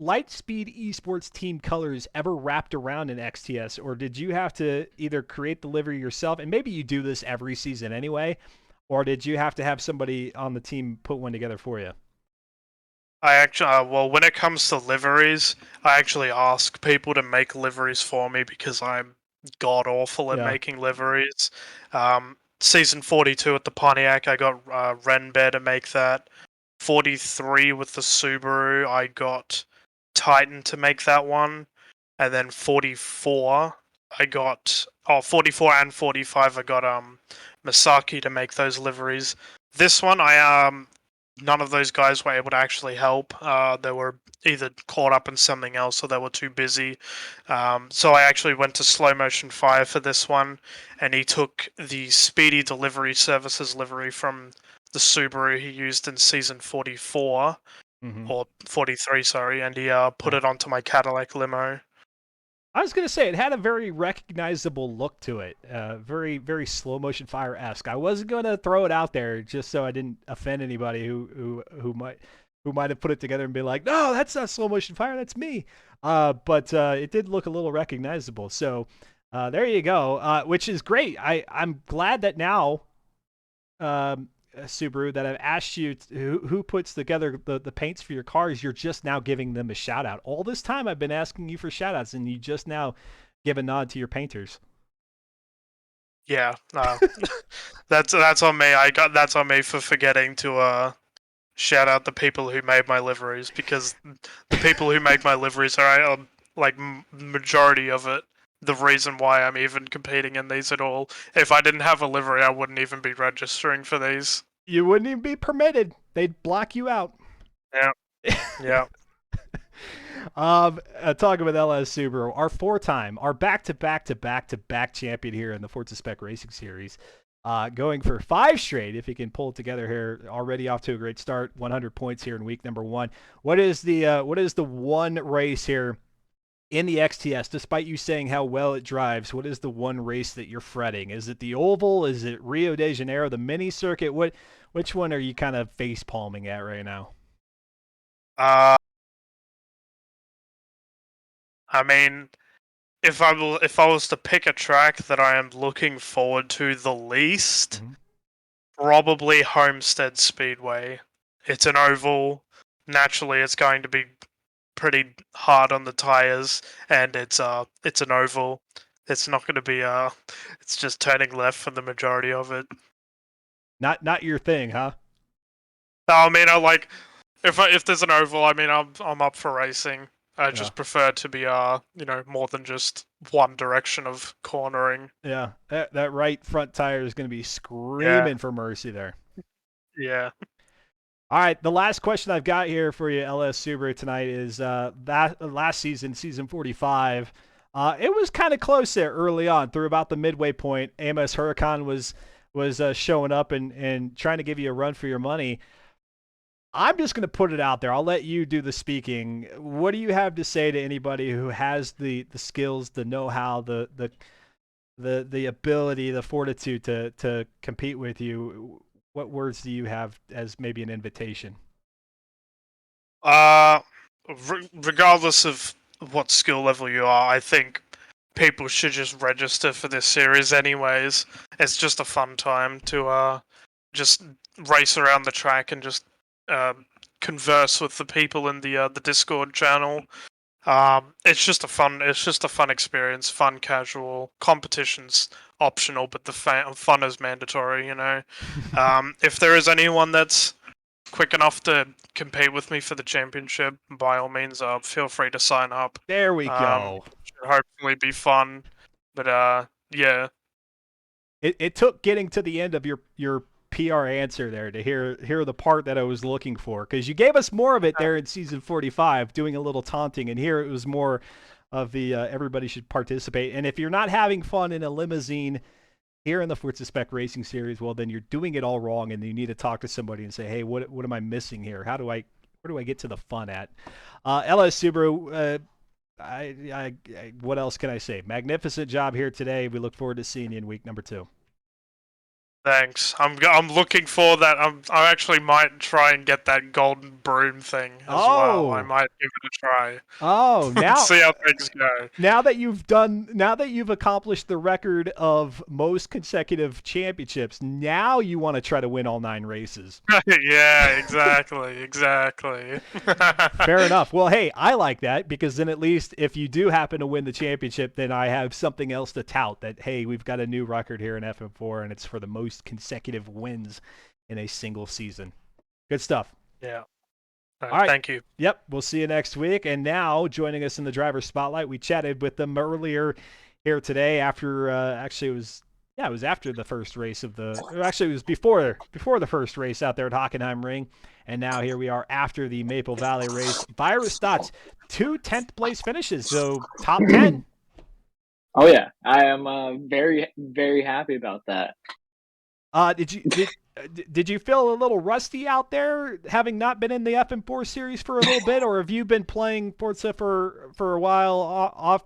Lightspeed Esports team colors ever wrapped around in XTS, or did you have to either create the livery yourself, and maybe you do this every season anyway, or did you have to have somebody on the team put one together for you? I actually, well, when it comes to liveries, I actually ask people to make liveries for me because I'm god awful at Yeah. making liveries. Season 42 at the Pontiac, I got Renbear to make that. 43 with the Subaru, I got Titan to make that one. And then 44, I got 44 and 45, I got Masaki to make those liveries. This one, none of those guys were able to actually help. They were either caught up in something else or they were too busy. So I actually went to Slow Motion Fire for this one, and he took the Speedy Delivery Services livery from the Subaru he used in season 44, or 43, sorry, and he put it onto my Cadillac limo. I was gonna say it had a very recognizable look to it, very very slow motion fire esque. I wasn't gonna throw it out there just so I didn't offend anybody who might have put it together and be like, no, that's not slow motion fire, that's me. But it did look a little recognizable. So there you go, which is great. I'm glad that now. Subaru, that I've asked you who puts together the paints for your cars, you're just now giving them a shout out. All this time I've been asking you for shout outs and you just now give a nod to your painters. Yeah, that's on me. That's on me for forgetting to shout out the people who made my liveries, because the people who make my liveries are like majority of it. The reason why I'm even competing in these at all. If I didn't have a livery, I wouldn't even be registering for these. You wouldn't even be permitted. They'd block you out. Yeah. Yeah. Talking with LS Subaru, our back-to-back champion here in the Forza Spec Racing Series, going for 5 straight. If he can pull it together here, already off to a great start. 100 points here in week number 1. What is the one race here in the XTS? Despite you saying how well it drives, what is the one race that you're fretting? Is it the Oval? Is it Rio de Janeiro, the mini circuit? Which one are you kind of face palming at right now? I mean, if I was to pick a track that I am looking forward to the least, probably Homestead Speedway. It's an oval. Naturally, it's going to be pretty hard on the tires, and it's an oval. It's not going to be it's just turning left for the majority of it. Not your thing, huh? No, I mean, I like if there's an oval. I mean, I'm up for racing. I just prefer to be more than just one direction of cornering. Yeah, that right front tire is going to be screaming for mercy there. Yeah. All right, the last question I've got here for you, LS Subaru, tonight is that last season, season 45. It was kind of close there early on, through about the midway point. AMS Huracan was showing up and trying to give you a run for your money. I'm just going to put it out there. I'll let you do the speaking. What do you have to say to anybody who has the skills, the know-how, the ability, the fortitude to compete with you? What words do you have as maybe an invitation? Regardless of what skill level you are, I think people should just register for this series anyways. It's just a fun time to just race around the track and just converse with the people in the Discord channel. It's just a fun experience, fun, casual. Competition's optional, but the fun is mandatory. If there is anyone that's quick enough to compete with me for the championship, by all means, feel free to sign up. There we go. Should hopefully be fun, but yeah. It took getting to the end of your PR answer there to hear the part that I was looking for, because you gave us more of it there in season 45, doing a little taunting, and here it was more of the everybody should participate. And if you're not having fun in a limousine here in the Forza Spec Racing Series, well, then you're doing it all wrong, and you need to talk to somebody and say, hey, what am I missing here? Where do I get to the fun at? LS Subaru, what else can I say? Magnificent job here today. We look forward to seeing you in week number 2. Thanks. I'm looking for that. I actually might try and get that golden broom thing as well. I might give it a try. Oh, now see how things go. Now that you've accomplished the record of most consecutive championships, now you want to try to win all 9 races. Yeah, exactly. Fair enough. Well, hey, I like that, because then at least if you do happen to win the championship, then I have something else to tout that, hey, we've got a new record here in FM4, and it's for the most consecutive wins in a single season. Good stuff. Yeah. All right. Thank you. Yep. We'll see you next week. And now, joining us in the driver's spotlight, we chatted with them earlier here today after, it was after the first race of it was before the first race out there at Hockenheim Ring. And now here we are after the Maple Valley race. Virus Thoughts, 2 10th place finishes, so top 10. Oh yeah, I am very, very happy about that. Did you feel a little rusty out there, having not been in the FM4 series for a little bit, or have you been playing Forza for a while off,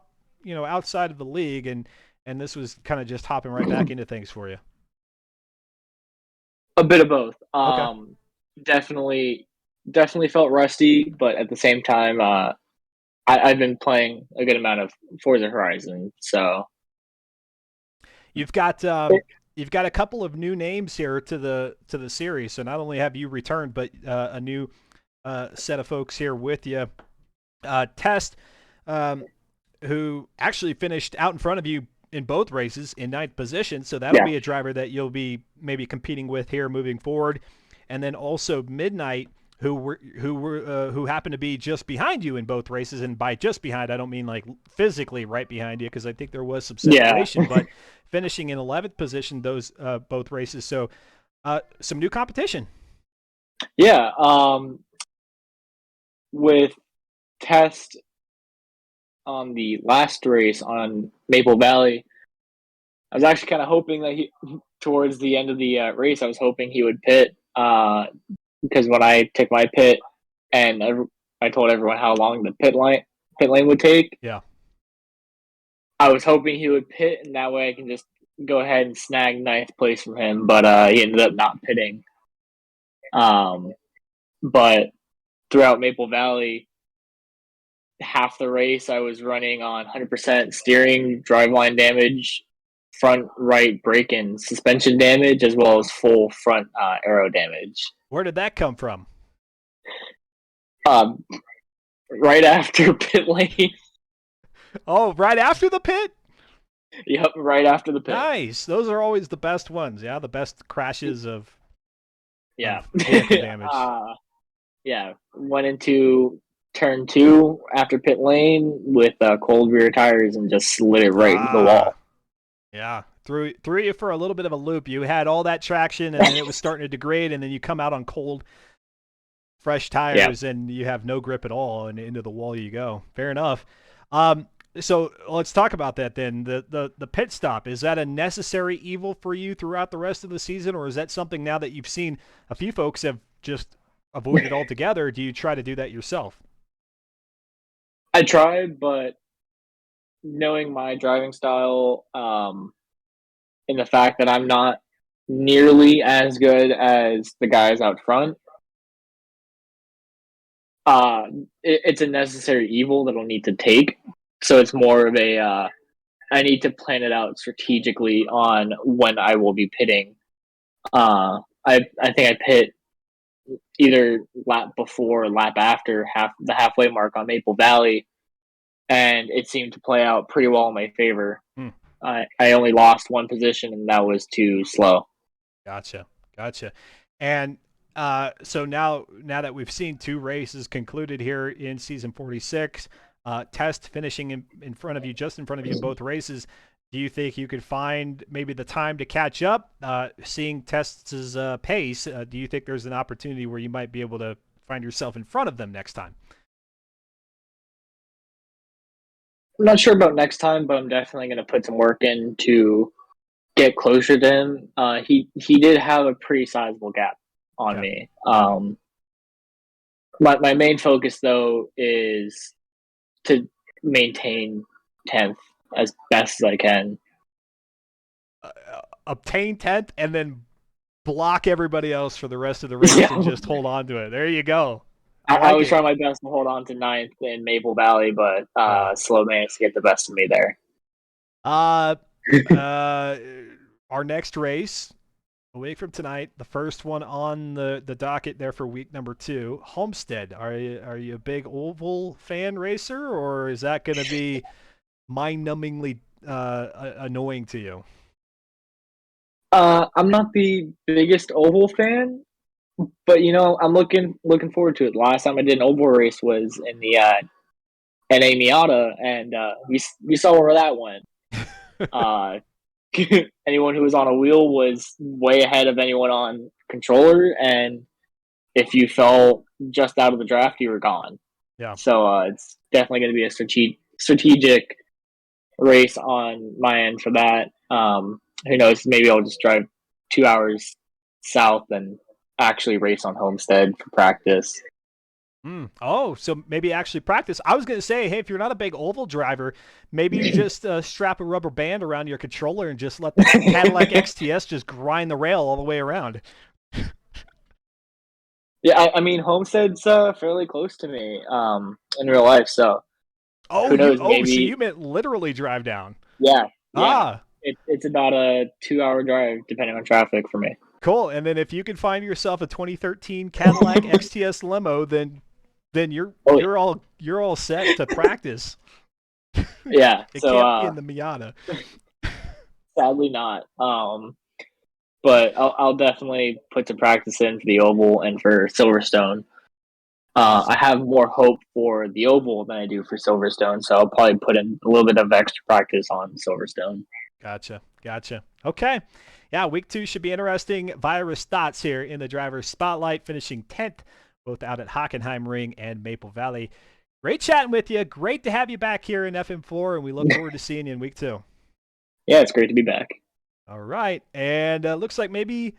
outside of the league, and this was kind of just hopping right back into things for you? A bit of both. Okay. Definitely felt rusty, but at the same time, I've been playing a good amount of Forza Horizon, so you've got a couple of new names here to the series. So not only have you returned, but a new set of folks here with you. Test, who actually finished out in front of you in both races in 9th position. So that'll be a driver that you'll be maybe competing with here moving forward. And then also Midnight, who happened to be just behind you in both races. And by just behind, I don't mean like physically right behind you, because I think there was some separation, but finishing in 11th position those both races. So some new competition. Yeah. With Test on the last race on Maple Valley, I was actually kind of hoping that towards the end of the race, I was hoping he would pit, because when I took my pit and I told everyone how long the pit lane would take. Yeah. I was hoping he would pit, and that way I can just go ahead and snag 9th place from him, but he ended up not pitting. But throughout Maple Valley, half the race I was running on 100% steering, driveline damage, front right brake and suspension damage, as well as full front aero damage. Where did that come from? Right after pit lane. Oh, right after the pit? Yep, right after the pit. Nice. Those are always the best ones. Yeah, the best crashes of vehicle damage. Went into turn 2 after pit lane with cold rear tires and just slid it right into the wall. Yeah, threw you for a little bit of a loop. You had all that traction, and then it was starting to degrade, and then you come out on cold, fresh tires, and you have no grip at all, and into the wall you go. Fair enough. So let's talk about that then. The pit stop, is that a necessary evil for you throughout the rest of the season, or is that something now that you've seen a few folks have just avoided altogether? Do you try to do that yourself? I tried, but knowing my driving style, and the fact that I'm not nearly as good as the guys out front, it's a necessary evil that I'll need to take. So it's more of a I need to plan it out strategically on when I will be pitting. I think I pit either lap before or lap after the halfway mark on Maple Valley, and it seemed to play out pretty well in my favor. Hmm. I only lost one position, and that was too slow. Gotcha. And so now that we've seen 2 races concluded here in season 46, Test finishing in front of you, just in front of you in both races, do you think you could find maybe the time to catch up? Seeing Test's pace, do you think there's an opportunity where you might be able to find yourself in front of them next time? I'm not sure about next time, but I'm definitely going to put some work in to get closer to him. He did have a pretty sizable gap on me. My main focus though is to maintain 10th as best as I can. Obtain 10th and then block everybody else for the rest of the race and just hold on to it. There you go. I was trying my best to hold on to 9th in Maple Valley, but Slow managed to get the best of me there. Our next race, a week from tonight, the first one on the docket there for week number 2, Homestead. Are you a big oval fan racer, or is that going to be mind-numbingly annoying to you? I'm not the biggest oval fan, but I'm looking forward to it. The last time I did an oval race was in the NA Miata, and we saw where that went. Anyone who was on a wheel was way ahead of anyone on controller, and if you fell just out of the draft, you were gone. Yeah. So it's definitely going to be a strategic race on my end for that. Who knows? Maybe I'll just drive 2 hours south and actually race on Homestead for practice. Oh, so maybe actually practice. I was going to say, hey, if you're not a big oval driver, maybe you just strap a rubber band around your controller and just let the Cadillac XTS just grind the rail all the way around. Yeah, I mean, Homestead's fairly close to me in real life, so who knows? Maybe. So you meant literally drive down. Yeah. It's about a 2-hour drive, depending on traffic for me. Cool. And then if you can find yourself a 2013 Cadillac XTS limo, then you're all set to practice. Yeah. It so can't be in the Miata. Sadly not. But I'll definitely put some practice in for the oval and for Silverstone. I have more hope for the oval than I do for Silverstone, so I'll probably put in a little bit of extra practice on Silverstone. Gotcha. Okay. Yeah, week 2 should be interesting. Virus thoughts here in the driver's spotlight, finishing 10th, both out at Hockenheim Ring and Maple Valley. Great chatting with you. Great to have you back here in FM4, and we look forward to seeing you in week 2. Yeah, it's great to be back. All right. And looks like maybe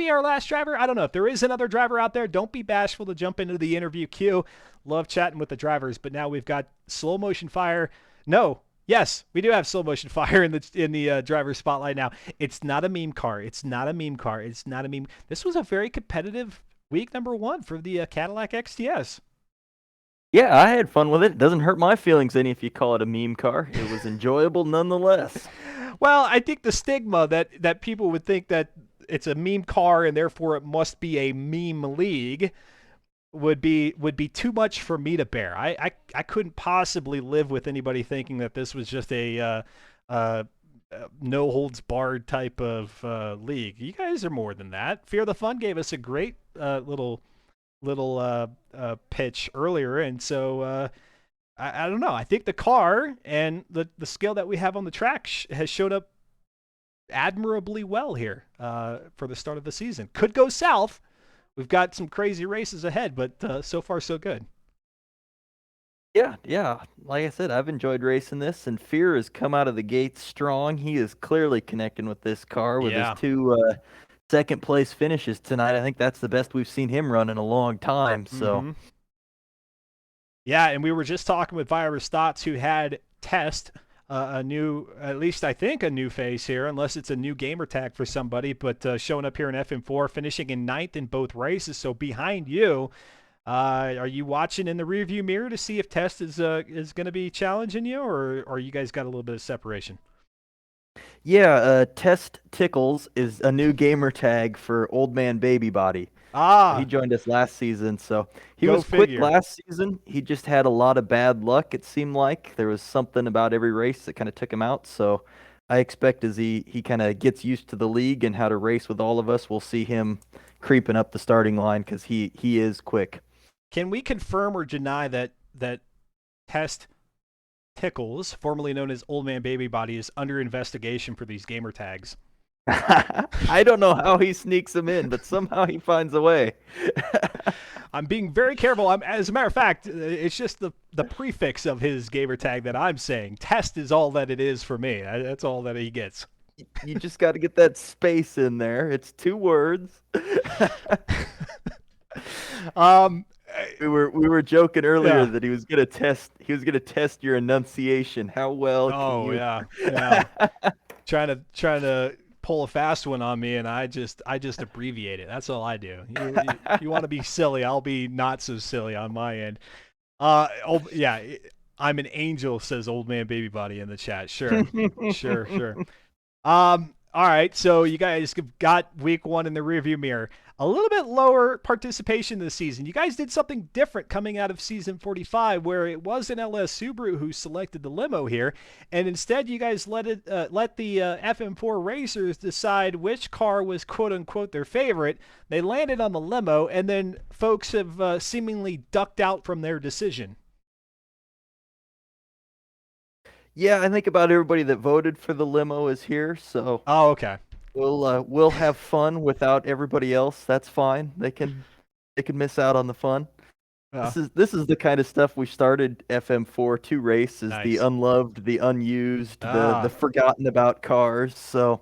our last driver. I don't know. If there is another driver out there, don't be bashful to jump into the interview queue. Love chatting with the drivers. But now we've got Slow Motion Fire. No. Yes, we do have Slow Motion Fire in the driver's spotlight now. It's not a meme car. It's not a meme. This was a very competitive week number 1 for the Cadillac XTS. Yeah, I had fun with it. It doesn't hurt my feelings any if you call it a meme car. It was enjoyable nonetheless. Well, I think the stigma that people would think that it's a meme car and therefore it must be a meme league would be too much for me to bear. I couldn't possibly live with anybody thinking that this was just a no holds barred type of league. You guys are more than that. Fear the Fun gave us a great little little pitch earlier, and so I don't know. I think the car and the skill that we have on the track has showed up admirably well here for the start of the season. Could go south. We've got some crazy races ahead, but so far so good. Yeah. Like I said, I've enjoyed racing this, and Fear has come out of the gates strong. He is clearly connecting with this car with his Yeah. 2 second place finishes tonight. I think that's the best we've seen him run in a long time. So. Mhm. Yeah, and we were just talking with Virus Thoughts, who had Test, a new, at least I think a new face here, unless it's a new gamer tag for somebody, but showing up here in FM4, finishing in 9th in both races. So behind you, are you watching in the rearview mirror to see if Test is going to be challenging you, or you guys got a little bit of separation? Yeah, Test Tickles is a new gamer tag for Old Man Baby Body. He joined us last season, so he Go was quick figure. last season. He just had a lot of bad luck, it seemed like. There was something about every race that kind of took him out, so I expect as he kind of gets used to the league and how to race with all of us, we'll see him creeping up the starting line because he is quick. Can we confirm or deny that Test Tickles, formerly known as Old Man Baby Body, is under investigation for these gamer tags? I don't know how he sneaks them in, but somehow he finds a way. I'm being very careful. As a matter of fact, it's just the prefix of his gamer tag that I'm saying. Test is all that it is for me. That's all that he gets. You just got to get that space in there. It's 2 words. We were joking earlier that he was gonna test your enunciation. How well can you? Yeah. trying to pull a fast one on me, and I just abbreviate it. That's all I do. You want to be silly, I'll be not so silly on my end. Yeah, I'm an angel, says Old Man Baby Body in the chat. Sure. Sure. All right, so you guys have got week 1 in the rearview mirror. A little bit lower participation this season. You guys did something different coming out of season 45, where it was an LS Subaru who selected the limo here, and instead you guys let the FM4 racers decide which car was quote unquote their favorite. They landed on the limo, and then folks have seemingly ducked out from their decision. Yeah, I think about everybody that voted for the limo is here, so Oh, okay. we'll have fun without everybody else. That's fine. They can miss out on the fun. Yeah. This is the kind of stuff we started FM4 to race, is the Nice. unloved, the unused, Ah. the forgotten about cars. So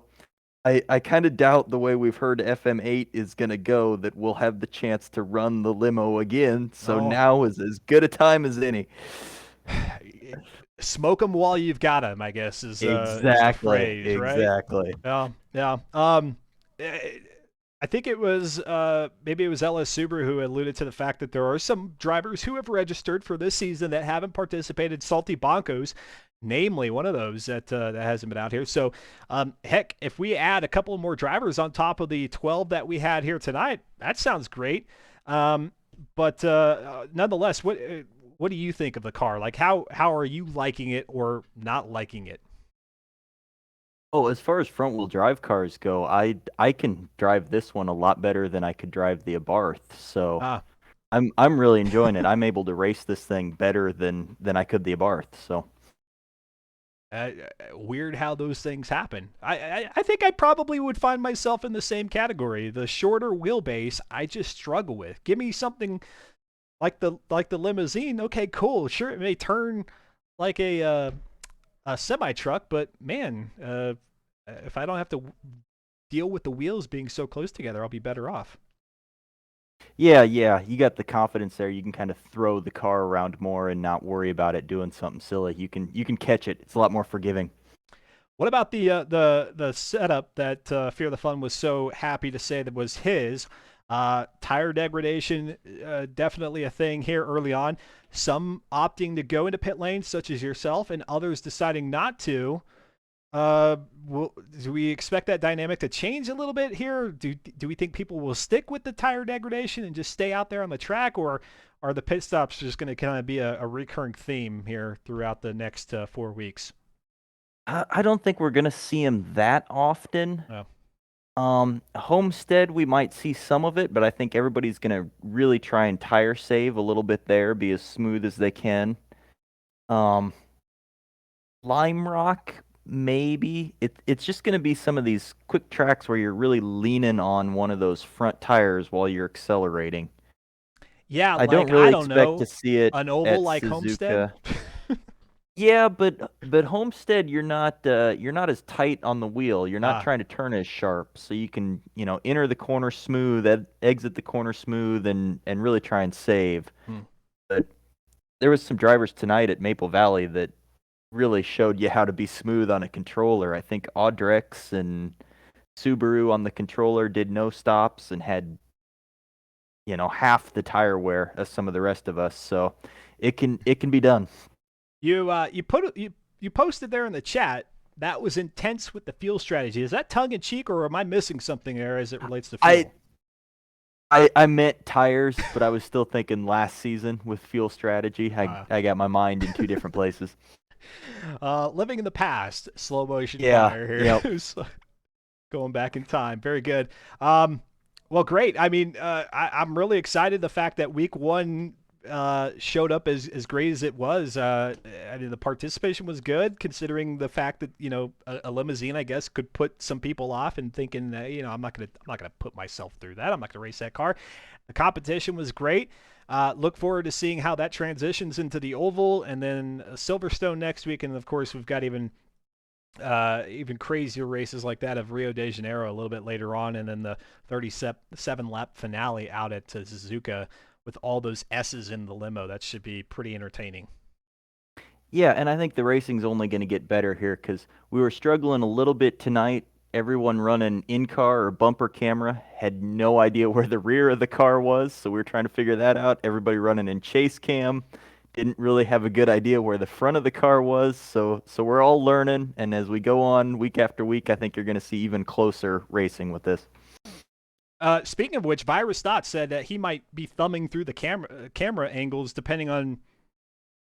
I kind of doubt the way we've heard FM8 is going to go that we'll have the chance to run the limo again. So Oh. now is as good a time as any. Smoke them while you've got them, I guess, is the phrase, right? Exactly. Yeah. I think it was maybe it was LS Subaru who alluded to the fact that there are some drivers who have registered for this season that haven't participated. Salty Bonkos, namely one of those that hasn't been out here. So, heck, if we add a couple more drivers on top of the 12 that we had here tonight, that sounds great. But nonetheless, what do you think of the car? Like, how are you liking it or not liking it? Oh, as far as front-wheel drive cars go, I can drive this one a lot better than I could drive the Abarth. So I'm really enjoying it. I'm able to race this thing better than I could the Abarth. So weird how those things happen. I think I probably would find myself in the same category. The shorter wheelbase, I just struggle with. Give me something like the limousine. Okay, cool. Sure, it may turn like a semi truck, but man, if I don't have to deal with the wheels being so close together, I'll be better off. yeah, you got the confidence there. You can kind of throw the car around more and not worry about it doing something silly. You can catch it. It's a lot more forgiving. What about the setup that Fear the Fun was so happy to say that was his? Tire degradation, definitely a thing here early on. Some opting to go into pit lanes, such as yourself, and others deciding not to. Do we expect that dynamic to change a little bit here? Do we think people will stick with the tire degradation and just stay out there on the track, or are the pit stops just going to kind of be a recurring theme here throughout the next 4 weeks? I don't think we're gonna see him that often. Oh. Homestead, we might see some of it, but I think everybody's gonna really try and tire save a little bit there, be as smooth as they can. Um, Lime Rock, maybe. It's just gonna be some of these quick tracks where you're really leaning on one of those front tires while you're accelerating. Yeah, I don't like I really don't expect to know, see it an oval at like Homestead. Suzuka. Yeah, but Homestead, you're not as tight on the wheel. You're not Ah, trying to turn as sharp, so you can enter the corner smooth, exit the corner smooth, and really try and save. hmm. But there was some drivers tonight at Maple Valley that really showed you how to be smooth on a controller. I think Audrex and Subaru on the controller did no stops and had half the tire wear as some of the rest of us. So it can be done. You posted there in the chat that was intense with the fuel strategy. Is that tongue in cheek, or am I missing something there as it relates to fuel? I meant tires, but I was still thinking last season with fuel strategy. I got my mind in two different places. Living in the past, slow motion Yeah, fire here. yep. So, going back in time. Very good. Well, great. I mean, I'm really excited the fact that week one showed up as great as it was. I mean, the participation was good, considering the fact that a limousine, I guess, could put some people off and thinking, I'm not gonna put myself through that. I'm not gonna race that car. The competition was great. Look forward to seeing how that transitions into the oval, and then Silverstone next week, and of course we've got even crazier races like that of Rio de Janeiro a little bit later on, and then the 37 lap finale out at Suzuka with all those S's in the limo. That should be pretty entertaining. Yeah, and I think the racing's only going to get better here because we were struggling a little bit tonight. Everyone running in-car or bumper camera had no idea where the rear of the car was, so we were trying to figure that out. Everybody running in chase cam didn't really have a good idea where the front of the car was, so we're all learning, and as we go on week after week, I think you're going to see even closer racing with this. Speaking of which, Virus Dot said that he might be thumbing through the camera angles depending on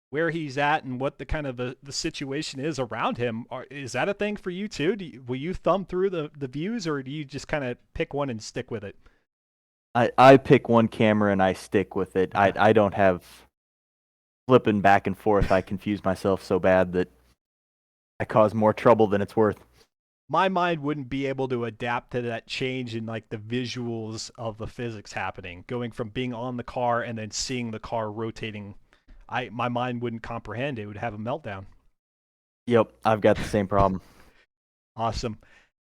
where he's at and what the kind of the situation is around him. Is that a thing for you too? Will you thumb through the views, or do you just kind of pick one and stick with it? I pick one camera and I stick with it. I don't have flipping back and forth. I confuse myself so bad that I cause more trouble than it's worth. My mind wouldn't be able to adapt to that change in like the visuals of the physics happening, going from being on the car and then seeing the car rotating. My mind wouldn't comprehend. It would have a meltdown. Yep, I've got the same problem. Awesome.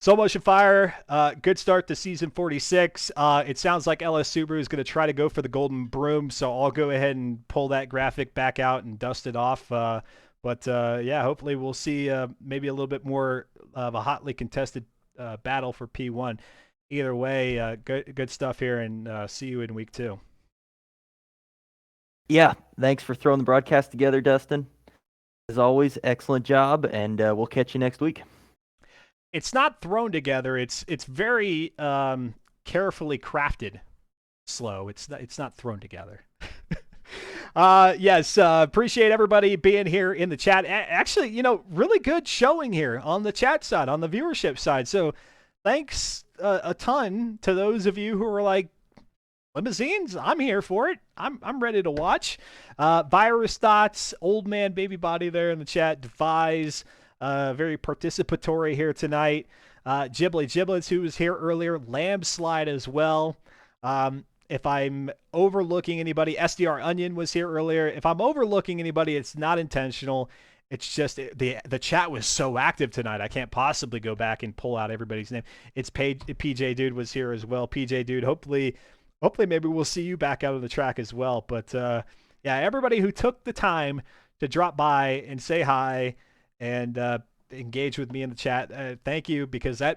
Slow Motion Fire, good start to season 46. It sounds like LS Subaru is going to try to go for the golden broom, so I'll go ahead and pull that graphic back out and dust it off. But yeah, hopefully we'll see maybe a little bit more of a hotly contested battle for P1. Either way, good stuff here, and see you in week 2. Yeah, thanks for throwing the broadcast together, Dustin. As always, excellent job, and we'll catch you next week. It's not thrown together. It's very carefully crafted. Slow. It's not thrown together. Yes, appreciate everybody being here in the chat. Actually, really good showing here on the chat side, on the viewership side. So thanks a ton to those of you who are like, limousines, I'm here for it. I'm ready to watch. Virus Dots, Old Man Baby Body there in the chat, Defies, very participatory here tonight. Ghibli Giblets, who was here earlier, Lamb Slide as well. If I'm overlooking anybody, SDR Onion was here earlier. If I'm overlooking anybody, it's not intentional. It's just the chat was so active tonight. I can't possibly go back and pull out everybody's name. It's PJ Dude was here as well. PJ Dude, hopefully maybe we'll see you back out on the track as well. But yeah, everybody who took the time to drop by and say hi and engage with me in the chat, thank you, because I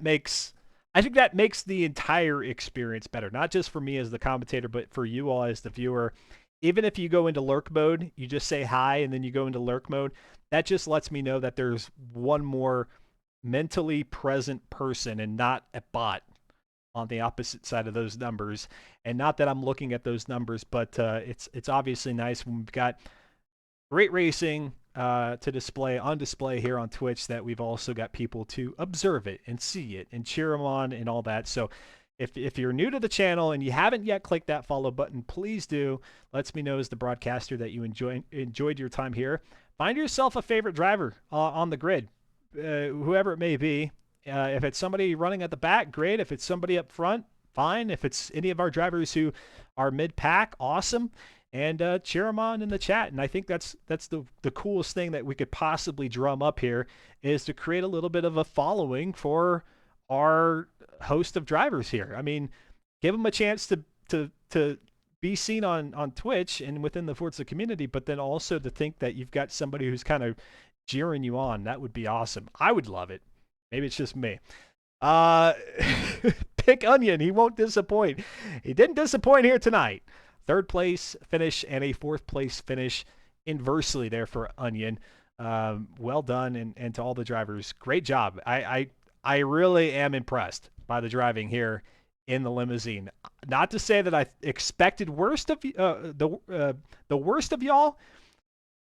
think that makes the entire experience better, not just for me as the commentator, but for you all as the viewer. Even if you go into lurk mode, you just say hi and then you go into lurk mode, that just lets me know that there's one more mentally present person and not a bot on the opposite side of those numbers. And not that I'm looking at those numbers, but it's obviously nice when we've got great racing, to display on display here on Twitch that we've also got people to observe it and see it and cheer them on and all that. So if you're new to the channel and you haven't yet clicked that follow button, please do. Lets me know as the broadcaster that you enjoyed your time here. Find yourself a favorite driver on the grid, whoever it may be. If it's somebody running at the back, great. If it's somebody up front, fine. If it's any of our drivers who are mid-pack, awesome. And cheer them on in the chat. And I think that's the coolest thing that we could possibly drum up here, is to create a little bit of a following for our host of drivers here. I mean, give them a chance to be seen on Twitch and within the Forza community, but then also to think that you've got somebody who's kind of cheering you on. That would be awesome. I would love it. Maybe it's just me. Pick Onion. He won't disappoint. He didn't disappoint here tonight. Third place finish and a fourth place finish inversely there for Onion. Well done, and to all the drivers, great job. I really am impressed by the driving here in the limousine. Not to say that I expected the worst of y'all,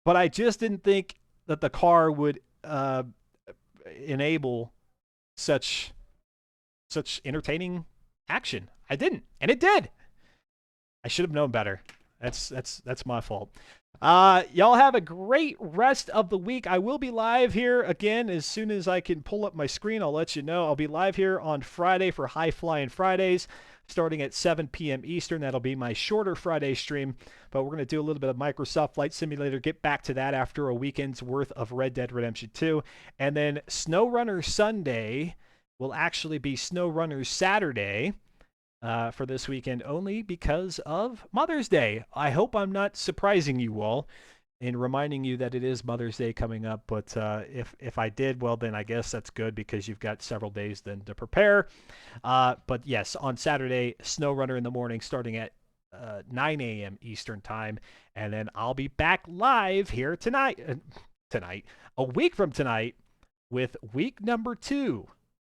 but I just didn't think that the car would enable such entertaining action. I didn't, and it did. I should have known better. That's my fault. Y'all have a great rest of the week. I will be live here again as soon as I can pull up my screen. I'll let you know. I'll be live here on Friday for High Flying Fridays, starting at 7 p.m. Eastern. That'll be my shorter Friday stream, but we're going to do a little bit of Microsoft Flight Simulator, get back to that after a weekend's worth of Red Dead Redemption 2. And then SnowRunner Sunday will actually be SnowRunner Saturday. For this weekend only because of Mother's Day. I hope I'm not surprising you all in reminding you that it is Mother's Day coming up, but if I did, well, then I guess that's good because you've got several days then to prepare. But yes, on Saturday, SnowRunner in the morning starting at 9 a.m. Eastern time, and then I'll be back live here tonight, a week from tonight, with week number 2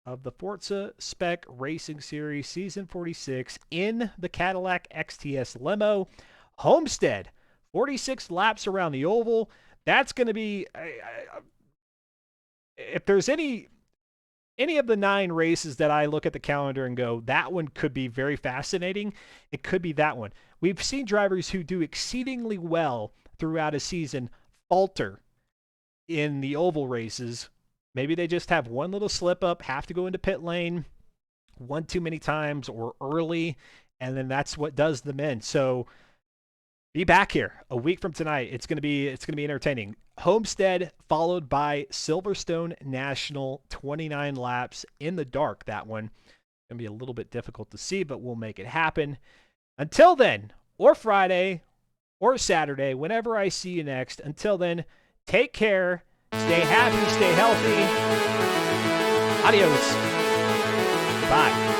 of the Forza Spec Racing Series Season 46 in the Cadillac XTS limo. Homestead, 46 laps around the oval. That's going to be, if there's any of the 9 races that I look at the calendar and go, that one could be very fascinating, it could be that one. We've seen drivers who do exceedingly well throughout a season falter in the oval races. Maybe they just have one little slip up, have to go into pit lane one too many times or early, and then that's what does them in. So be back here a week from tonight. It's gonna be entertaining. Homestead followed by Silverstone National, 29 laps in the dark. That one gonna be a little bit difficult to see, but we'll make it happen. Until then, or Friday or Saturday, whenever I see you next. Until then, take care. Stay happy, stay healthy. Adios. Bye.